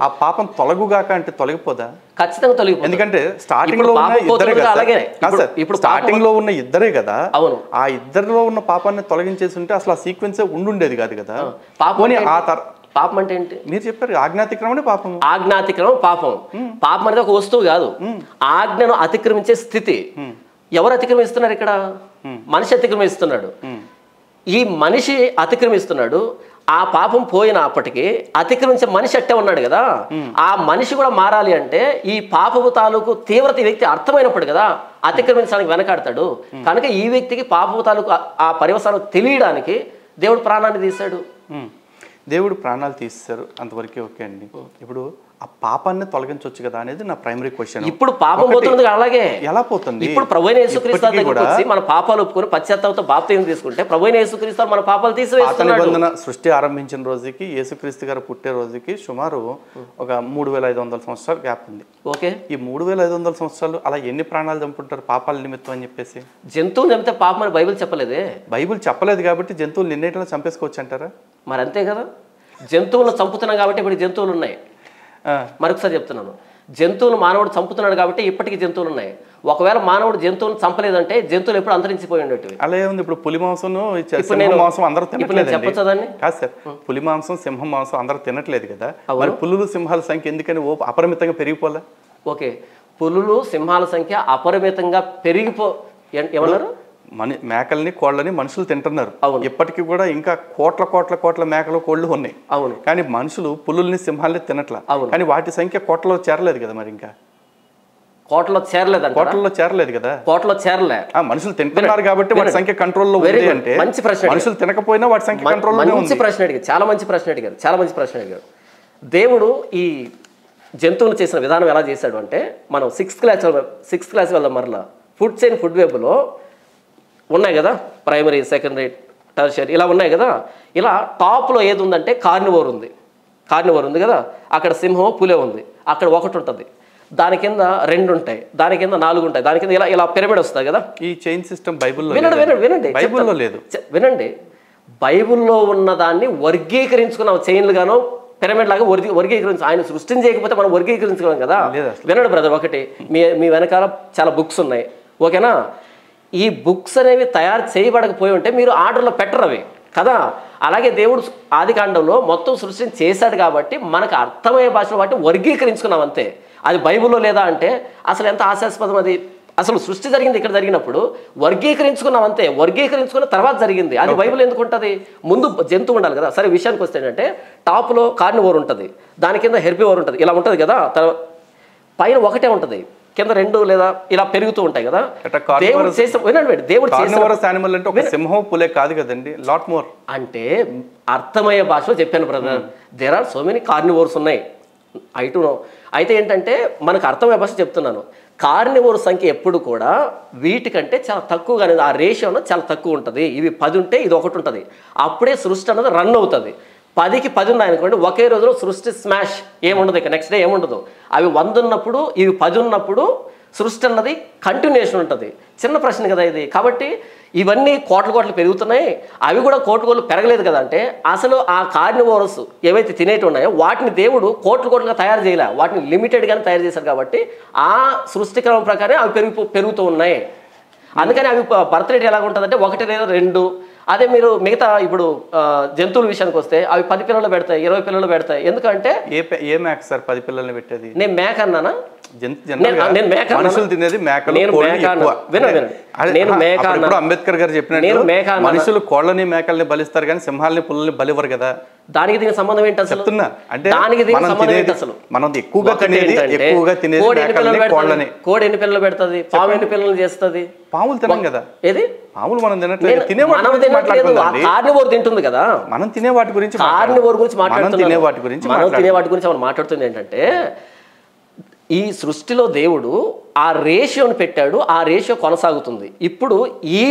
ఆ పాపం తొలగుగాక అంటే తొలగిపోదా? ఖచ్చితంగా తొలగిపోతుంది. ఎందుకంటే స్టార్టింగ్ లో ఉన్న ఇద్దరే కదా, ఇప్పుడు స్టార్టింగ్ లో ఉన్న ఇద్దరే కదా, అవును, ఆ ఇద్దరిలో ఉన్న పాపాన్ని తొలగించేసి ఉంటే అసలు ఆ సీక్వెన్సే ఉండుండేది కాదు కదా. పాపం అంటే ఏంటి? మీరు చెప్పారు ఆజ్ఞాతిక్రమణే పాపం. ఆజ్ఞాతిక్రమం పాపం. పాపం అనేది ఒక వస్తువు కాదు, ఆజ్ఞను అతిక్రమించే స్థితి. ఎవరు అతిక్రమిస్తున్నారు ఇక్కడ? మనిషి అతిక్రమిస్తున్నాడు. ఈ మనిషి అతిక్రమిస్తున్నాడు. ఆ పాపం పోయినప్పటికీ అతిక్రమించే మనిషి అట్టే ఉన్నాడు కదా. ఆ మనిషి కూడా మారాలి అంటే ఈ పాపపు తాలూకు తీవ్రత ఈ వ్యక్తి అర్థమైనప్పుడు కదా అతిక్రమించడానికి వెనకాడతాడు. కనుక ఈ వ్యక్తికి పాపపు తాలూకు ఆ పర్యవసానం తెలియడానికి దేవుడు ప్రాణాన్ని తీశాడు. దేవుడు ప్రాణాలు తీస్తారు, అంతవరకే ఓకే అండి. ఇప్పుడు ఆ పాపాన్ని తొలగించవచ్చు కదా అనేది నా ప్రైమరీ క్వశ్చన్. ఇప్పుడు పాపం పోతుంది, అలాగే ఎలా పోతుంది? ఇప్పుడు ప్రభువైన యేసుక్రీస్తు దగ్గరికి వచ్చి మన పాపాలు ఒప్పుకొని పశ్చాత్తాపంతో బాప్తిసం తీసుకుంటే ప్రభువైన యేసుక్రీస్తు మన పాపాలు తీసివేస్తున్నాడు. నిబంధన సృష్టి ఆరంభించిన రోజుకి యేసుక్రీస్తు గారు పుట్టే రోజుకి సుమారు ఒక 3500 సంవత్సరాలు గ్యాప్ ఉంది. ఓకే, ఈ 3500 సంవత్సరాలు అలా ఎన్ని ప్రాణాలు చంపుంటారు పాపాల నిమిత్తం అని చెప్పేసి? జంతువులు చంపితే పాపం అని బైబిల్ చెప్పలేదే. బైబిల్ చెప్పలేదు కాబట్టి జంతువులు నిన్నేటిలో చంపేసుకోవచ్చు అంటారా? మరి అంతే కదా, జంతువులను చంపుతున్నాం కాబట్టి ఇప్పుడు జంతువులు ఉన్నాయి. మరొకసారి చెప్తున్నాను, జంతువులు మానవుడు చంపుతున్నాడు కాబట్టి ఇప్పటికీ జంతువులు ఉన్నాయి. ఒకవేళ మానవుడు జంతువులను చంపలేదంటే జంతువులు ఎప్పుడు అంతరించిపోయి ఉండేవి. అలా ఉంది. ఇప్పుడు పులి మాంసం మాంసం అందరూ తినట్లేదు కాదు సార్, పులి మాంసం సింహం మాంసం అందరూ తినట్లేదు కదా, మరి పులులు సింహాల సంఖ్య ఎందుకని అపరిమితంగా పెరిగిపోలే? ఓకే, పులులు సింహాల సంఖ్య అపరిమితంగా ఏమన్నారు? మేకల్ని కోళ్ళని మనుషులు తింటున్నారు. ఇప్పటికీ కూడా ఇంకా కోట్ల మేకలు కోళ్ళు ఉన్నాయి. అవును, కానీ మనుషులు పులుల్ని సింహాలని తినట్లా. కానీ వాటి సంఖ్య కోట్లలో చేరలేదు కదా. మరి ఇంకా కోటలో చేరలేదు కదా. కోటలో చేరలే, మనుషులు తింటున్నారు కాబట్టి వాటి సంఖ్య కంట్రోల్లో ఉంది. అంటే మంచి ప్రశ్న. మనుషులు తినకపోయినా వాటి సంఖ్య కంట్రోల్లో ఉంది. మంచి ప్రశ్న అడిగారు, చాలా మంచి ప్రశ్న అడిగారు. దేవుడు ఈ జంతువులు చేసిన విధానం ఎలా చేశాడు అంటే, మనం సిక్స్త్ క్లాస్ వెళ్దాం. మరలా ఫుడ్ చైన్ ఫుడ్ వెబ్లో ఉన్నాయి కదా, ప్రైమరీ, సెకండరీ, టెర్షియరీ ఇలా ఉన్నాయి కదా. ఇలా టాప్లో ఏది ఉందంటే కార్నివోర్ ఉంది కదా. అక్కడ సింహం పులే ఉంది, అక్కడ ఒకటి ఉంటుంది, దాని కింద 2 ఉంటాయి, దాని కింద 4 ఉంటాయి, దాని కింద ఇలా పిరమిడ్ వస్తుంది కదా. ఈ చైన్ సిస్టమ్ బైబిల్లో వినండి. బైబిల్లో ఉన్న దాన్ని వర్గీకరించుకున్నాం, చైన్లు గాను పిరమిడ్ లాగా వర్గీకరించు. ఆయన సృష్టిని చేయకపోతే మనం వర్గీకరించుకోలేం కదా. వినండి బ్రదర్, ఒకటి మీ వెనకాల చాలా బుక్స్ ఉన్నాయి, ఓకేనా? ఈ బుక్స్ అనేవి తయారు చేయబడకపోయి ఉంటే మీరు ఆర్డర్లో పెట్టరు అవి కదా. అలాగే దేవుడు ఆదికాండంలో మొత్తం సృష్టిని చేశాడు కాబట్టి మనకు అర్థమయ్యే భాషలో వాటిని వర్గీకరించుకున్నాం అంతే. అది బైబిల్లో లేదా అంటే అసలు ఎంత హాస్యాస్పదం అది. అసలు సృష్టి జరిగింది ఇక్కడ జరిగినప్పుడు వర్గీకరించుకున్నాం అంతే, వర్గీకరించుకున్న తర్వాత జరిగింది. అది బైబిల్ ఎందుకు ఉంటుంది? ముందు జంతువు ఉండాలి కదా. సరే, విషయానికి వస్తే ఏంటంటే టాప్లో కార్నివోర్ ఉంటుంది, దాని కింద హెర్బివోర్ ఉంటుంది, ఇలా ఉంటుంది కదా. పైన ఒకటే ఉంటుంది, కింద 2 లేదా ఇలా పెరుగుతూ ఉంటాయి కదా. దేవుడు సింహం పులే కాదు కదండి, లాట్ మోర్. అంటే అర్థమయ్యే భాషలో చెప్పాను brother, there are so many carnivores ఉన్నాయి. అయితే ఏంటంటే మనకు అర్థమయ్యే భాష చెప్తున్నాను. కార్నివోర్ సంఖ్య ఎప్పుడు కూడా వీటికంటే చాలా తక్కువగా, ఆ రేషియో చాలా తక్కువ ఉంటుంది. ఇవి 10 ఉంటే ఇది 1 ఉంటుంది, అప్పుడే సృష్టి అన్నది రన్ అవుతుంది. 10కి 10 ఉన్నాయనుకోండి, ఒకే రోజులో సృష్టి స్మాష్ ఏముండదు, ఇక నెక్స్ట్ డే ఏముండదు. అవి 100 ఉన్నప్పుడు, ఇవి 10 ఉన్నప్పుడు సృష్టి అన్నది కంటిన్యూషన్ ఉంటుంది. చిన్న ప్రశ్న కదా ఇది. కాబట్టి ఇవన్నీ కోట్లు పెరుగుతున్నాయి, అవి కూడా కోట్లు పెరగలేదు కదా. అంటే అసలు ఆ కార్నివోరస్ ఏవైతే తినేటి ఉన్నాయో వాటిని దేవుడు కోట్లుగా తయారు చేయలే, వాటిని లిమిటెడ్గానే తయారు చేశారు. కాబట్టి ఆ సృష్టి క్రమం ప్రకారం అవి పెరుగుతూ ఉన్నాయి. అందుకని అవి బర్త్ రేట్ ఎలాగ ఉంటుందంటే 1 లేదా 2. అదే మీరు మిగతా ఇప్పుడు జంతువుల విషయానికి వస్తే అవి 10 పిల్లలు పెడతాయి, 20 పిల్లలు పెడతాయి. ఎందుకంటే ఏ మేక సార్ 10 పిల్లల్ని పెట్టేది? నేను మేక అన్నానా? అంబేద్కర్ గారు చెప్పినట్టు మనుషులు కోళ్ళని మేకల్ని బలిస్తారు కానీ సింహాలని పుల్లల్ని బలివ్వరు కదా. దానికి దీనికి సంబంధం ఏంటి అసలు? అంటే మనం ఎక్కువగా తినేది కోడి ఎన్ని పిల్లలు పెడుతుంది, పాము ఎన్ని పిల్లలు చేస్తుంది? పాములు తినం కదా. ఏది పాములు మనం తినట్లేదు, కార్నివోర్ తింటుంది కదా. మనం తినే వాటి గురించి కార్నివోర్ గురించి తినే వాటి గురించి మనం మాట్లాడుతుంది ఏంటంటే, ఈ సృష్టిలో దేవుడు ఆ రేషియోని పెట్టాడు, ఆ రేషియో కొనసాగుతుంది. ఇప్పుడు ఈ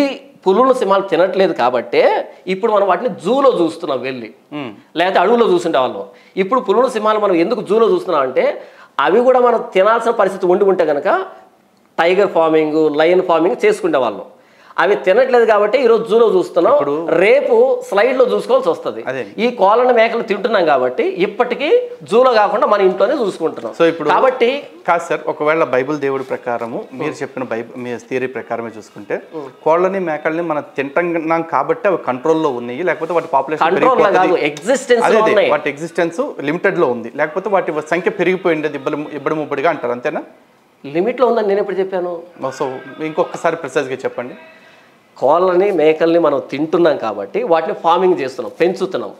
పులులు సింహాలు తినట్లేదు కాబట్టే ఇప్పుడు మనం వాటిని జూలో చూస్తున్నాం వెళ్ళి, లేకపోతే అడవులో చూస్తుండే వాళ్ళం. ఇప్పుడు పులులు సింహాలు మనం ఎందుకు జూలో చూస్తున్నాం అంటే అవి కూడా మనం తినాల్సిన పరిస్థితి ఉంటే కనుక టైగర్ ఫార్మింగ్, లయన్ ఫార్మింగ్ చేసుకునే వాళ్ళం. అవి తినట్లేదు కాబట్టి ఈరోజు జూలో చూస్తున్నాం, రేపు స్లైడ్లో చూసుకోవాల్సి వస్తుంది. ఈ కోళ్ళని మేకలు తింటున్నాం కాబట్టి ఇప్పటికీ జూలో కాకుండా మన ఇంట్లోనే చూసుకుంటున్నాం. సో ఇప్పుడు కాబట్టి కాదు సార్, ఒకవేళ బైబిల్ దేవుడి ప్రకారము మీరు చెప్పిన మీ థియరీ ప్రకారమే చూసుకుంటే కోళ్ళని మేకల్ని మనం తింటున్నాం కాబట్టి అవి కంట్రోల్లో ఉన్నాయి, లేకపోతే వాటి పాపులేషన్ వాటి ఎగ్జిస్టెన్స్ లిమిటెడ్ లో ఉంది, లేకపోతే వాటి సంఖ్య పెరిగిపోయింది ఇబ్బడి ముబ్బడిగా అంటారు, అంతేనా? లిమిట్లో ఉందని నేను ఎప్పుడు చెప్పాను? సో ఇంకొకసారి ప్రిసైజ్గా చెప్పండి. కోళ్ళని మేకల్ని మనం తింటున్నాం కాబట్టి వాటిని ఫార్మింగ్ చేస్తున్నాం, పెంచుతున్నాం.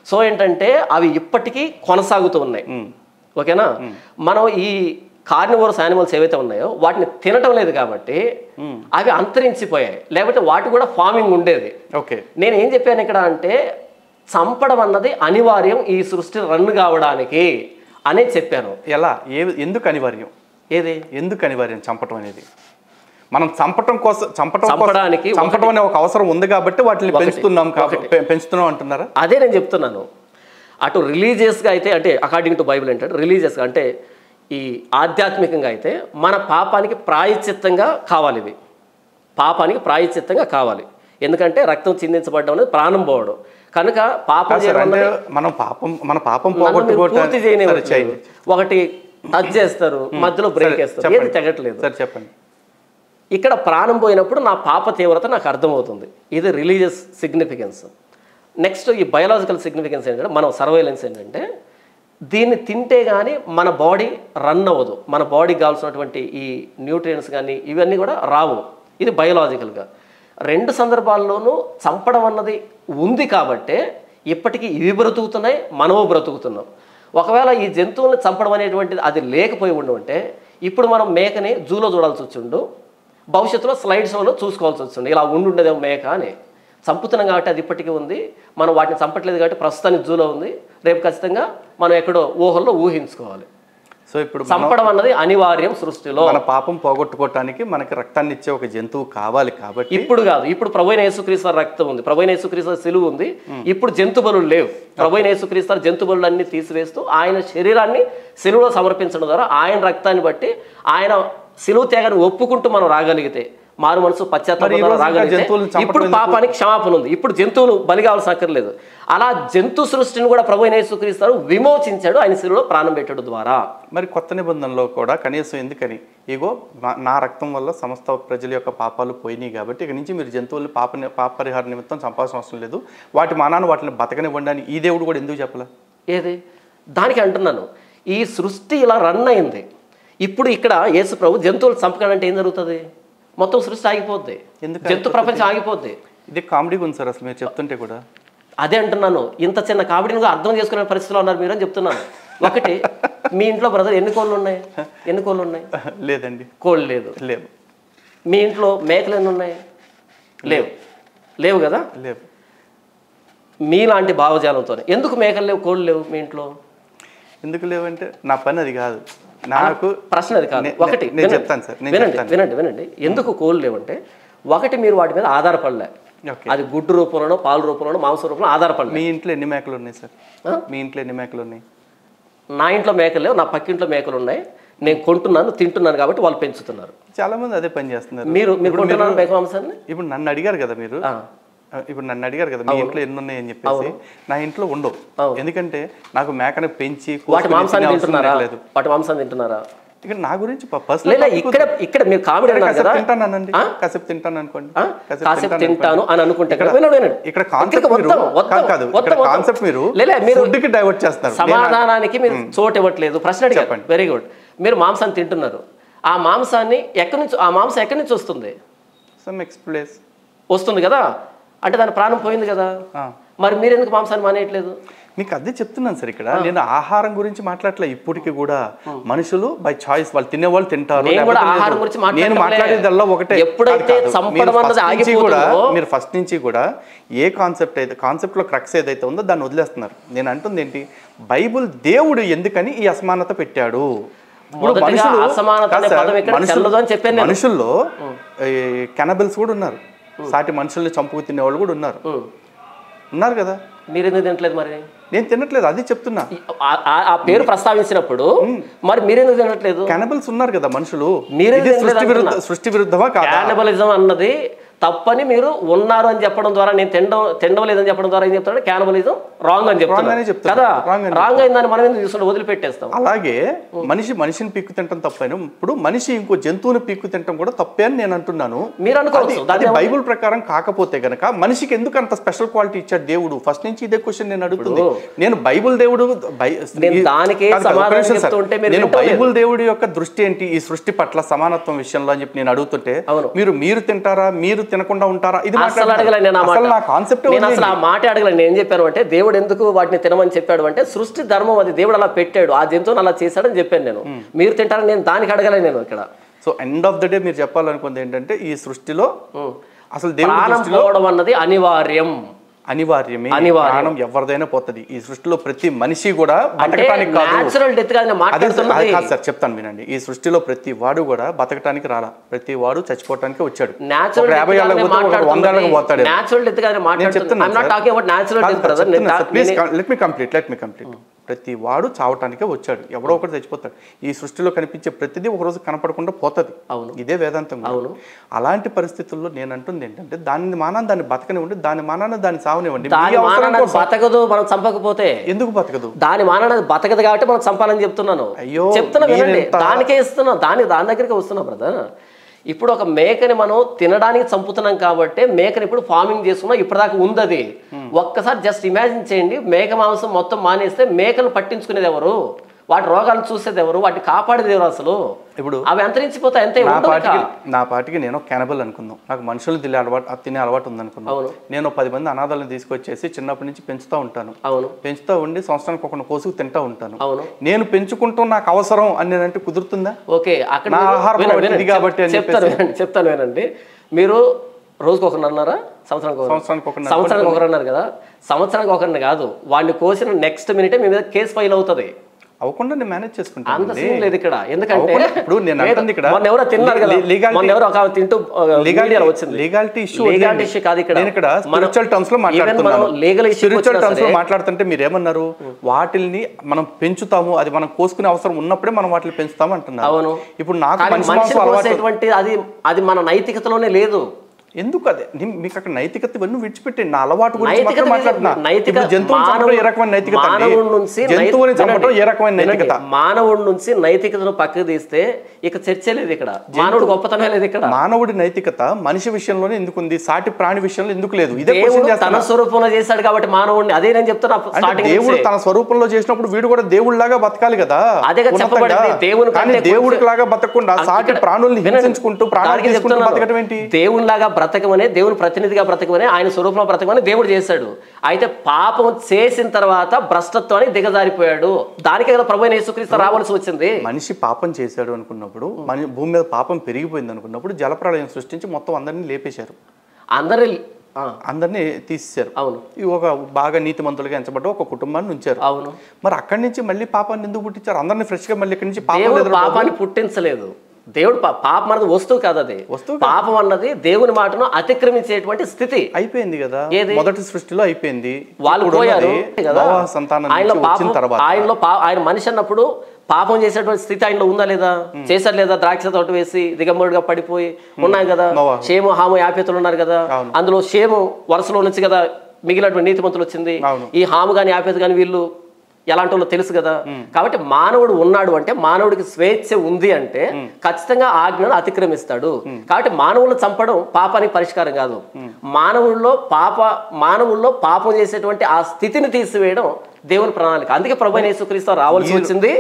సో ఏంటంటే అవి ఇప్పటికీ కొనసాగుతూ ఉన్నాయి. ఓకేనా? మనం ఈ కార్నివోరస్ యానిమల్స్ ఏవైతే ఉన్నాయో వాటిని తినటం లేదు కాబట్టి అవి అంతరించిపోయాయి, లేకపోతే వాటి కూడా ఫార్మింగ్ ఉండేది. ఓకే, నేను ఏం చెప్పాను ఇక్కడ అంటే చంపడం అన్నది అనివార్యం ఈ సృష్టి రన్ కావడానికి అనేది చెప్పాను. ఎలా, ఎందుకు అనివార్యం? ఏది ఎందుకు అనివార్యం చంపటం అనేది? మనం చంపటం అనే ఒక అవసరం ఉంది కాబట్టి వాటిని పెంచుతున్నాం అంటున్నారా? అదే నేను చెప్తున్నాను. అటు రిలీజియస్గా అయితే, అంటే అకార్డింగ్ టు బైబిల్ ఏంటంటే రిలీజియస్గా అంటే ఈ ఆధ్యాత్మికంగా అయితే మన పాపానికి ప్రాయశ్చిత్తంగా కావాలి, ఇవి పాపానికి ప్రాయశ్చిత్తంగా కావాలి. ఎందుకంటే రక్తం చిందించబడడం అనేది ప్రాణం పోవడం కనుక పాపం మన పాపం పూర్తి చేయనివ్వండి. ఒకటి టచ్ చేస్తారు, మధ్యలో బ్రేక్ వేస్తారు, ఏది తెగట్లేదు. చెప్పండి. ఇక్కడ ప్రాణం పోయినప్పుడు నా పాప తీవ్రత నాకు అర్థమవుతుంది. ఇది రిలీజియస్ సిగ్నిఫికెన్స్. నెక్స్ట్ ఈ బయోలాజికల్ సిగ్నిఫికెన్స్ ఏంటంటే మనం సర్వైలెన్స్ ఏంటంటే దీన్ని తింటే కానీ మన బాడీ రన్ అవ్వదు, మన బాడీకి కావాల్సినటువంటి ఈ న్యూట్రియంట్స్ కానీ ఇవన్నీ కూడా రావు. ఇది బయోలాజికల్గా. రెండు సందర్భాల్లోనూ చంపడం అన్నది ఉంది కాబట్టే ఇప్పటికీ ఇవి బ్రతుకుతున్నాయి, మనము బ్రతుకుతున్నాం. ఒకవేళ ఈ జంతువులను చంపడం అనేటువంటిది అది లేకపోయి ఉండుంటే ఇప్పుడు మనం మేకని జూలో చూడాల్సి వచ్చిండు, భవిష్యత్తులో స్లైడ్స్లో చూసుకోవాల్సి వచ్చింది. ఇలా ఉండుండేదేమో మేక అని. చంపుతున్నాం కాబట్టి అది ఇప్పటికీ ఉంది, మనం వాటిని చంపట్లేదు కాబట్టి ప్రస్తుతానికి జూలో ఉంది, రేపు ఖచ్చితంగా మనం ఎక్కడో ఊహల్లో ఊహించుకోవాలి. సో ఇప్పుడు చంపడం అన్నది అనివార్యం సృష్టిలో. మన పాపం పోగొట్టుకోవటానికి మనకి రక్తాన్ని ఇచ్చే ఒక జంతువు కావాలి కాబట్టి ఇప్పుడు కాదు, ఇప్పుడు ప్రభువైన యేసుక్రీస్తు రక్తం ఉంది, ప్రభువైన యేసుక్రీస్తు సిలువ ఉంది, ఇప్పుడు జంతు బలులు లేవు. ప్రభువైన యేసుక్రీస్తు జంతు బలులన్నీ తీసివేస్తూ ఆయన శరీరాన్ని సిలువలో సమర్పించడం ద్వారా ఆయన రక్తాన్ని బట్టి ఆయన సిలువ త్యాగాన్ని ఒప్పుకుంటూ మనం రాగలిగితే, మారు మనసు పశ్చాత్తాపం రాగలిగితే ఇప్పుడు పాపానికి క్షమాపణ ఉంది. ఇప్పుడు జంతువులు బలి కావాల్సిన అక్కర్లేదు. అలా జంతు సృష్టిని కూడా ప్రభువైన యేసుక్రీస్తు విమోచించాడు ఆయన సిలువలో ప్రాణం పెట్టడం ద్వారా. మరి కొత్త నిబంధనలో కూడా కనీసం ఎందుకని ఇగో నా రక్తం వల్ల సమస్త ప్రజల యొక్క పాపాలు పోయినాయి కాబట్టి ఇక నుంచి మీరు జంతువులు పాప పరిహార నిమిత్తం చంపాల్సిన అవసరం లేదు, వాటి మానాన్ని వాటిని బతకనివ్వండి అని ఈ దేవుడు కూడా ఎందుకు చెప్పలే? ఏది దానికి అంటున్నాను, ఈ సృష్టి ఇలా రన్ అయింది. ఇప్పుడు ఇక్కడ యేసు ప్రభు జంతువులు చంపకాలంటే ఏం జరుగుతుంది? మొత్తం సృష్టి ఆగిపోద్ది, జంతు ప్రపంచం ఆగిపోద్ది. ఇది కామెడీగా ఉంది సార్ అసలు మీరు చెప్తుంటే కూడా. అదే అంటున్నాను, ఇంత చిన్న కామెడీని అర్థం చేసుకునే పరిస్థితిలో ఉన్నారు మీరు అని చెప్తున్నాను. ఒకటి, మీ ఇంట్లో బ్రదర్ ఎన్ని కోళ్ళు ఉన్నాయి? లేదండి, కోళ్ళు లేవు. మీ ఇంట్లో మేకలు ఎన్ని ఉన్నాయి? లేవు కదా. మీలాంటి భావజాలంతో ఎందుకు మేకలు లేవు, కోళ్ళు లేవు మీ ఇంట్లో? ఎందుకు లేవంటే నా పని అది కాదు, నాకు ప్రశ్న అది కాదు. ఒకటి చెప్తాను సార్, వినండి. ఎందుకు కోళ్ళు లేవంటే ఒకటి మీరు వాటి మీద ఆధారపడలే, అది గుడ్డు రూపంలోనో పాలు రూపంలోనో మాంస రూపంలో ఆధారపడలే. మీ ఇంట్లో ఎన్ని మేకలు ఉన్నాయి సార్? మీ ఇంట్లో ఎన్ని మేకలు ఉన్నాయి? నా ఇంట్లో మేకలు లేవు, నా పక్కింట్లో మేకలు ఉన్నాయి. నేను కొంటున్నాను, తింటున్నాను కాబట్టి వాళ్ళు పెంచుతున్నారు. చాలా మంది అదే పని చేస్తున్నారు. మీరు కొంటున్నారు మేక మాంసాన్ని. ఇప్పుడు నన్ను అడిగారు కదా మీరు, మీ ఇంట్లో ఎన్ని ఉన్నాయని చెప్పేసి. నా ఇంట్లో ఉండవు, ఎందుకంటే నాకు మేకని పెంచి వాటి మాంసాన్ని తింటున్నారా? ఇక్కడ నా గురించి ఇక్కడ మీరు కామెడీ తింటానండి, కాసేపు తింటాను అనుకోండి, కాసేపు తింటాను అని అనుకుంటే ఇక్కడ కాన్సెప్ట్ మీరు ఫుడ్కి డైవర్ట్ చేస్తారు. సమాధానానికి మీరు చోటు ఇవ్వట్లేదు. ప్రశ్న చెప్పండి. Very good. మీరు మాంసాన్ని తింటున్నారు, ఆ మాంసాన్ని ఆ మాంసం ఎక్కడి నుంచి వస్తుంది? సమ్ ఎక్స్ ప్లేస్ వస్తుంది కదా, అంటే దాని ప్రాణం పోయింది కదా. మరి మీరు ఎందుకు మాంసాన్ని మానేయట్లేదు? మీకు అదే చెప్తున్నాను సార్. ఇక్కడ నేను ఆహారం గురించి మాట్లాడలే. ఇప్పటికి కూడా మనుషులు బై చాయిస్ వాళ్ళు తినేవాళ్ళు తింటారు. నేను మాట్లాడేదల్లా ఒకటే, కూడా మీరు ఫస్ట్ నుంచి కూడా ఏ కాన్సెప్ట్ లో క్రక్స్ ఏదైతే ఉందో దాన్ని వదిలేస్తున్నారు. నేను అంటుంది ఏంటి, బైబుల్ దేవుడు ఎందుకని ఈ అసమానత పెట్టాడు? మనుషుల్లో కెనబిల్స్ కూడా ఉన్నారు. సాటి మనుషుల్ని చంపుకు తినేవాళ్ళు కూడా ఉన్నారు కదా. మీరు ఎందుకు తినట్లేదు మరి? నేను తినట్లేదు, అది చెప్తున్నా. ఆ పేరు ప్రస్తావించినప్పుడు మరి మీరెందుకు తినట్లేదు? క్యానిబల్స్ ఉన్నారు కదా మనుషులు. మీరే సృష్టి విరుద్ధమా కాదా? క్యానిబలిజం అన్నది తప్పని మీరు ఉన్నారు అని చెప్పడం ద్వారా, నేను తినడం లేదని చెప్పడం ద్వారా ఏం చెప్తాడు? క్యానిబలిజం రాంగ్ అని చెప్తాను కదా. రాంగ్ అయిందని మనం ఎందుకు చూసుకుంటే వదిలిపెట్టేస్తాం. అలాగే మనిషిని పీక్కు తింటాం తప్పైనా, ఇప్పుడు మనిషి ఇంకో జంతువుని పీక్కు తింటాం కూడా తప్పే అని నేను అంటున్నాను. మీరు అనుకోవచ్చు అది బైబుల్ ప్రకారం కాకపోతే గనక మనిషికి ఎందుకు అంత స్పెషల్ క్వాలిటీ ఇచ్చాడు దేవుడు? ఫస్ట్ నుంచి ఇదే క్వశ్చన్ నేను అడుగుతుంది. నేను బైబుల్ దేవుడు నేను బైబుల్ దేవుడి యొక్క దృష్టి ఏంటి ఈ సృష్టి పట్ల సమానత్వం విషయంలో అని చెప్పి నేను అడుగుతుంటే మీరు తింటారా, మీరు తినకుండా ఉంటారా? ఇది అసలు ఆ మాట అడగలేదు. నేను ఏం చెప్పాను అంటే దేవుడు ఎందుకు వాటిని తినమని చెప్పాడు అంటే సృష్టి ధర్మం, అది దేవుడు అలా పెట్టాడు, ఆ జంతువుని అలా చేశాడని చెప్పాను నేను. మీరు తింటారని నేను దానికి అడగలేదు నేను ఇక్కడ. So end of the day మీరు చెప్పాలనుకుంది ఏంటంటే ఈ సృష్టిలో అసలు ప్రాణం పోవడం అన్నది అనివార్యమే. ప్రాణం ఎవరిదైనా పోతుంది ఈ సృష్టిలో. ప్రతి మనిషి కూడా బతకటానికి కాదు సార్, చెప్తాను వినండి. ఈ సృష్టిలో ప్రతి వాడు కూడా బతకటానికి రాలా, ప్రతి వాడు చచ్చిపోవటానికి వచ్చాడు. 50 ఏళ్ళకి పోతే 100 ఏళ్ళకి పోతాడు. Let me complete. ప్రతి వాడు చావటానికే వచ్చాడు, ఎవడో ఒకటి చచ్చిపోతాడు. ఈ సృష్టిలో కనిపించే ప్రతిదీ ఒకరోజు కనపడకుండా పోతుంది. ఇదే వేదాంతం. అలాంటి పరిస్థితుల్లో నేను అంటుంది ఏంటంటే దాని మానాన్ని దాన్ని బతకనివ్వండి, దాని మానాన్ని దాన్ని సావనివ్వండి. బతకదు మనం చంపకపోతే. ఎందుకు బతకదు? దాని మానాన్ని బతకదు కాబట్టి మనం చంపాలని చెప్తున్నాను. చెప్తున్నా వినండి, దానికే ఇస్తున్నాం, దాని దగ్గరికి వస్తున్నాం బ్రదర్. ఇప్పుడు ఒక మేకని మనం తినడానికి చంపుతున్నాం కాబట్టి మేకని ఇప్పుడు ఫార్మింగ్ చేసుకున్నాం, ఇప్పటిదాకా ఉంది అది. ఒక్కసారి జస్ట్ ఇమాజిన్ చేయండి, మేక మాంసం మొత్తం మానేస్తే మేకలు పట్టించుకునేది ఎవరు? వాటి రోగాలను చూసేది ఎవరు? వాటిని కాపాడేది ఎవరు? అసలు ఇప్పుడు అవి అంతరించిపోతాయి అంతే. నా పాటికి నేను క్యానబల్ అనుకుందాం, నాకు మనుషులు తినే అలవాటు ఉందనుకున్నాను. నేను 10 మంది అనాథాలను తీసుకొచ్చేసి చిన్నప్పటి నుంచి పెంచుతూ ఉంటాను. పెంచుతూ ఉండి సంవత్సరానికి ఒక కోసుకు తింటూ ఉంటాను. నేను పెంచుకుంటూ నాకు అవసరం అని నేనంటే కుదురుతుందా? ఓకే, అక్కడ చెప్తాను వినండి. మీరు రోజుకి ఒకరిని అన్నారా? సంవత్సరానికి ఒకరు అన్నారు కదా. సంవత్సరానికి ఒకరిని కాదు, వాడిని కోసిన నెక్స్ట్ మినిటే మీ మీద కేసు ఫైల్ అవుతుంది. అవ్వకుండా నేను మేనేజ్ చేసుకుంటాను. అంత సీన్ లేదు ఇక్కడ. ఎందుకంటే ఇప్పుడు నేను అంటుంది ఇక్కడ ఎవరో తిన్నారు కదా, ఎవరో తింటూ లీగాలిటీ ఇష్యూ కాదు ఇక్కడ. నేను ఇక్కడ స్పిరిచువల్ టర్మ్స్ లో మాట్లాడుతున్నాను. స్పిరిచువల్ టర్మ్స్ లో మాట్లాడుతుంటే మీరు ఏమన్నారు? వాటిల్ని మనం పెంచుతాము, అది మనం కోసుకునే అవసరం ఉన్నప్పుడే మనం వాటిని పెంచుతాము అంటున్నారు. అవును. ఇప్పుడు నాకు అది మన నైతికతలోనే లేదు. ఎందుకు? అదే మీకు అక్కడ నైతికత ఇవన్నీ విడిచిపెట్టండి. నా అలవాటు గురించి మాట్లాడుతున్నా. మానవుడి నుంచి నైతికతను పక్కకు తీస్తే ఇక చర్చే లేదు ఇక్కడ. మానవుడు గొప్పతనమే లేదు ఇక్కడ. మానవుడి నైతికత మనిషి విషయంలోనే ఎందుకుంది, సాటి ప్రాణి విషయంలో ఎందుకు లేదు? ఇదే తన స్వరూపంలో చేశాడు కాబట్టి మానవుడిని. అదే నేను చెప్తున్నా. దేవుడు తన స్వరూపంలో చేసినప్పుడు వీడు కూడా దేవుడిలాగా బతకాలి కదా. అదే చెప్పబడింది. దేవుడికి లాగా బతకకుండా సాటి ప్రాణుల్ని హింసించుకుంటూ బతకడం ఏంటి? దేవుడిలాగా బ్రతకమనే, దేవుని ప్రతినిధిగా బ్రతకమని, ఆయన స్వరూపంలో బ్రతకమని దేవుడు చేశాడు. అయితే పాపం చేసిన తర్వాత భ్రష్టత్వానికి దిగజారిపోయాడు. దానికే కదా ప్రభువైన యేసుక్రీస్తు రావాల్సి వచ్చింది. మనిషి పాపం చేశాడు అనుకున్నప్పుడు, భూమి మీద పాపం పెరిగిపోయింది అనుకున్నప్పుడు జలప్రళయం సృష్టించి మొత్తం అందరినీ లేపేశారు, అందరినీ తీసేశారు. అవును. ఒక బాగా నీతిమంతులుగా ఎంచబడ్డ ఒక కుటుంబాన్ని ఉంచారు. అవును. మరి అక్కడి నుంచి మళ్ళీ పాపాన్ని ఎందుకు పుట్టించారు? అందరినీ ఫ్రెష్ గా మళ్ళీ ఇక్కడి నుంచి పాపాన్ని పుట్టించలేదు దేవుడు. పాపం అన్నది వస్తువు కాదు, అది పాపం అన్నది దేవుని మాటను అతిక్రమించేటువంటి స్థితి. అయిపోయింది కదా, మొదటి సృష్టిలో అయిపోయింది. వాళ్ళు పోయారు కదా, ఆయన మనిషి అన్నప్పుడు పాపం చేసేటువంటి స్థితి ఆయనలో ఉందా లేదా? చేశారు లేదా? ద్రాక్ష తోట వేసి దిగంబడిగా పడిపోయి ఉన్నాయి కదా. షేము హాము యాఫెతులు ఉన్నారు కదా. అందులో షేము వరుసలో నుంచి కదా మిగిలినటువంటి నీతిమంతులు వచ్చింది. ఈ హాము గాని యాఫెతు గాని వీళ్ళు ఎలాంటి వాళ్ళు తెలుసు కదా. కాబట్టి మానవుడు ఉన్నాడు అంటే, మానవుడికి స్వేచ్ఛ ఉంది అంటే ఖచ్చితంగా ఆజ్ఞను అతిక్రమిస్తాడు. కాబట్టి మానవులను చంపడం పాపానికి పరిష్కారం కాదు. మానవుల్లో పాపం చేసేటువంటి ఆ స్థితిని తీసివేయడం దేవుని ప్రణాళిక. అందుకే ప్రభువైన యేసుక్రీస్తు రావాల్సి వచ్చింది.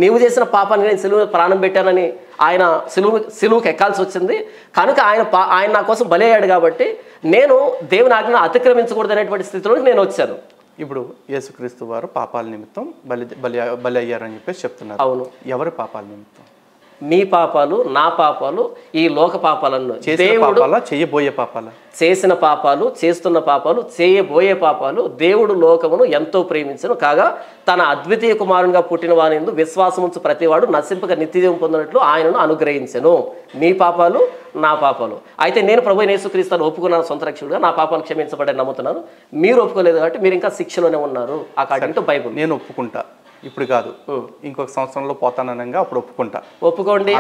నీవు చేసిన పాపాన్ని నేను సిలువ ప్రాణం పెట్టానని ఆయన సిలువకు ఎక్కాల్సి వచ్చింది. కనుక ఆయన నా కోసం బలి అయ్యాడు కాబట్టి నేను దేవుని ఆజ్ఞను అతిక్రమించకూడదు అనేటువంటి స్థితిలోకి నేను వచ్చాను. ఇప్పుడు యేసుక్రీస్తు వారు పాపాల నిమిత్తం బలి అయ్యారని చెప్పేసి చెప్తున్నారు. అవును. ఎవరి పాపాల నిమిత్తం? మీ పాపాలు, నా పాపాలు, ఈ లోక పాపాలను దేవుడు చేయబోయే పాపాలా, చేసిన పాపాలు, చేస్తున్న పాపాలు, చేయబోయే పాపాలు దేవుడు లోకమును ఎంతో ప్రేమించను కాగా తన అద్వితీయ కుమారునిగా పుట్టిన వానిందు విశ్వాసముంచు ప్రతివాడు నశింపక నిత్యజీవం పొందినట్లు ఆయనను అనుగ్రహించెను. మీ పాపాలు, నా పాపాలు. అయితే నేను ప్రభువైన యేసుక్రీస్తును ఒప్పుకున్నాను సొంత రక్షకుడుగా, నా పాపాలు క్షమించబడ్డాయని నమ్ముతున్నాను. మీరు ఒప్పుకోలేదు కాబట్టి మీరు ఇంకా శిక్షలోనే ఉన్నారు అకార్డింగ్ టు బైబుల్. నేను ఒప్పుకుంటా, ఇప్పుడు కాదు ఇంకొక సంవత్సరంలో పోతాననగా అప్పుడు ఒప్పుకోండి.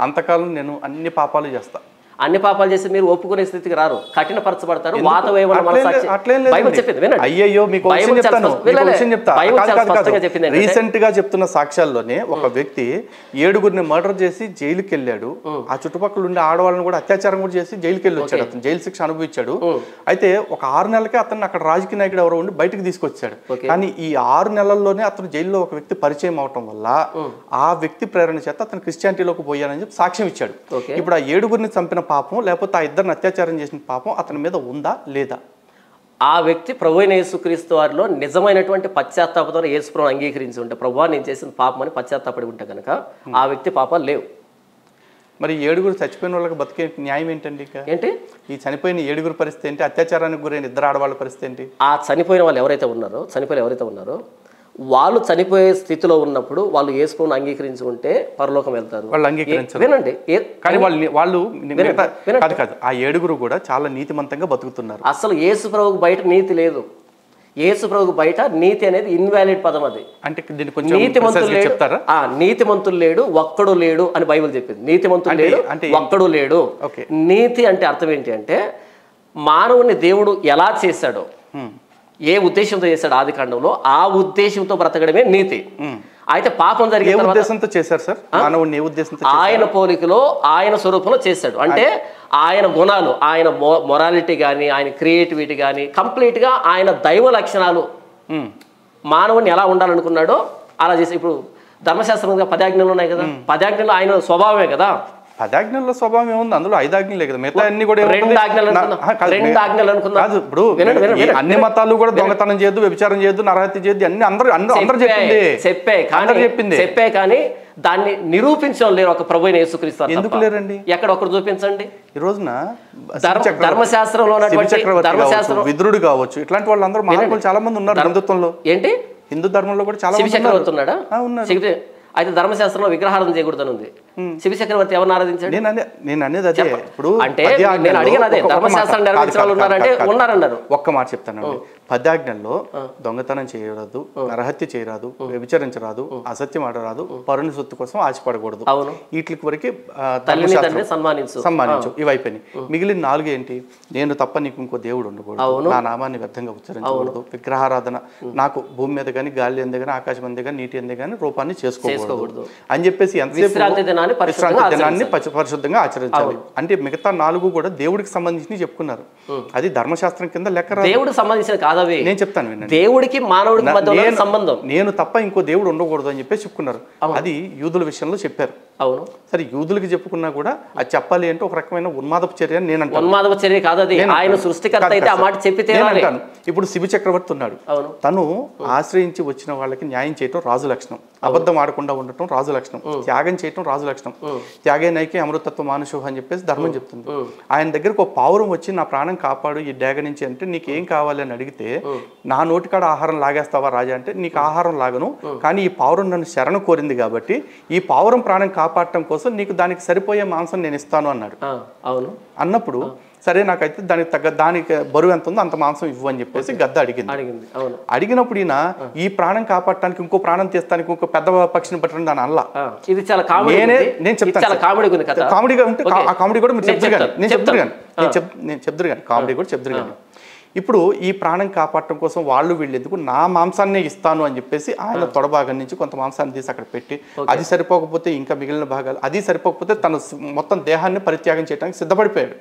అంతకాలం నేను అన్ని పాపాలు చేస్తా. అన్ని పాపాలు చేసి మీరు ఒప్పుకునే స్థితికి రారు, కఠినపరచబడతారు. రీసెంట్ గా చెప్తున్న సాక్ష్యాల్లోనే ఒక వ్యక్తి 7గురిని మర్డర్ చేసి జైలుకి వెళ్ళాడు. ఆ చుట్టుపక్కల ఉండే ఆడవాళ్ళని కూడా అత్యాచారం కూడా చేసి జైలుకి వెళ్ళి వచ్చాడు. అతను జైలు శిక్ష అనుభవించాడు. అయితే ఒక 6 నెలలకే అతను అక్కడ రాజకీయ నాయకుడు ఎవరో ఉండి బయటకు తీసుకొచ్చాడు. కానీ ఈ 6 నెలల్లోనే అతను జైల్లో ఒక వ్యక్తి పరిచయం అవటం వల్ల ఆ వ్యక్తి ప్రేరణ చేత అతను క్రిస్టియానిటీలోకి పోయానని చెప్పి సాక్ష్యం ఇచ్చాడు. ఇప్పుడు ఆ 7గురిని చంపిన పాపం లేకపోతే ఆ 2ని అత్యాచారం చేసిన పాపం అతని మీద ఉందా లేదా? ఆ వ్యక్తి ప్రభువైన యేసుక్రీస్తు వారిలో నిజమైనటువంటి పశ్చాత్తాపంతో యేసుప్రభువును అంగీకరించి ఉంటే, ప్రభువా నేను చేసిన పాపం అని పశ్చాత్తాపడి ఉంటే కనుక ఆ వ్యక్తి పాపాలు లేవు. మరి 7గురు చచ్చిపోయిన వాళ్ళకి బతికే న్యాయం ఏంటండి? ఏంటి ఈ చనిపోయిన 7గురు పరిస్థితి ఏంటి? అత్యాచారానికి గురైన 2 ఆడవాళ్ళ పరిస్థితి ఏంటి? ఆ చనిపోయిన వాళ్ళు ఎవరైతే ఉన్నారో వాళ్ళు చనిపోయే స్థితిలో ఉన్నప్పుడు వాళ్ళు యేసుప్రభువును అంగీకరించి ఉంటే పరలోకం వెళ్తారు. వాళ్ళు అంగీకరించారు. వినండి, కానీ వాళ్ళు కాదు, ఆ 7గురు కూడా చాలా నీతిమంతంగా బతుకుతున్నారు. అసలు యేసుప్రభువుకు బయట నీతి లేదు. యేసుప్రభువుకు బయట నీతి అనేది ఇన్వాలిడ్ పదం. అది అంటే నీతిమంతులు లేడు, ఒక్కడు లేడు అని బైబిల్ చెప్పింది. నీతిమంతులు లేడు, ఒక్కడు లేడు. నీతి అంటే అర్థం ఏంటి అంటే మానవుని దేవుడు ఎలా చేశాడో, ఏ ఉద్దేశంతో చేశాడు ఆది కాండంలో, ఆ ఉద్దేశంతో బ్రతకడమే నీతి. అయితే పాపం జరిగే ఉద్దేశంతో చేశారు సార్, మానవుని ఏ ఉద్దేశంతో? ఆయన పోలికలో ఆయన స్వరూపంలో చేశాడు. అంటే ఆయన గుణాలు, ఆయన మొరాలిటీ కానీ, ఆయన క్రియేటివిటీ కానీ, కంప్లీట్ గా ఆయన దైవ లక్షణాలు మానవుని ఎలా ఉండాలనుకున్నాడో అలా చేసి. ఇప్పుడు ధర్మశాస్త్రం 10 ఆజ్ఞలు ఉన్నాయి కదా, 10 ఆజ్ఞలు ఆయన స్వభావమే కదా. 10 ఆజ్ఞల స్వభావం ఏముంది? అందులో 5 ఆజ్ఞలే కదా, మిగతా అన్ని కూడా కాదు. ఇప్పుడు అన్ని మతాలు కూడా దొంగతనం చేయొద్దు, వ్యభిచారం చేయొద్దు, నరహత్య చేయొద్దు అన్ని అందరూ చెప్పే కానీ దాన్ని నిరూపించడం లేరు ఒక ప్రభువైన యేసుక్రీస్తు. ఎందుకు లేరండి? ఎక్కడ ఒకరు చూపించండి. ఈ రోజున ధర్మశాస్త్రంలో విదురుడు కావచ్చు, ఇట్లాంటి వాళ్ళందరూ మహాత్ములు చాలా మంది ఉన్నారు హిందుత్వంలో. ఏంటి హిందూ ధర్మంలో కూడా చాలా చక్రవర్తి ఉన్నాడా? అయితే ధర్మశాస్త్రంలో విగ్రహారాధన చేయకూడదని ఉంది. శివ చక్రవర్తి ఎవరిని ఆరాధించాడు? నేను అనేది అదే. ఇప్పుడు అంటే నేను అడిగిన అదే, ధర్మశాస్త్రం నెరవేర్చిన వాళ్ళు ఉన్నారంటే ఉన్నారన్నారు. ఒక్క మాట చెప్తాను. 10 ఆజ్ఞల్లో దొంగతనం చేయరాదు, నరహత్య చేయరాదు, వ్యభిచరించరాదు, అసత్యం ఆడరాదు, పరుని సొత్తు కోసం ఆశపడకూడదు. అవును. వీటి వరకు సన్మానించు ఇవి అయిపోయినాయి. మిగిలిన 4 ఏంటి? నేను తప్ప నీకు ఇంకో దేవుడు ఉండకూడదు, నా నామాన్ని వ్యర్థంగా ఉచ్చరించకూడదు, విగ్రహారాధన, నాకు భూమి మీద కానీ, గాలి అందే కానీ, ఆకాశం అందే కానీ, నీటి అందే కానీ రూపాన్ని చేసుకోకూడదు అని చెప్పేసి విశ్రాంతి దినాన్ని పరిశుద్ధంగా ఆచరించాలి. అంటే మిగతా 4 కూడా దేవుడికి సంబంధించి చెప్పుకున్నారు. అది ధర్మశాస్త్రం కింద లెక్క. దేవుడికి సంబంధించిన కాదవి. నేను చెప్తాను వినండి. దేవుడికి మానవుడికి మధ్య సంబంధం. నేను తప్ప ఇంకో దేవుడు ఉండకూడదు అని చెప్పేసి చెప్పుకున్నారు. అది యూదుల విషయంలో చెప్పారు. అవును. సరే, యూదులకి చెప్పుకున్నా కూడా అది చెప్పాలి అంటే ఒక రకమైన ఉన్మాదపు చర్య అని నేను అంటాను. ఉన్మాదపు చర్య కాదు అది. ఆయన సృష్టికర్త అయితే ఆ మాట చెప్పితే అంటాను. ఇప్పుడు శివ చక్రవర్తి ఉన్నాడు. తను ఆశ్రయించి వచ్చిన వాళ్ళకి న్యాయం చేయటం రాజు లక్షణం, అబద్ధం ఆడకుండా ఉండటం రాజు లక్షణం, త్యాగం చేయటం రాజు లక్షణం. త్యాగే నైకే అమృతత్వ మానుషోహ అని చెప్పేసి ధర్మం చెప్తుంది. ఆయన దగ్గరకు ఒక పావురం వచ్చి నా ప్రాణం కాపాడు ఈ డ్యాగ నుంచి అంటే నీకు ఏం కావాలి అని అడిగితే, నా నోటికాడ ఆహారం లాగేస్తావా రాజా అంటే, నీకు ఆహారం లాగను, కానీ ఈ పావురం నన్ను శరణ కోరింది కాబట్టి ఈ పావురం ప్రాణం కాపాడటం కోసం నీకు దానికి సరిపోయే మాంసం నేను ఇస్తాను అన్నాడు. అవును. అన్నప్పుడు సరే, నాకైతే దానికి బరువు ఎంత ఉందో అంత మాంసం ఇవ్వు అని చెప్పేసి గద్ద అడిగింది. అడిగినప్పుడు ఈయన ఈ ప్రాణం కాపాడటానికి ఇంకో ప్రాణం తీస్తానికి ఇంకో పెద్ద పక్షిని పట్టడం దాని అల్లా. ఇది చాలా కామెడీ. నేను చెప్తాను కామెడీగా ఉంటే ఆ కామెడీ కూడా మీరు చెప్తారు కానీ నేను చెప్తారు కానీ కామెడీ కూడా చెప్తారు కానీ. ఇప్పుడు ఈ ప్రాణం కాపాడటం కోసం వీళ్ళు ఎందుకు నా మాంసాన్నే ఇస్తాను అని చెప్పేసి ఆయన తొడభాగం నుంచి కొంత మాంసాన్ని తీసి అక్కడ పెట్టి, అది సరిపోకపోతే ఇంకా మిగిలిన భాగాలు, అది సరిపోకపోతే తన మొత్తం దేహాన్ని పరిత్యాగం చేయడానికి సిద్ధపడిపోయాడు.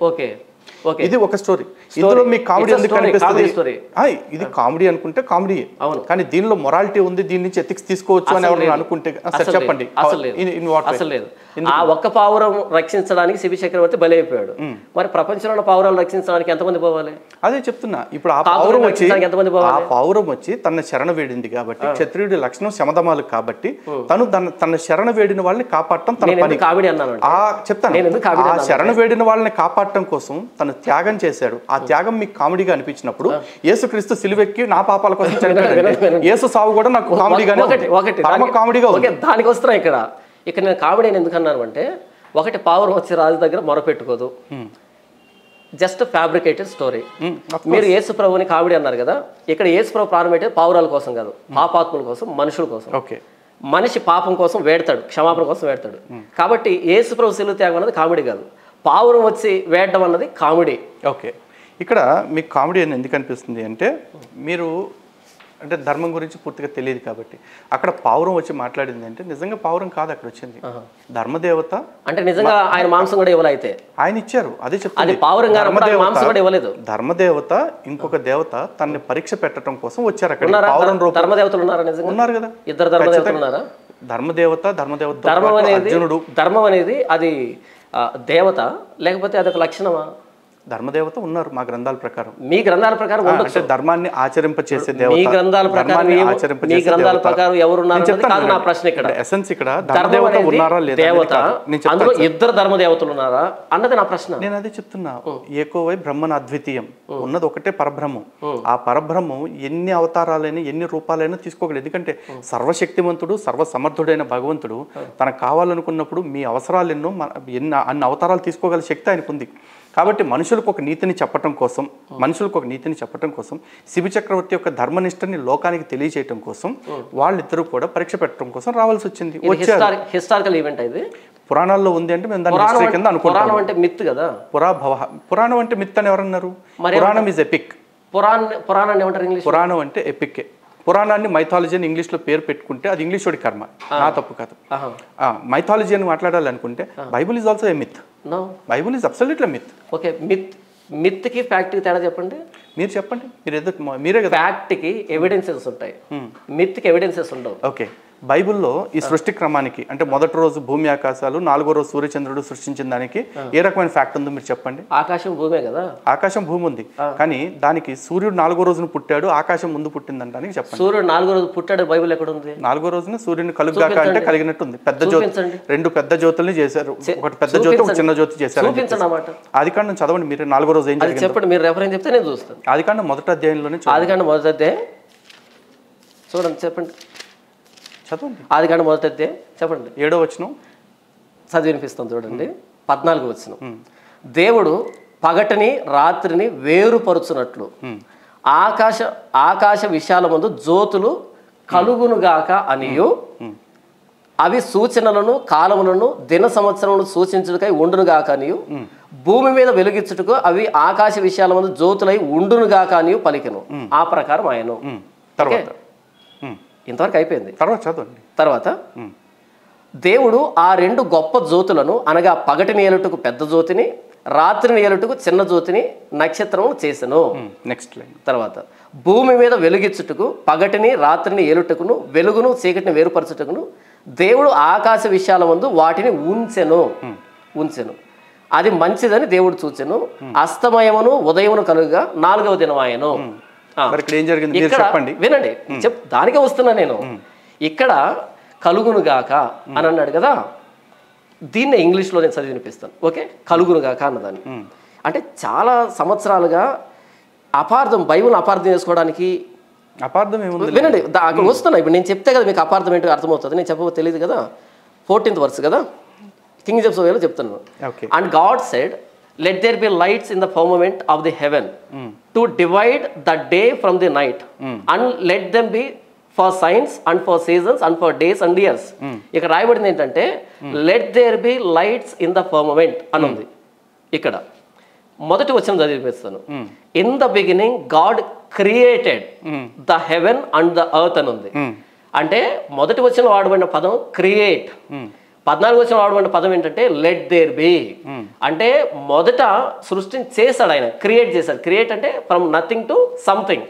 Okay. ఇది ఒక స్టోరీ. ఇందులో మీకు కామెడీ ఎందుకు కనిపిస్తుంది? ఇది కామెడీ అనుకుంటే కామెడీ, కానీ దీనిలో మొరాలిటీ ఉంది, దీని నుంచి ఎథిక్స్ తీసుకోవచ్చు అని ఎవరైనా అనుకుంటే చెప్పండి. అసలు లేదు. ఆ ఒక్క పావురం రక్షించడానికి శిబి చక్రవర్తి బలైపోయాడు. మరి ప్రపంచంలో ఉన్న పావురాలు రక్షించడానికి ఎంతమంది పోవాలి? అదే చెప్తున్నా. ఇప్పుడు ఆ పావురం వచ్చి తన శరణ వేడింది కాబట్టి, క్షత్రియుడి లక్షణం శమదమాలు కాబట్టి తను తన శరణ వేడిన వాళ్ళని కాపాడటం తన పని. కామెడీ అన్నాను చెప్తాను. ఆ శరణ వేడిన వాళ్ళని కాపాడటం కోసం తను త్యాగం చేశాడు. ఆ త్యాగం మీకు కామెడీగా అనిపించినప్పుడు యేసుక్రీస్తు సిలువెక్కి నా పాపాల కోసం చనిపోయాడు. యేసు సావు కూడా నాకు కామెడీగానే కామెడీగా ఉంది. దానికి వస్తున్నా ఇక్కడ నేను కామెడీ ఎందుకు అన్నాను అంటే, ఒకటి పావురం వచ్చి రాజు దగ్గర మొరపెట్టుకోదు, జస్ట్ ఫ్యాబ్రికేటెడ్ స్టోరీ. మీరు యేసు ప్రభుని కామెడీ అన్నారు కదా, ఇక్కడ యేసు ప్రభు ప్రారంభమైతే పావురాల కోసం కాదు, పాపాత్ముల కోసం, మనుషుల కోసం. మనిషి పాపం కోసం వేడతాడు, క్షమాపణ కోసం వేడతాడు. కాబట్టి యేసు ప్రభు సిలువ త్యాగం అన్నది కామెడీ కాదు, పావురం వచ్చి వేడడం అన్నది కామెడీ. ఓకే, ఇక్కడ మీకు కామెడీ అని ఎందుకు అనిపిస్తుంది అంటే, మీరు అంటే ధర్మం గురించి పూర్తిగా తెలియదు కాబట్టి. అక్కడ పావురం వచ్చి మాట్లాడింది అంటే నిజంగా పావురం కాదు అక్కడ వచ్చింది, ధర్మదేవత. అంటే నిజంగా ఆయన మాంసం కూడా ఇవ్వలైతే ఆయన ఇచ్చారు, అదే చెప్తాను. ధర్మదేవత ఇంకొక దేవత తనని పరీక్ష పెట్టడం కోసం వచ్చారు అక్కడ. పావురం రూపం ధర్మదేవతలు ఉన్నారు కదా, ఇద్దరు ధర్మదేవతలు ఉన్నారా? ధర్మం అనేది అది దేవత లేకపోతే అదొక లక్షణమా? ధర్మదేవత ఉన్నారు మా గ్రంథాల ప్రకారం. మీ గ్రంథాల ప్రకారం అంటే ధర్మాన్ని ఆచరింపచేసే దేవత. మీ గ్రంథాల ప్రకారం ఎవరున్నారు కాదు నా ప్రశ్న. ఇక్కడ ఎసెన్స్ ఇక్కడ ధర్మదేవత ఉన్నారా లేదా, దేవత అందులో ఇద్దరు ధర్మదేవతలు ఉన్నారా అన్నది నా ప్రశ్న. నేను అదే చెప్తున్నా. ఏకోవై బ్రహ్మన్ అద్వితీయం, ఉన్నది ఒకటే పరబ్రహ్మం. ఆ పరబ్రహ్మం ఎన్ని అవతారాలైనా ఎన్ని రూపాలైనా తీసుకోగలదు. ఎందుకంటే సర్వశక్తివంతుడు సర్వసమర్థుడైన భగవంతుడు తనకు కావాలనుకున్నప్పుడు మీ అవసరాలు ఎన్నో అన్ని అవతారాలు తీసుకోగల శక్తి ఆయనకు ఉంది. కాబట్టి మనుషులకు ఒక నీతిని చెప్పటం కోసం శిబి చక్రవర్తి యొక్క ధర్మనిష్టని లోకానికి తెలియజేయటం కోసం వాళ్ళిద్దరూ కూడా పరీక్ష పెట్టడం కోసం రావాల్సి వచ్చింది. హిస్టారికల్ ఈవెంట్ ఇది పురాణాల్లో ఉంది అంటే మేము దాన్ని హిస్టరీ కింద అనుకుంటాం. పురాణం అంటే మిత్ కదా. పురాణం అంటే మిత్ అని ఎవరన్నారు? పురాణం ఇస్ ఎపిక్. పురాణాన్ని ఏమంటారు ఇంగ్లీష్? పురాణం అంటే ఎపిక్. పురాణాన్ని మైథాలజీ అని ఇంగ్లీష్లో పేరు పెట్టుకుంటే అది ఇంగ్లీష్ వాడి కర్మ, నా తప్పు కాదు. మైథాలజీ అని మాట్లాడాలనుకుంటే Bible is also a myth. Bible is absolutely myth. Okay, మిత్కి ఫ్యాక్ట్కి తేడా చెప్పండి. మీరు చెప్పండి. మీరే కదా. ఫ్యాక్ట్కి ఎవిడెన్సెస్ ఉంటాయి, మిత్కి ఎవిడెన్సెస్ ఉండవు. ఓకే, బైబిల్లో ఈ సృష్టి క్రమానికి అంటే మొదటి రోజు భూమి ఆకాశాలు, 4వ రోజు సూర్యచంద్రుడు సృష్టించిన దానికి ఏ రకమైన ఫ్యాక్ట్ ఉందో మీరు చెప్పండి. ఆకాశం భూమే కదా. ఆకాశం భూమి ఉంది, కానీ దానికి సూర్యుడు 4వ రోజున పుట్టాడు, ఆకాశం ముందు పుట్టిందంటానికి చెప్పండి. సూర్యుడు 4వ రోజు పుట్టాడు బైబిల్ ఎక్కడ ఉంది? 4వ రోజున సూర్యుని కలుగుగాక అంటే కలిగినట్టుంది. పెద్ద జ్యోతి, 2 పెద్ద జ్యోతుల్ని చేశారు, ఒకటి పెద్ద జ్యోతి ఒక చిన్న జ్యోతి చేశారు. ఆదికాండం చదవండి మీరు. 4వ రోజు ఏం జరిగింది చెప్పండి, మీరు రెఫరెన్స్ చెప్తే నేను చూస్తాను. ఆదికాండం మొదటి అధ్యాయంలోనే. ఆదికాండం మొదటి అధ్యాయం చూడండి, చెప్పండి. చదవండి. ఆదికాండం మొదటి అధ్యాయం చెప్పండి. 7వ వచనం చదివి వినిపిస్తాం చూడండి. 14వ వచనం. దేవుడు పగటిని రాత్రిని వేరుపరుచున్నట్లు ఆకాశ విశాలమందు జ్యోతులు కలుగునుగాక అనియు, అవి సూచనలను కాలములను దిన సంవత్సరములను సూచించుటకై ఉండునుగాక అనియు, భూమి మీద వెలుగించుటకు అవి ఆకాశ విశాలమందు జ్యోతులై ఉండునుగాక అనియు పలికెను. ఆ ప్రకారం ఆయన. ఇంతవరకు అయిపోయింది. తర్వాత దేవుడు ఆ 2 గొప్ప జ్యోతులను అనగా పగటిని ఏలుటకు పెద్ద జ్యోతిని, రాత్రిని ఏలుటకు చిన్న జ్యోతిని నక్షత్రమును చేసెను. Next line. తర్వాత భూమి మీద వెలుగిచ్చుటకు పగటిని రాత్రిని ఏలుటకును వెలుగును చీకటిని వేరుపరచుటకును దేవుడు ఆకాశ విశాలమందు వాటిని ఉంచెను. అది మంచిదని దేవుడు చూచెను. అస్తమయమును ఉదయమును కలుగుగా 4వ దినం ఆయను. వినండి, దానికే వస్తున్నా నేను. ఇక్కడ కలుగునుగాక అని అన్నాడు కదా, దీన్ని ఇంగ్లీష్లో నేను చదివి వినిపిస్తాను. ఓకే, కలుగునుగాక అన్నదాన్ని. అంటే చాలా సంవత్సరాలుగా బైబిల్ అపార్థం చేసుకోవడానికి వినండి, అక్కడ వస్తున్నా. ఇప్పుడు నేను చెప్తే కదా మీకు అపార్థం ఏంటో అర్థమవుతుంది. నేను చెప్పబో తెలియదు కదా. 14th verse కదా, కింగ్ జేమ్స్ వేలో చెప్తున్నాను. And God said, let there be lights in the firmament of the heaven to divide the day from the night, and let them be for signs and for seasons and for days and years. ఇక్కడ రాయబడింది ఏంటంటే let there be lights in the firmament అని ఉంది. ఇక్కడ మొదటి వచనం చదివిస్తాను. in the beginning God created the heaven and the earth అని ఉంది. అంటే మొదటి వచనంలో వాడబడిన పదం క్రియేట్. 14 వచ్చిన వాడు పదం ఏంటంటే లెట్ దేర్ బి. అంటే మొదట సృష్టిని చేశాడు ఆయన, క్రియేట్ చేశాడు. క్రియేట్ అంటే ఫ్రమ్ నథింగ్ టు సంథింగ్,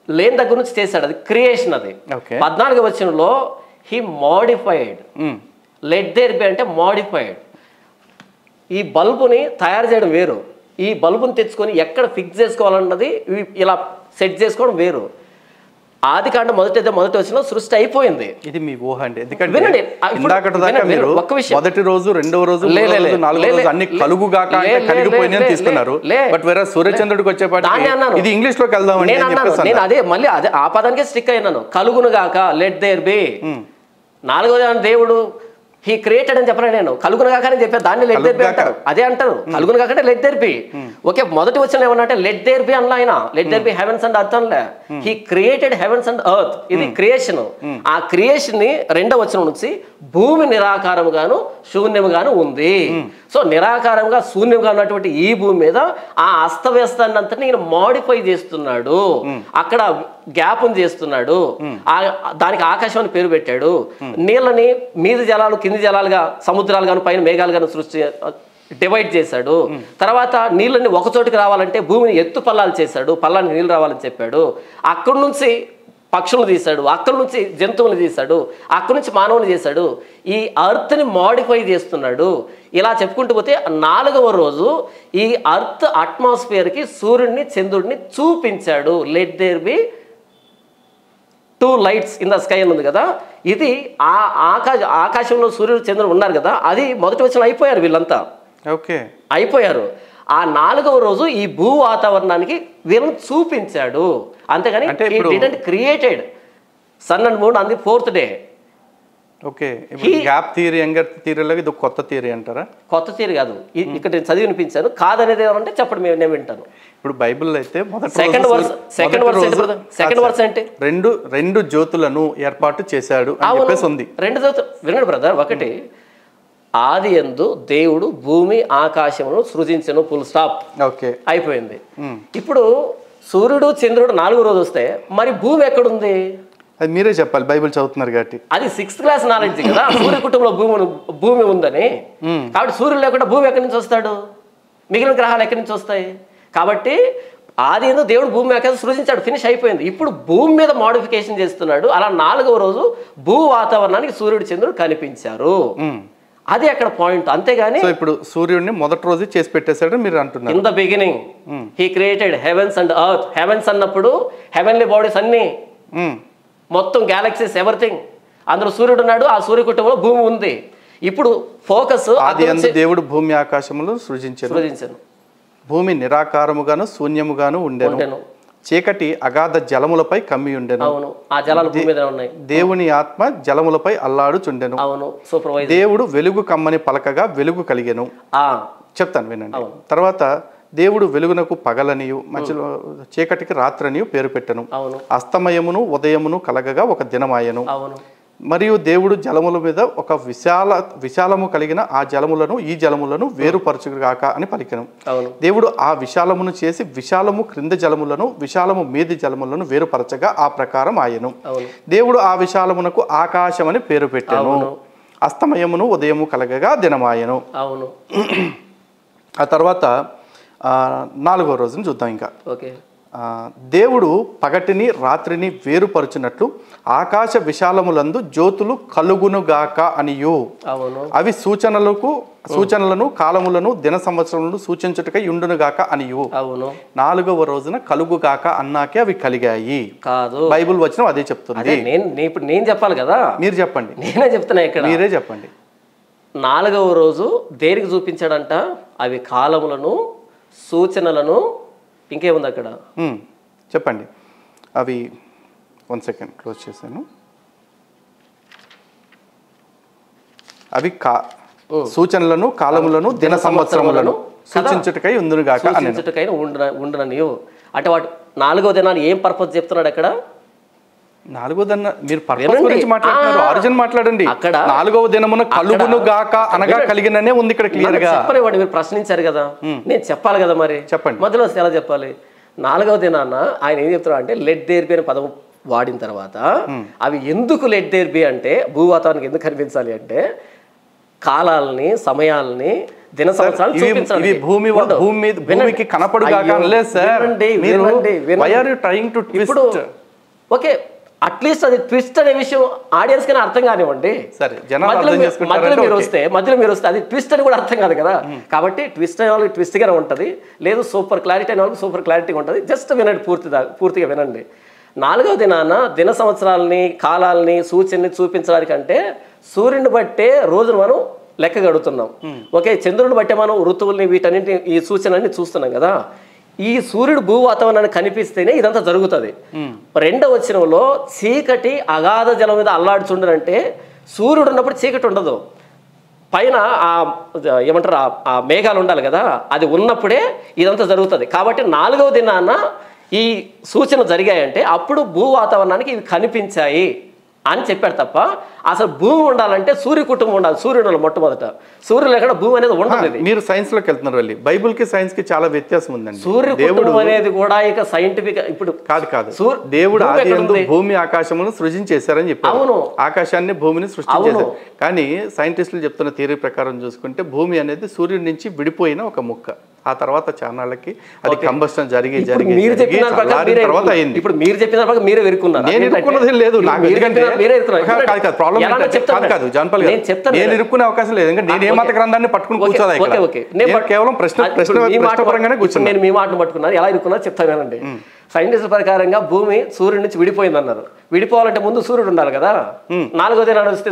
లేని దగ్గర నుంచి చేశాడు, అది క్రియేషన్. అది 14వ వచనంలో he modified. Let there be అంటే మోడిఫైడ్. ఈ బల్బుని తయారు చేయడం వేరు, ఈ బల్బుని తెచ్చుకొని ఎక్కడ ఫిక్స్ చేసుకోవాలన్నది ఇలా సెట్ చేసుకోవడం వేరు. ఆది కాండం మొదటి వచ్చిన సృష్టి అయిపోయింది. ఇది మీ ఊహ అండి, ఎందుకంటే మీరు మొదటి రోజు, రెండవ రోజు, నాలుగో రోజు అన్ని కలుగుగాక కలిగిపోయినాయని తీసుకున్నారు. బట్ వేరే సూర్యచంద్రుడికి వచ్చేపాటి ఇది ఇంగ్లీష్ లోకి వెళ్దాం. నేను అదే మళ్ళీ అదే ఆ పదానికే స్టిక్ అయినాను. కలుగును గాక, లెట్ దేర్ బి. 4వ దేవుడు హీ క్రియేటెడ్ అని చెప్పలే, నేను కలుగును కాక అని చెప్పాను, దాన్ని లెట్ దేర్ బి అంటారు. అదే అంటారు, కలుగును కాకంటే లెట్ దేర్ బి. ఓకే, మొదటి వచ్చిన ఏమన్నా అంటే లెట్ దేర్ బి అనలా ఆయన, let there be heavens and earth అనలే. He created heavens and earth. ఇది క్రియేషన్. ఆ క్రియేషన్ ని 2వ వచనం నుంచి భూమి నిరాకారముగాను శూన్యముగాను ఉంది. సో నిరాకారంగా శూన్యంగా ఉన్నటువంటి ఈ భూమి మీద ఆ అస్తవ్యస్తాన్ని అంతా ఈయన మోడిఫై చేస్తున్నాడు, అక్కడ గ్యాప్ చేస్తున్నాడు. దానికి ఆకాశం అని పేరు పెట్టాడు. నీళ్ళని మీది జలాలు, కింది జలాలుగా, సముద్రాలు గాను పైన మేఘాలు గాను సృష్టి డివైడ్ చేశాడు. తర్వాత నీళ్ళని ఒక చోటికి రావాలంటే భూమిని ఎత్తు పల్లాలు చేశాడు, పల్లానికి నీళ్ళు రావాలని చెప్పాడు. అక్కడి నుంచి పక్షులను తీశాడు, అక్కడి నుంచి జంతువులు తీశాడు, అక్కడి నుంచి మానవుని చేశాడు. ఈ అర్త్ని మోడిఫై చేస్తున్నాడు. ఇలా చెప్పుకుంటూ పోతే 4వ రోజు ఈ అర్త్ అట్మాస్ఫియర్కి సూర్యుడిని చంద్రుడిని చూపించాడు. Let there be 2 lights in the sky అని ఉంది కదా, ఇది ఆ ఆకాశంలో సూర్యుడు చంద్రుడు ఉన్నారు కదా, అది మొదటి వచ్చిన అయిపోయారు వీళ్ళంతా. ఓకే, అయిపోయారు. ఆ 4వ రోజు ఈ భూ వాతావరణానికి వీళ్ళని చూపించాడు, అంతేగాని created sun and moon on the 4th day. Okay, gap theory, younger థియరీలో ఇది కొత్త థియరీ అంటారా? కొత్త థియరీ కాదు, ఇక్కడ నేను చదివి వినిపించాను. కాదనేది ఏమంటే చెప్పండి, నేను వింటాను. ఇప్పుడు బైబిల్ అయితే సెకండ్ వర్స్ అంటే రెండు జ్యోతులను ఏర్పాటు చేశాడు అని చెప్పేసి ఉంది. 2 జ్యోతులు వినండి బ్రదర్. ఒకటి, ఆది యందు దేవుడు భూమి ఆకాశమును సృజించెను, ఫుల్ స్టాప్. ఓకే, అయిపోయింది. ఇప్పుడు సూర్యుడు చంద్రుడు 4వ రోజు వస్తే మరి భూమి ఎక్కడుంది? అది మీరే చెప్పాలి, బైబిల్ చదువుతున్నారు కాబట్టి. అది 6th క్లాస్ నాలెడ్జ్ కదా, సూర్య కుటుంబంలో భూమి ఉందని. కాబట్టి సూర్యుడు లేకుండా భూమి ఎక్కడి నుంచి వస్తాడు? మిగిలిన గ్రహాలు ఎక్కడి నుంచి వస్తాయి? కాబట్టి ఆది యందు దేవుడు భూమి ఆకాశం సృజించాడు, ఫినిష్ అయిపోయింది. ఇప్పుడు భూమి మీద మోడిఫికేషన్ చేస్తున్నాడు. అలా 4వ రోజు భూ వాతావరణానికి సూర్యుడు చంద్రుడు కనిపించారు. అది అక్కడ పాయింట్, అంతేగాని ఇప్పుడు సూర్యుడిని మొదటి రోజు చేసి పెట్టేశాడు మీరు అంటున్నారు. In the beginning he created heavens and earth. Heavens అన్నప్పుడు హెవెన్లీ బాడీస్ అన్ని, మొత్తం గ్యాలక్సీస్, ఎవ్రీథింగ్, అందులో సూర్యుడు ఉన్నాడు, ఆ సూర్య కుటుంబంలో భూమి ఉంది. ఇప్పుడు ఫోకస్ దేవుడు భూమి ఆకాశములు సృజించాను, భూమి నిరాకారముగాను శూన్యముగాను ఉండెను, చీకటి అగాధ జలములపై కమ్మి ఉండెను. అవును, ఆ జలాలు భూమి మీద ఉన్నాయి. దేవుని ఆత్మ జలములపై అల్లాడుచుండెను. అవును, సూపర్వైజర్. దేవుడు వెలుగు కమ్మని పలకగా వెలుగు కలిగెను. చెప్తాను వినండి. తర్వాత దేవుడు వెలుగునకు పగలనియు మధ్యలో చీకటికి రాత్రనియు పేరు పెట్టెను. అస్తమయమును ఉదయమును కలగగా ఒక దినమాయెను. మరియు దేవుడు జలముల మీద ఒక విశాలము కలిగిన ఆ జలములను ఈ జలములను వేరుపరచుగాక అని పలికెను. దేవుడు ఆ విశాలమును చేసి విశాలము క్రింద జలములను విశాలము మీది జలములను వేరుపరచగా ఆ ప్రకారం ఆయను. దేవుడు ఆ విశాలమునకు ఆకాశమని పేరు పెట్టెను. అస్తమయమును ఉదయము కలగగా దినమాయెను. ఆ తర్వాత 4వ రోజును చూద్దాం. ఇంకా దేవుడు పగటిని రాత్రిని వేరుపరచునట్లు ఆకాశ విశాలములందు జ్యోతులు కలుగునుగాక అనియు, అవి సూచనలను కాలములను దిన సంవత్సరములను సూచించుటకై ఉండునుగాక అనియు. 4వ రోజున కలుగుగాక అన్నాకే అవి కలిగాయి. కాదు, బైబిల్ వచనం అదే చెప్తుంది. ఇప్పుడు నేను చెప్పాలి కదా, మీరు చెప్పండి. నేనే చెప్తున్నా, ఇక్కడ మీరే చెప్పండి. 4వ రోజు దేనికి చూపించాడంట? అవి కాలములను, సూచనలను, ఇంకేముంది అక్కడ చెప్పండి. అవి 1 సెకండ్ క్లోజ్ చేశాను. అవి సూచనలను కాలములను దిన సంవత్సరములను సూచించుటకై ఉండుననియు. అంటే వాటి 4వ దినాన్ని ఏం పర్పస్ చెప్తున్నాడు అక్కడ? 4వ దిన మీరు పర్పస్ గురించి మాట్లాడుతున్నారు, ఆరిజిన్ మాట్లాడండి. అక్కడ 4వ దినమున కలుగును గాక అనగా కలిగిననే ఉంది ఇక్కడ క్లియర్ గా. చెప్పలేవాడు, మీరు ప్రశ్నించారు కదా, నేను చెప్పాలి కదా, మరి చెప్పండి. మధ్యలో ఎలా చెప్పాలి? 4వ దినాన ఆయన ఏం చెప్తున్నాడు అంటే లెట్ దేర్ బి అనే పదం వాడిన తర్వాత అవి ఎందుకు లెట్ దేర్ బి అంటే భూవాతావరణానికి ఎందుకు కనిపించాలి అంటే కాలాలని, సమయాలని, దిన సంవత్సరాలు చూపించండి. భూమికి కనపడుగాక అనలేదు సార్. ఇప్పుడు ఓకే, అట్లీస్ట్ అది ట్విస్ట్ అనే విషయం ఆడియన్స్ కన్నా అర్థం కానివ్వండి. మధ్యలో మీరు వస్తే అది ట్విస్ట్ అని కూడా అర్థం కాదు కదా. కాబట్టి ట్విస్ట్ అనే వాళ్ళకి ట్విస్ట్ గానే ఉంటది, లేదు సూపర్ క్లారిటీ అనే వాళ్ళకి సూపర్ క్లారిటీగా ఉంటుంది. జస్ట్ వినండి, పూర్తిగా వినండి. 4వ దినాన దిన సంవత్సరాలని, కాలాలని, సూచనని చూపించడానికంటే సూర్యుని బట్టే రోజును మనం లెక్క గడుతున్నాం. ఓకే, చంద్రుని బట్టే మనం ఋతువుల్ని, వీటన్నింటి ఈ సూచనల్ని చూస్తున్నాం కదా. ఈ సూర్యుడు భూ వాతావరణాన్ని కనిపిస్తేనే ఇదంతా జరుగుతుంది. 2వ వచనంలో చీకటి అగాధ జలం మీద అల్లాడుచుండనంటే సూర్యుడు ఉన్నప్పుడు చీకటి ఉండదు, పైన ఏమంటారు ఆ మేఘాలు ఉండాలి కదా, అది ఉన్నప్పుడే ఇదంతా జరుగుతుంది. కాబట్టి 4వ దినాన ఈ సూచన జరిగాయంటే అప్పుడు భూ వాతావరణానికి ఇవి కనిపించాయి అని చెప్పాడు తప్ప అసలు భూమి ఉండాలంటే సూర్య కుటుంబం ఉండాలి. సూర్యుడు మొట్టమొదట, సూర్యుడు లేకుండా భూమి అనేది ఉండదు. మీరు సైన్స్ లోకి వెళ్తున్నారు, వెళ్ళి బైబుల్ కి సైన్స్ కి చాలా వ్యత్యాసం ఉందండి. సూర్య కుటుంబం అనేది కూడా ఇక సైంటిఫిక్ ఇప్పుడు కాదు. దేవుడు ఆదియందు భూమి ఆకాశమును సృజించేశారని చెప్పారు. అవును, ఆకాశాన్ని భూమిని సృష్టించేశారు. కానీ సైంటిస్టులు చెప్తున్న థియరీ ప్రకారం చూసుకుంటే భూమి అనేది సూర్యుడి నుంచి విడిపోయిన ఒక ముక్క. ఆ తర్వాత చానాళ్ళకి అది కంబస్టన్ జరిగి తర్వాత అయింది. ఇప్పుడు మీరు చెప్పిన మీరే వెరుకున్నారు. నేను ఇరుక్కున్నది లేదు, నాకు నేను ఇరుక్కునే అవకాశం లేదు. ఎందుకంటే నేను ఏ మత గ్రంథాన్ని పట్టుకుని కూర్చోదా, కేవలం ప్రశ్నపరంగానే కూర్చున్నాను. నేను మీ మాటను పట్టుకున్నాను, ఎలా ఇరుక్కున్నా చెప్తానండి. సైంటిస్ట్ ప్రకారంగా భూమి సూర్యుడి నుంచి విడిపోయింది అన్నారు. విడిపోవాలంటే ముందు సూర్యుడు ఉండాలి కదా. 4వ దినాన వస్తే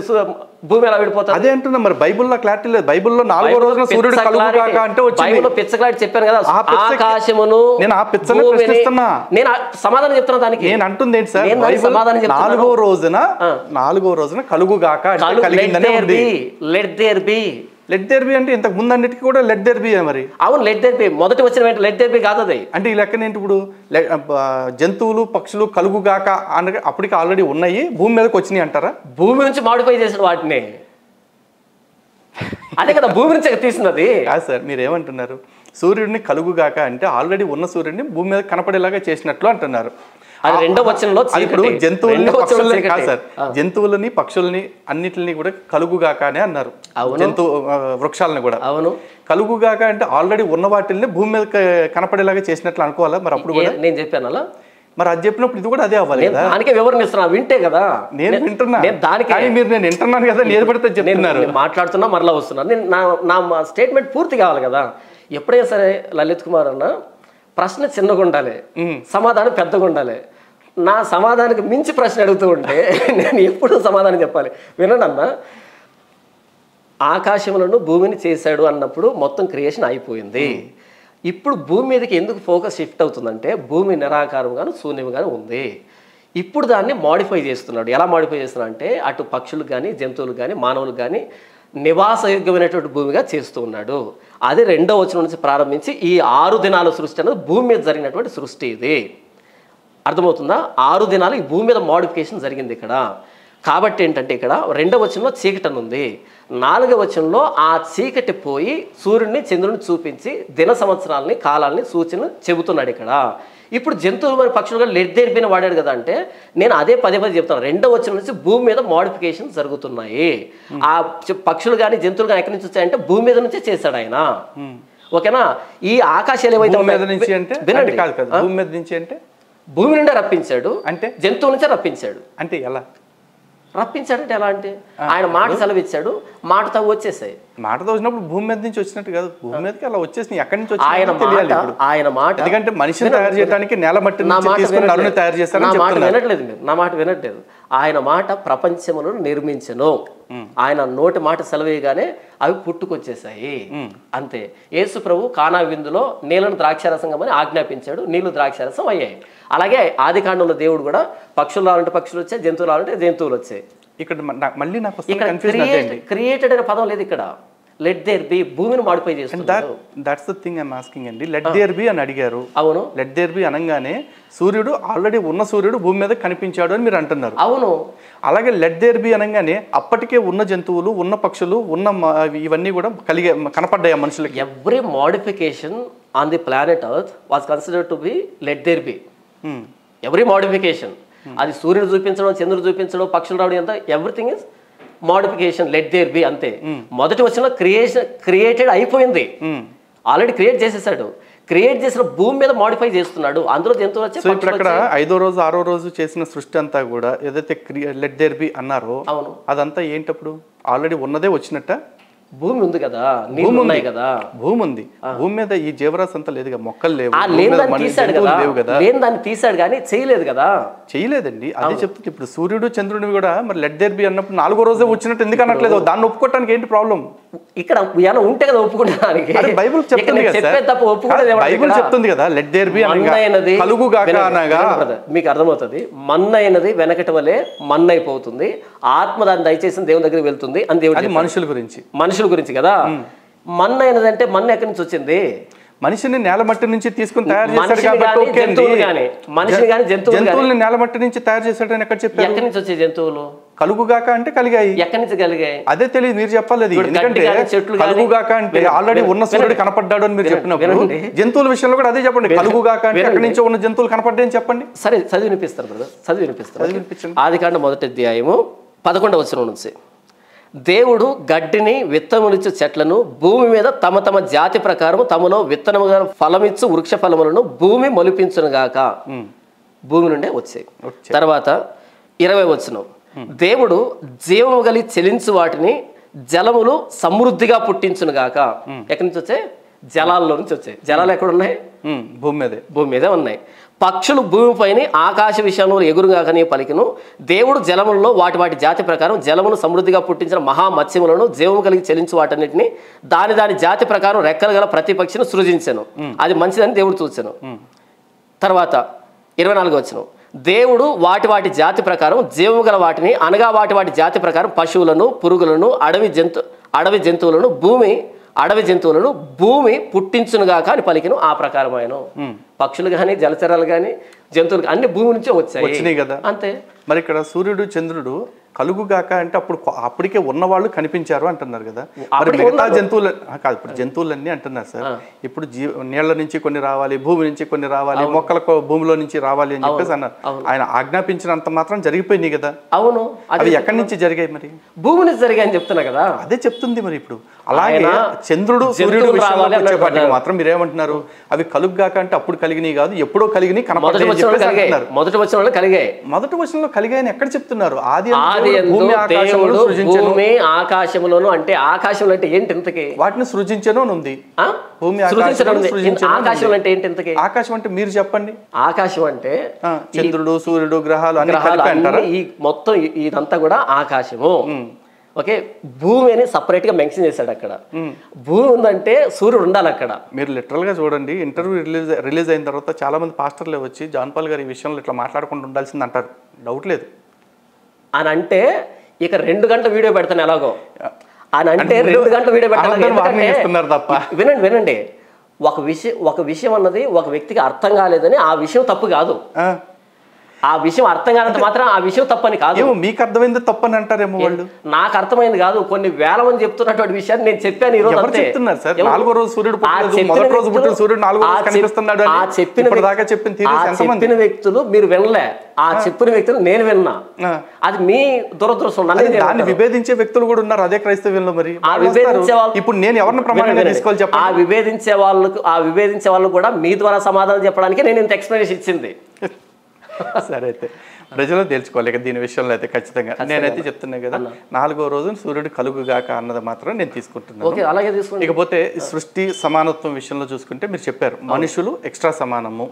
భూమి ఎలా విడిపోతుంది? అదే అంటున్నా. మరి బైబుల్లో క్లారిటీ లేదు. బైబుల్లో 4వ రోజున సూర్యుడు కలుగుగాక అంటే బైబుల్లో పిచ్చ క్లారిటీ చెప్పాను కదా. ఆకాశమును నేను ఆ పిచ్చని ప్రశ్నిస్తున్నా, నేను సమాధానం చెప్తున్నా దానికి. నేను అంటుంది ఏంటి సార్, సమాధానం 4వ రోజున కలుగుగాక లెట్ దేర్ బి అంటే ఇంతకు ముందు అన్నిటికీ కూడా లెట్ దేర్ బి మరి. అవును, లెట్ దేర్ బి మొదటి వచ్చిన లెట్ దేర్ బి కాదు అది. అంటే ఈ లెక్కన ఏంటి, ఇప్పుడు జంతువులు పక్షులు కలుగుగాక అంటే అప్పటికి ఆల్రెడీ ఉన్నాయి, భూమి మీదకి వచ్చినాయి అంటారా? భూమి నుంచి మాడిఫై చేసిన వాటిని, అదే కదా భూమి నుంచి తీసినది. కాదు సార్, మీరు ఏమంటున్నారు, సూర్యుడిని కలుగుగాక అంటే ఆల్రెడీ ఉన్న సూర్యుడిని భూమి మీద కనపడేలాగా చేసినట్లు అంటున్నారు. అది 2వ వచనంలో ఇప్పుడు జంతువులని పక్షుల్ని అన్నిటిని కూడా కలుగుగాక అని అన్నారు. వృక్షాలని కూడా. అవును, కలుగుగాక అంటే ఆల్రెడీ ఉన్న వాటిల్ని భూమి మీద కనపడేలాగా చేసినట్లు అనుకోవాలా? మరి అప్పుడు కూడా నేను చెప్పాను అలా, మరి అది చెప్పినప్పుడు ఇది కూడా అదే అవ్వాలి కదా. దానికే వివరణ ఇస్తున్నా, వింటే కదా. నేను వింటున్నా, మీరు నేను వింటున్నాను కదా, నేను పడితే చెప్తున్నారు, మాట్లాడుతున్నా మరలా వస్తున్నా. నేను నా స్టేట్మెంట్ పూర్తి కావాలి కదా. ఎప్పుడైనా సరే లలిత్ కుమార్ అన్న, ప్రశ్న చిన్నగా ఉండాలి, సమాధానం పెద్దగా ఉండాలి. నా సమాధానానికి మించి ప్రశ్న అడుగుతూ ఉంటే నేను ఎప్పుడు సమాధానం చెప్పాలి. వినండి అన్న, ఆకాశములను భూమిని చేశాడు అన్నప్పుడు మొత్తం క్రియేషన్ అయిపోయింది. ఇప్పుడు భూమి మీదకి ఎందుకు ఫోకస్ షిఫ్ట్ అవుతుందంటే భూమి నిరాకారంగాను శూన్యంగాను ఉంది. ఇప్పుడు దాన్ని మాడిఫై చేస్తున్నాడు. ఎలా మాడిఫై చేస్తున్నాడు అంటే అటు పక్షులకు కానీ, జంతువులకు కానీ, మానవులకు కానీ నివాసయోగ్యమైనటువంటి భూమిగా చేస్తూ ఉన్నాడు. అది 2వ వచనం నుంచి ప్రారంభించి ఈ 6 దినాల సృష్టి అనేది భూమి మీద జరిగినటువంటి సృష్టి. ఇది అర్థమవుతుందా? 6 దినాలు ఈ భూమి మీద మోడిఫికేషన్ జరిగింది ఇక్కడ. కాబట్టి ఏంటంటే ఇక్కడ 2వ వచనంలో చీకటి అని ఉంది, 4వ వచనంలో ఆ చీకటి పోయి సూర్యుడిని చంద్రుడిని చూపించి దిన సంవత్సరాలని, కాలాలని, సూచనలు చెబుతున్నాడు ఇక్కడ. ఇప్పుడు జంతువులు మరి పక్షులు కూడా లెట్ దేర్ బి వాడాడు కదా. అంటే నేను అదే పదే చెప్తాను, 2వ వచనం నుంచి భూమి మీద మోడిఫికేషన్ జరుగుతున్నాయి. ఆ పక్షులు కానీ జంతువులు కానీ ఎక్కడి నుంచి వచ్చాయంటే భూమి మీద నుంచే చేశాడు ఆయన. ఓకేనా? ఈ ఆకాశాలు ఏవైతే భూమి నుండే రప్పించాడు, అంటే జంతువుల నుంచే రప్పించాడు. అంటే ఎలా రప్పించాడంటే ఎలా అంటే ఆయన మాట సెలవిచ్చాడు, మాటతో వచ్చేసాయి. మాటతో వచ్చినప్పుడు భూమి మీద నుంచి వచ్చినట్టు కాదు, భూమి మీదకి అలా వచ్చేసి ఎక్కడి నుంచి ఆయన మాట. ఎందుకంటే మనిషిని తయారు చేయడానికి నేల మట్టి తయారు చేస్తారు. నా మాట వినట్లేదు మీరు, నా మాట వినట్లేదు. ఆయన మాట ప్రపంచమును నిర్మించను. ఆయన నోటి మాట సెలవేయగానే అవి పుట్టుకొచ్చేసాయి, అంతే. యేసు ప్రభు కానా విందులో నీళ్ళను ద్రాక్షారసంగా అని ఆజ్ఞాపించాడు, నీళ్లు ద్రాక్షారసం అయ్యాయి. అలాగే ఆది కాండంలో దేవుడు కూడా పక్షులు రావాలంటే పక్షులు వచ్చాయి, జంతువులు రావాలంటే జంతువులు వచ్చాయి. ఇక్కడ మళ్ళీ నాకు క్రియేటెడ్ అనే పదం లేదు ఇక్కడ. లెట్ దేర్ బి భూమిని మాడిఫై చేస్తున్నారు. That's the thing I'm asking అండి. లెట్ దేర్ బి అని అడిగారు. అవును, లెట్ దేర్ బి అనగానే సూర్యుడు ఆల్రెడీ ఉన్న సూర్యుడు భూమి మీద కనిపించాడు అని మీరు అంటున్నారు. అవును, అలాగే లెట్ దేర్ బి అనగానే అప్పటికే ఉన్న జంతువులు, ఉన్న పక్షులు, ఉన్న ఇవన్నీ కూడా కనపడ్డాయి మనుషులకి. Every modification on the planet earth was considered to be let there be. Every modification, అది సూర్యుడు చూపించడం, చంద్రుడు చూపించడం, పక్షులు రావడం, ఎంత everything is modification let there be అంతే. మొదటి వచనంలో క్రియేటెడ్ అయిపోయింది, ఆల్రెడీ క్రియేట్ చేసేసాడు. క్రియేట్ చేసిన భూమి మీద మోడిఫై చేస్తున్నాడు, అందులో జంతువులు వచ్చి. సో ఇప్పుడు అక్కడ 5వ రోజు 6వ రోజు చేసిన సృష్టి అంతా కూడా ఏదైతే లెట్ దేర్ బి అన్నారో అవును, అదంతా ఏంటప్పుడు ఆల్రెడీ ఉన్నదే వచ్చినట్ట. భూమి ఉంది కదా, నీళ్ళు ఉన్నాయి కదా, భూమి ఉంది. భూమి మీద ఈ జీవరాశి అంతా లేదు, మొక్కలు లేవు, తీసాడు కదా, లేని దాన్ని తీసాడు కానీ చేయలేదు కదా. చేయలేదండి, అదే చెప్తుంది. ఇప్పుడు సూర్యుడు చంద్రుడిని కూడా మరి లెట్ దేర్ బి అన్నప్పుడు 4వ రోజే వచ్చినట్టు ఎందుకు అనట్లేదు? దాన్ని ఒప్పుకోవడానికి ఏంటి ప్రాబ్లం? ఇక్కడ ఏమైనా ఉంటే కదా ఒప్పుకోవడానికి. బైబిల్ చెప్తుంది కదా, బైబిల్ చెప్తుంది కదా లెట్ దేర్ బి మన్నైనది కలుగుగాక అనగా. మీకు అర్థమవుతుంది, మన్నైనది వెనకటి వలే మన్నైపోతుంది, ఆత్మ దాన్ని దయచేసిన దేవుని దగ్గరికి వెళ్తుంది అని దేవుడు. మనుషుల గురించి, మనుషుల గురించి కదా. మన్నైనది అంటే మన్ను ఎక్కడి నుంచి వచ్చింది? మనిషిని నేల మట్టి నుంచి తీసుకుని తయారు చేశాడు మనిషిని కానీ జంతువుల్ని నేల మట్టి నుంచి తయారు చేశాడని ఎక్కడ చెప్పారు? ఎక్కడి నుంచి వచ్చే జంతువులు? కలుగుగాక అంటే కలిగాయి. ఎక్కడి నుంచి కలిగాయి? అదే తెలియదు, మీరు చెప్పాలి. ఎందుకంటే కలుగుగాక అంటే ఆల్రెడీ ఉన్న సూర్యుడు కనపడ్డాడు అని మీరు చెప్పినప్పుడు జంతువుల విషయంలో కూడా అదే చెప్పండి. కలుగుగాక అంటే ఎక్కడి నుంచో ఉన్న జంతువులు కనపడ్డాయని చెప్పండి. సరే చదివి వినిపిస్తారు బ్రదర్, చదివి వినిపిస్తారు. ఆదికాండం 1వ అధ్యాయము 11వ వచనం నుంచి, దేవుడు గడ్డిని విత్తనములిచ్చు చెట్లను భూమి మీద తమ తమ జాతి ప్రకారం తమలో విత్తనముగా ఫలమిచ్చు వృక్ష ఫలములను భూమి మొలిపించునుగాక. భూమి నుండే వచ్చాయి. తర్వాత 20వ వచనం, దేవుడు జీవము గలి చెలించు వాటిని జలములు సమృద్ధిగా పుట్టించునుగాక. ఎక్కడి నుంచి వచ్చాయి? జలాల్లో నుంచి వచ్చాయి. జలాలు ఎక్కడ ఉన్నాయి? భూమి మీదే ఉన్నాయి. పక్షులు భూమిపైన ఆకాశ విషయంలో ఎగురుగాకని పలికిను. దేవుడు జలములలో వాటి వాటి జాతి ప్రకారం జలమును సమృద్ధిగా పుట్టించిన మహామత్స్యములను జీవము కలిగి చెలించు వాటన్నిటిని దాని జాతి ప్రకారం రెక్కలు గల ప్రతి పక్షిని సృజించెను, అది మంచిదని దేవుడు చూచెను. తర్వాత 24వ వచనం, దేవుడు వాటి వాటి జాతి ప్రకారం జీవము గల వాటిని అనగా వాటి వాటి జాతి ప్రకారం పశువులను, పురుగులను, అడవి జంతువులను అడవి జంతువులను భూమి పుట్టించునుగాక అని పలికిను. ఆ ప్రకారమైన పక్షులు కానీ జలచరాలు కానీ జంతువులు అన్ని భూమి నుంచే వచ్చినాయి కదా. అంతే. మరి ఇక్కడ సూర్యుడు చంద్రుడు కలుగుగాక అంటే అప్పటికే ఉన్నవాళ్ళు కనిపించారు అంటున్నారు కదా. మరి మిగతా జంతువులు కాదు, ఇప్పుడు జంతువులన్నీ అంటున్నారు సార్. ఇప్పుడు నీళ్ల నుంచి కొన్ని రావాలి, భూమి నుంచి కొన్ని రావాలి, మొక్కలకు భూమిలో నుంచి రావాలి అని చెప్పేసి అన్నారు. ఆయన ఆజ్ఞాపించినంత మాత్రం జరిగిపోయినాయి కదా. అవును, అవి ఎక్కడి నుంచి జరిగాయి? మరి భూమి నుంచి జరిగాయని చెప్తున్నా కదా, అదే చెప్తుంది. మరి ఇప్పుడు అలాగే చంద్రుడు సూర్యుడు విషయంలో వచ్చేపాటికి మాత్రం మీరేమంటున్నారు? అవి కలుగుగాక అంటే అప్పుడు కలిగినాయి కాదు, ఎప్పుడో కలిగినాయి, కనపడలేదు. మొదటి వచనంలో కలిగాయి. మొదటి వచనంలో కలిగాయని ఎక్కడ చెప్తున్నారు? ఆది భూమి ఆకాశములోను అంటే ఆకాశంలో అంటే ఏంటి ఇంతకి? వాటిని సృజించను ఉంది. భూమి ఆకాశం అంటే ఏంటి ఇంతకి? ఆకాశం అంటే మీరు చెప్పండి. ఆకాశం అంటే చంద్రుడు, సూర్యుడు, గ్రహాలు అన్ని ఈ మొత్తం ఇదంతా కూడా ఆకాశము. ఓకే, భూమి అని సపరేట్ గా మెన్షన్ చేశాడు అక్కడ. భూమి ఉందంటే సూర్యుడు ఉండాలి అక్కడ. మీరు లిటరల్ గా చూడండి, ఇంటర్వ్యూ రిలీజ్ అయిన తర్వాత చాలా మంది పాస్టర్లే వచ్చి జాన్ పాల్ గారు ఈ విషయంలో ఇట్లా మాట్లాడకుండా ఉండాల్సింది అంటారు. డౌట్ లేదు అని అంటే ఇక 2 గంటల వీడియో పెడతాను ఎలాగో అని అంటే 2 గంటల వీడియో పెడతాను తప్ప. వినండి, ఒక విషయం అన్నది ఒక వ్యక్తికి అర్థం కాలేదని ఆ విషయం తప్పు కాదు. ఆ విషయం అర్థం కానంత మాత్రం ఆ విషయం తప్పని కాదు. మీకు అర్థమైంది తప్పని అంటారేమో వాళ్ళు. నాకు అర్థమైంది కాదు, కొన్ని వేల మంది చెప్తున్నటువంటి విషయాన్ని నేను చెప్పాను ఈ రోజు. చెప్తున్నారు సార్, 4వ రోజు సూర్యుడు మొదటి రోజు పుట్టిన సూర్యుడు 4వ రోజు కనిపిస్తున్నాడు అని చెప్పిన వ్యక్తులు మీరు వినలే, ఆ చెప్పిన వ్యక్తులు నేను విన్నా. అది మీ దురదృష్టం. దాన్ని విభేదించే వ్యక్తులు కూడా ఉన్నారు అదే క్రైస్తవ్యంలో. మరి ఆ విభేదించే వాళ్ళు ఇప్పుడు నేను ఎవరిని ప్రమాణంగా తీసుకోవాలి చెప్పండి? ఆ విభేదించే వాళ్ళు కూడా మీ ద్వారా సమాధానం చెప్పడానికి నేను ఇంత ఎక్స్ప్లెనేషన్ ఇచ్చింది. సరే, అయితే ప్రజలు తెలుసుకోవాలి దీని విషయంలో అయితే ఖచ్చితంగా. నేనైతే చెప్తున్నా కదా, 4వ రోజు సూర్యుడు కలుగుగాక అన్నది మాత్రం నేను తీసుకుంటున్నాను. ఇకపోతే సృష్టి సమానత్వం విషయంలో చూసుకుంటే మీరు చెప్పారు మనుషులు ఎక్స్ట్రా సమానము.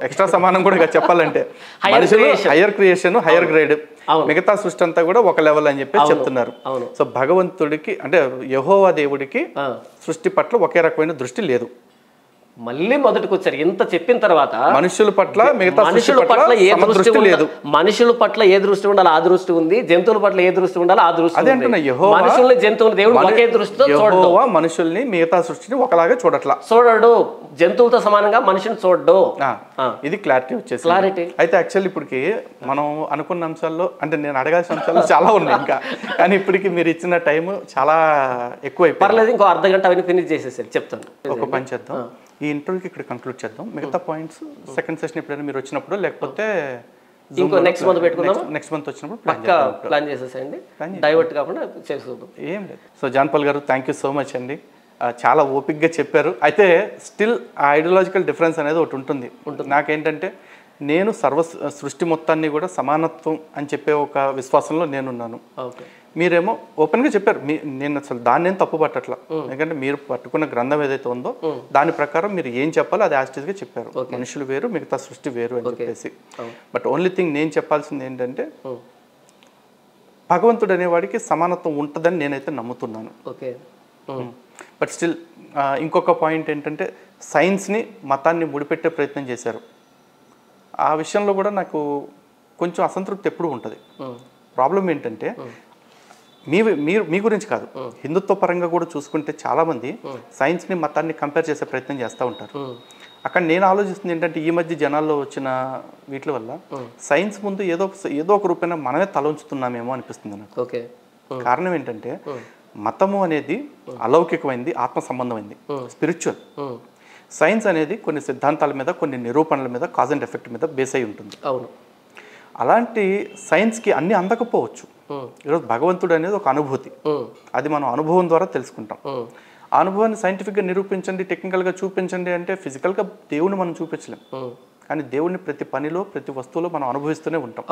ఎక్స్ట్రా సమానం కూడా చెప్పాలంటే మనుషులు హయ్యర్ క్రియేషన్, హయ్యర్ గ్రేడ్, మిగతా సృష్టి అంతా కూడా ఒక లెవెల్ అని చెప్పి చెప్తున్నారు. సో భగవంతుడికి అంటే యెహోవా దేవుడికి సృష్టి పట్ల ఒకే రకమైన దృష్టి లేదు. మళ్ళీ మొదటికి వచ్చారు. ఇంత చెప్పిన తర్వాత మనుషుల పట్ల మనుషుల పట్ల ఏ దృష్టి లేదు, మనుషుల పట్ల ఏ దృష్టి ఉండాలి ఆ దృష్టి ఉంది, జంతువుల పట్ల ఏ దృష్టి ఉండాలి ఆ దృష్టి. మనుషుల్ని జంతువులు దేవుడు ఒకే దృష్టితో చూడడు. మనుషుల్ని మిగతా సృష్టిని ఒకలాగా చూడడు, జంతువులతో సమానంగా మనిషిని చూడడు. ఇది క్లారిటీ వచ్చేసి. క్లారిటీ అయితే యాక్చువల్లీ ఇప్పటికి మనం అనుకున్న అంశాల్లో అంటే నేను అడగాల్సిన అంశాలు చాలా ఉన్నాయి ఇంకా, కానీ ఇప్పటికి మీరు ఇచ్చిన టైం చాలా ఎక్కువ. పర్లేదు, ఇంకో అర్ధగంట అవన్నీ ఫినిష్ చేసేసారు. చెప్తాను, ఒక పని చేద్దాం, ఈ ఇంటర్వ్యూకి ఇక్కడ కంక్లూడ్ చేద్దాం. మిగతా పాయింట్స్ సెకండ్ సెషన్ ఎప్పుడైనా మీరు వచ్చినప్పుడు, లేకపోతే ఇంకో నెక్స్ట్ మంత్ పెట్టుకుందాం. నెక్స్ట్ మంత్ వచ్చినప్పుడు పక్కా ప్లాన్ చేసేసేయండి, డైవర్ట్ కాకుండా చేసుకుందాం. ఏం లేదు. సో జాన్ పాల్ గారు థ్యాంక్ యూ సో మచ్ అండి. చాలా ఓపిక్గా చెప్పారు. అయితే స్టిల్ ఆ ఐడియాలజికల్ డిఫరెన్స్ అనేది ఒకటి ఉంటుంది. నాకేంటంటే నేను సృష్టి మొత్తాన్ని కూడా సమానత్వం అని చెప్పే ఒక విశ్వాసంలో నేనున్నాను. మీరేమో ఓపెన్గా చెప్పారు. నేను అసలు దాన్ని ఏం తప్పు పట్టట్లా, ఎందుకంటే మీరు పట్టుకున్న గ్రంథం ఏదైతే ఉందో దాని ప్రకారం మీరు ఏం చెప్పాలో అది యాస్టిస్గా చెప్పారు. మనుషులు వేరు, మిగతా సృష్టి వేరు అని చెప్పేసి. బట్ ఓన్లీ థింగ్ నేను చెప్పాల్సింది ఏంటంటే భగవంతుడు అనేవాడికి సమానత్వం ఉంటుందని నేనైతే నమ్ముతున్నాను. బట్ స్టిల్ ఇంకొక పాయింట్ ఏంటంటే సైన్స్ని మతాన్ని ముడిపెట్టే ప్రయత్నం చేశారు. ఆ విషయంలో కూడా నాకు కొంచెం అసంతృప్తి ఎప్పుడూ ఉంటుంది. ప్రాబ్లం ఏంటంటే మీ గురించి కాదు, హిందుత్వ పరంగా కూడా చూసుకుంటే చాలామంది సైన్స్ని మతాన్ని కంపేర్ చేసే ప్రయత్నం చేస్తూ ఉంటారు. అక్కడ నేను ఆలోచిస్తుంది ఏంటంటే ఈ మధ్య జనాల్లో వచ్చిన వీటి వల్ల సైన్స్ ముందు ఏదో ఒక రూపేణ మనమే తల ఉంచుతున్నామేమో అనిపిస్తుంది నాకు. కారణం ఏంటంటే మతము అనేది అలౌకికమైంది, ఆత్మ సంబంధమైంది, స్పిరిచువల్. సైన్స్ అనేది కొన్ని సిద్ధాంతాల మీద, కొన్ని నిరూపణల మీద, కాజ్ అండ్ ఎఫెక్ట్ మీద బేస్ అయి ఉంటుంది. అవును. అలాంటి సైన్స్కి అన్నీ అందకపోవచ్చు. ఈరోజు భగవంతుడు అనేది ఒక అనుభూతి, అది మనం అనుభవం ద్వారా తెలుసుకుంటాం. ఆ అనుభవాన్ని సైంటిఫిక్గా నిరూపించండి, టెక్నికల్గా చూపించండి అంటే ఫిజికల్గా దేవుణ్ణి మనం చూపించలేం, కానీ దేవుణ్ణి ప్రతి పనిలో, ప్రతి వస్తువులో మనం అనుభవిస్తూనే ఉంటాం.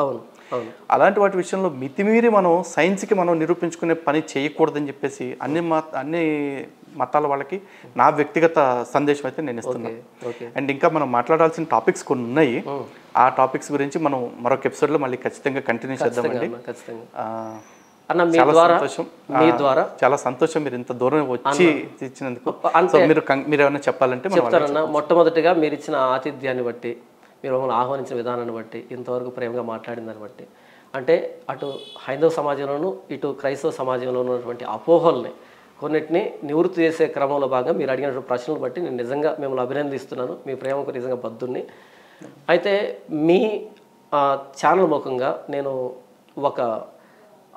అలాంటి వాటి విషయంలో మితిమీరి మనం సైన్స్కి మనం నిరూపించుకునే పని చేయకూడదని చెప్పేసి అన్ని మతాల వాళ్ళకి నా వ్యక్తిగత సందేశం అయితే నేను ఇస్తున్నాను. అండ్ ఇంకా మనం మాట్లాడాల్సిన టాపిక్స్ కొన్ని ఉన్నాయి. ఆ టాపిక్స్ గురించి మనం మరొక ఎపిసోడ్లో మళ్ళీ ఖచ్చితంగా కంటిన్యూ చేద్దామండి. చాలా సంతోషం మీరు ఇంత దూరం వచ్చి ఇచ్చినందుకు. మీరు ఏమైనా చెప్పాలంటే చెప్తారన్న. మొట్టమొదటిగా మీరు ఇచ్చిన ఆతిథ్యాన్ని బట్టి, మీరు మమ్మల్ని ఆహ్వానించిన విధానాన్ని బట్టి, ఇంతవరకు ప్రేమగా మాట్లాడిందని బట్టి, అంటే అటు హైందవ సమాజంలోనూ ఇటు క్రైస్తవ సమాజంలో ఉన్నటువంటి అపోహల్ని కొన్నిటిని నివృత్తి చేసే క్రమంలో భాగంగా మీరు అడిగినటువంటి ప్రశ్నలు బట్టి నేను నిజంగా మిమ్మల్ని అభినందిస్తున్నాను. మీ ప్రేమకు నిజంగా బద్దుని. అయితే మీ ఛానల్ ముఖంగా నేను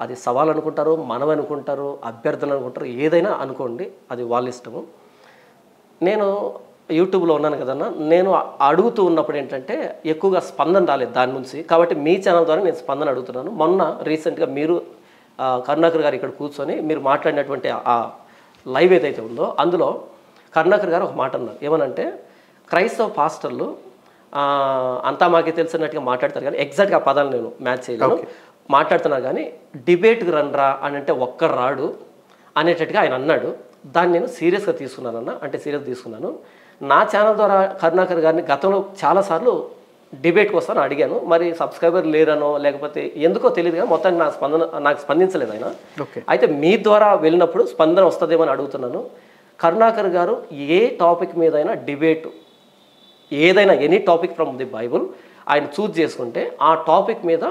అది సవాల్ అనుకుంటారు, మనం అనుకుంటారు, అభ్యర్థన అనుకుంటారు, ఏదైనా అనుకోండి, అది వాళ్ళ ఇష్టము. నేను యూట్యూబ్లో ఉన్నాను కదన్నా, నేను అడుగుతూ ఉన్నప్పుడు ఏంటంటే ఎక్కువగా స్పందన రాలేదు దాని నుంచి. కాబట్టి మీ ఛానల్ ద్వారా నేను స్పందన అడుగుతున్నాను. మొన్న రీసెంట్గా మీరు కరుణాకర్ గారు ఇక్కడ కూర్చొని మీరు మాట్లాడినటువంటి ఆ లైవ్ ఏదైతే ఉందో అందులో కరుణాకర్ గారు ఒక మాట అన్నారు. ఏమనంటే క్రైస్తవ పాస్టర్లు అంతా మాకే తెలిసినట్టుగా మాట్లాడతారు, కానీ ఎగ్జాక్ట్గా ఆ పదాలు నేను మ్యాచ్ చేయలేను, మాట్లాడుతున్నారు. కానీ డిబేట్కి రండ్రా అని అంటే ఒక్కరు రాడు అనేటట్టుగా ఆయన అన్నాడు. దాన్ని నేను సీరియస్గా తీసుకున్నానన్న, అంటే సీరియస్గా తీసుకున్నాను. నా ఛానల్ ద్వారా కరుణాకర్ గారిని గతంలో చాలాసార్లు డిబేట్కి వస్తాను అడిగాను. మరి సబ్స్క్రైబర్ లేరనో లేకపోతే ఎందుకో తెలియదు, కానీ మొత్తానికి నాకు స్పందించలేదు ఆయన. అయితే మీ ద్వారా వెళ్ళినప్పుడు స్పందన వస్తుందేమో అని అడుగుతున్నాను. కరుణాకర్ గారు ఏ టాపిక్ మీదైనా డిబేట్, ఏదైనా any topic from the Bible ఆయన చూజ్ చేసుకుంటే ఆ టాపిక్ మీద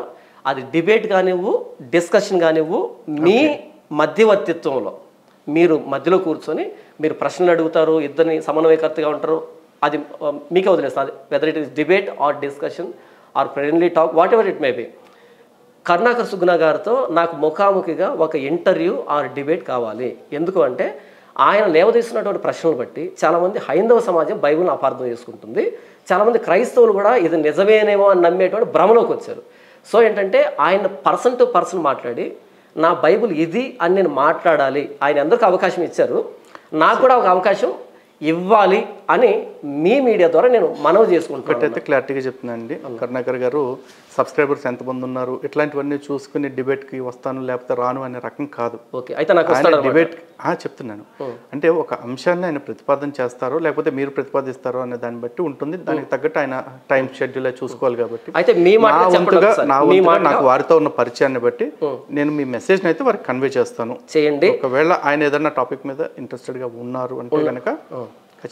అది డిబేట్ కానివ్వు, డిస్కషన్ కానివ్వు, మీ మధ్యవర్తిత్వంలో మీరు మధ్యలో కూర్చొని మీరు ప్రశ్నలు అడుగుతారు, ఇద్దరిని సమన్వయకర్తగా ఉంటారు, అది మీకే వదిలేస్తుంది. Whether it is debate or discussion or friendly talk, whatever it may be. Karunakar Suguna గారితో నాకు ముఖాముఖిగా ఒక ఇంటర్వ్యూ ఆర్ డిబేట్ కావాలి. ఎందుకు అంటే ఆయన లేవదీస్తున్నటువంటి ప్రశ్నలు బట్టి చాలామంది హైందవ సమాజం బైబిల్ని అపార్థం చేసుకుంటుంది, చాలామంది క్రైస్తవులు కూడా ఇది నిజమేనేమో అని నమ్మేటువంటి భ్రమలోకి వచ్చారు. సో ఏంటంటే ఆయన పర్సన్ టు పర్సన్ మాట్లాడి నా బైబిల్ ఇది అని నేను మాట్లాడాలి, ఆయన అందరికీ అవకాశం ఇచ్చారు, నాకు కూడా ఒక అవకాశం ఇవ్వాలి అని మీ మీడియా ద్వారా నేను మనవి చేసుకుంటాను. ఒకటైతే క్లారిటీగా చెప్తున్నాను అండి, కరుణాకర్ గారు సబ్స్క్రైబర్స్ ఎంతమంది ఉన్నారు ఇట్లాంటివన్నీ చూసుకుని డిబేట్కి వస్తాను లేకపోతే రాను అనే రకం కాదు. ఓకే, అయితే నాకు డిబేట్ చెప్తున్నాను అంటే ఒక అంశాన్ని ఆయన ప్రతిపాదన చేస్తారో లేకపోతే మీరు ప్రతిపాదిస్తారో అనే దాన్ని బట్టి ఉంటుంది. దానికి తగ్గట్టు ఆయన టైం షెడ్యూల్ చూసుకోవాలి. కాబట్టి అయితే నాకు వారితో ఉన్న పరిచయాన్ని బట్టి నేను మీ మెసేజ్ని అయితే వారికి కన్వే చేస్తాను. చేయండి. ఒకవేళ ఆయన ఏదైనా టాపిక్ మీద ఇంట్రెస్టెడ్గా ఉన్నారు అంటే కనుక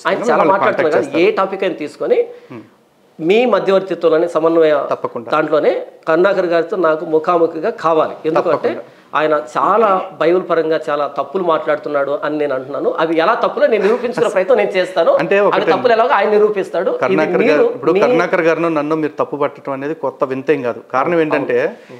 ఆయన చాలా మాట్లాడుతున్నారు కదా, ఏ టాపిక్ అయినా తీసుకొని మీ మధ్యవర్తిత్వంలోనే సమన్వయ దాంట్లోనే కరుణాకర్ గారితో నాకు ముఖాముఖిగా కావాలి. ఎందుకంటే ఆయన చాలా బైబిల్ పరంగా చాలా తప్పులు మాట్లాడుతున్నాడు అని నేను అంటున్నాను. అవి ఎలా తప్పులో నేను నిరూపించుకునే ప్రయత్నం నేను చేస్తాను. అంటే అవి తప్పులు ఎలాగో ఆయన నిరూపిస్తాడు. కరుణాకర్ గారు నన్ను మీరు తప్పు పట్టడం అనేది కొత్త వింతేం కాదు. కారణం ఏంటంటే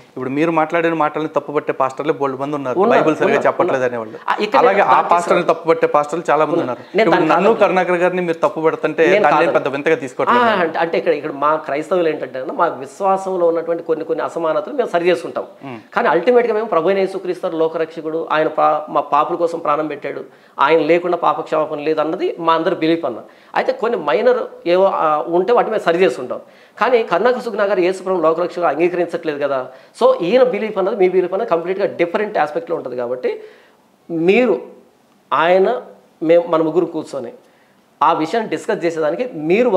ఇప్పుడు మీరు మాట్లాడిన మాటలను తప్పు పట్టే పాస్టర్లే బోల్డ్ మంది ఉన్నారు, బైబిల్ సరిగా చెప్పట్లేదు అనేవాళ్ళు. అలాగే ఆ పాస్టర్ని తప్పు పట్టే పాస్టర్లు చాలా మంది ఉన్నారు. ఇప్పుడు నన్ను కరుణాకర్ గారిని మీరు తప్పు పడుతుంటే దాన్ని పెద్ద వింతగా తీసుకోవట్లేదు. అంటే ఇక్కడ మా క్రైస్తవులు ఏంటంటే మా విశ్వాసంలో ఉన్నటువంటి కొన్ని అసమానతలు మేము సరి చేసుకుంటాం. కానీ అల్టిమేట్గా మేము ప్రభు యేసుక్రీస్తు లోకరక్షకుడు, ఆయన మా పాపుల కోసం ప్రాణం పెట్టాడు, ఆయన లేకుండా పాపక్షమాపణ లేదు అన్నది మా అందరి బిలీఫ్ అన్న. అయితే కొన్ని మైనర్ ఏవో ఉంటే వాటి మేము సరి చేసుకుంటాం. కానీ కరుణాకర్ సుగుణ గారు యేసు ప్రభు లోకరక్షకుడు అంగీకరించట్లేదు కదా. సో ఈయన బిలీఫ్ అన్నది మీ బిలీఫ్ అన్నది కంప్లీట్గా డిఫరెంట్ ఆస్పెక్ట్లో ఉంటుంది. కాబట్టి మీరు మన ముగ్గురు కూర్చొని ఆ విషయాన్ని డిస్కస్ చేసేదానికి మీరు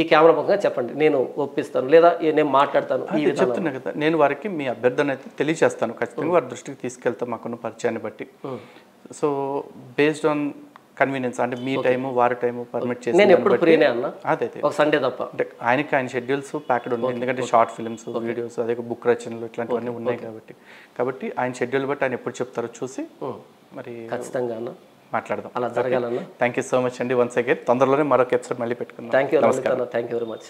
ఈ కెమెరా పక్కన చెప్పండి, నేను ఒప్పిస్తాను లేదా నేను మాట్లాడతాను. చెప్తున్నా కదా, నేను వారికి మీ అభ్యర్థన అయితే తెలియజేస్తాను. ఖచ్చితంగా వారి దృష్టికి తీసుకెళ్తాం మాకున్న పరిచయాన్ని బట్టి. సో బేస్డ్ ఆన్ కన్వీనియన్స్, అంటే మీ టైము వారి టైము పర్మిట్ చేసి నేను ఎప్పుడు ఫ్రీనే అన్న, అదే ఒక సండే తప్ప. అంటే ఆయన షెడ్యూల్స్ ప్యాక్డ్ ఉన్నాయి. ఎందుకంటే షార్ట్ ఫిల్మ్స్, వీడియోస్, అదే బుక్ రచనలు ఇట్లాంటివన్నీ ఉన్నాయి కాబట్టి ఆయన షెడ్యూల్ బట్టి ఆయన ఎప్పుడు చెప్తారో చూసి మరి ఖచ్చితంగా అన్న మాట్లాడదాం. అలా జరగాలన్నా. థ్యాంక్ యూ సో మచ్ అండి. వన్స్ అగైన్ తొందరలోనే మరొక ఎపిసోడ్ మళ్ళీ పెట్టుకుందాం. Thank you very much.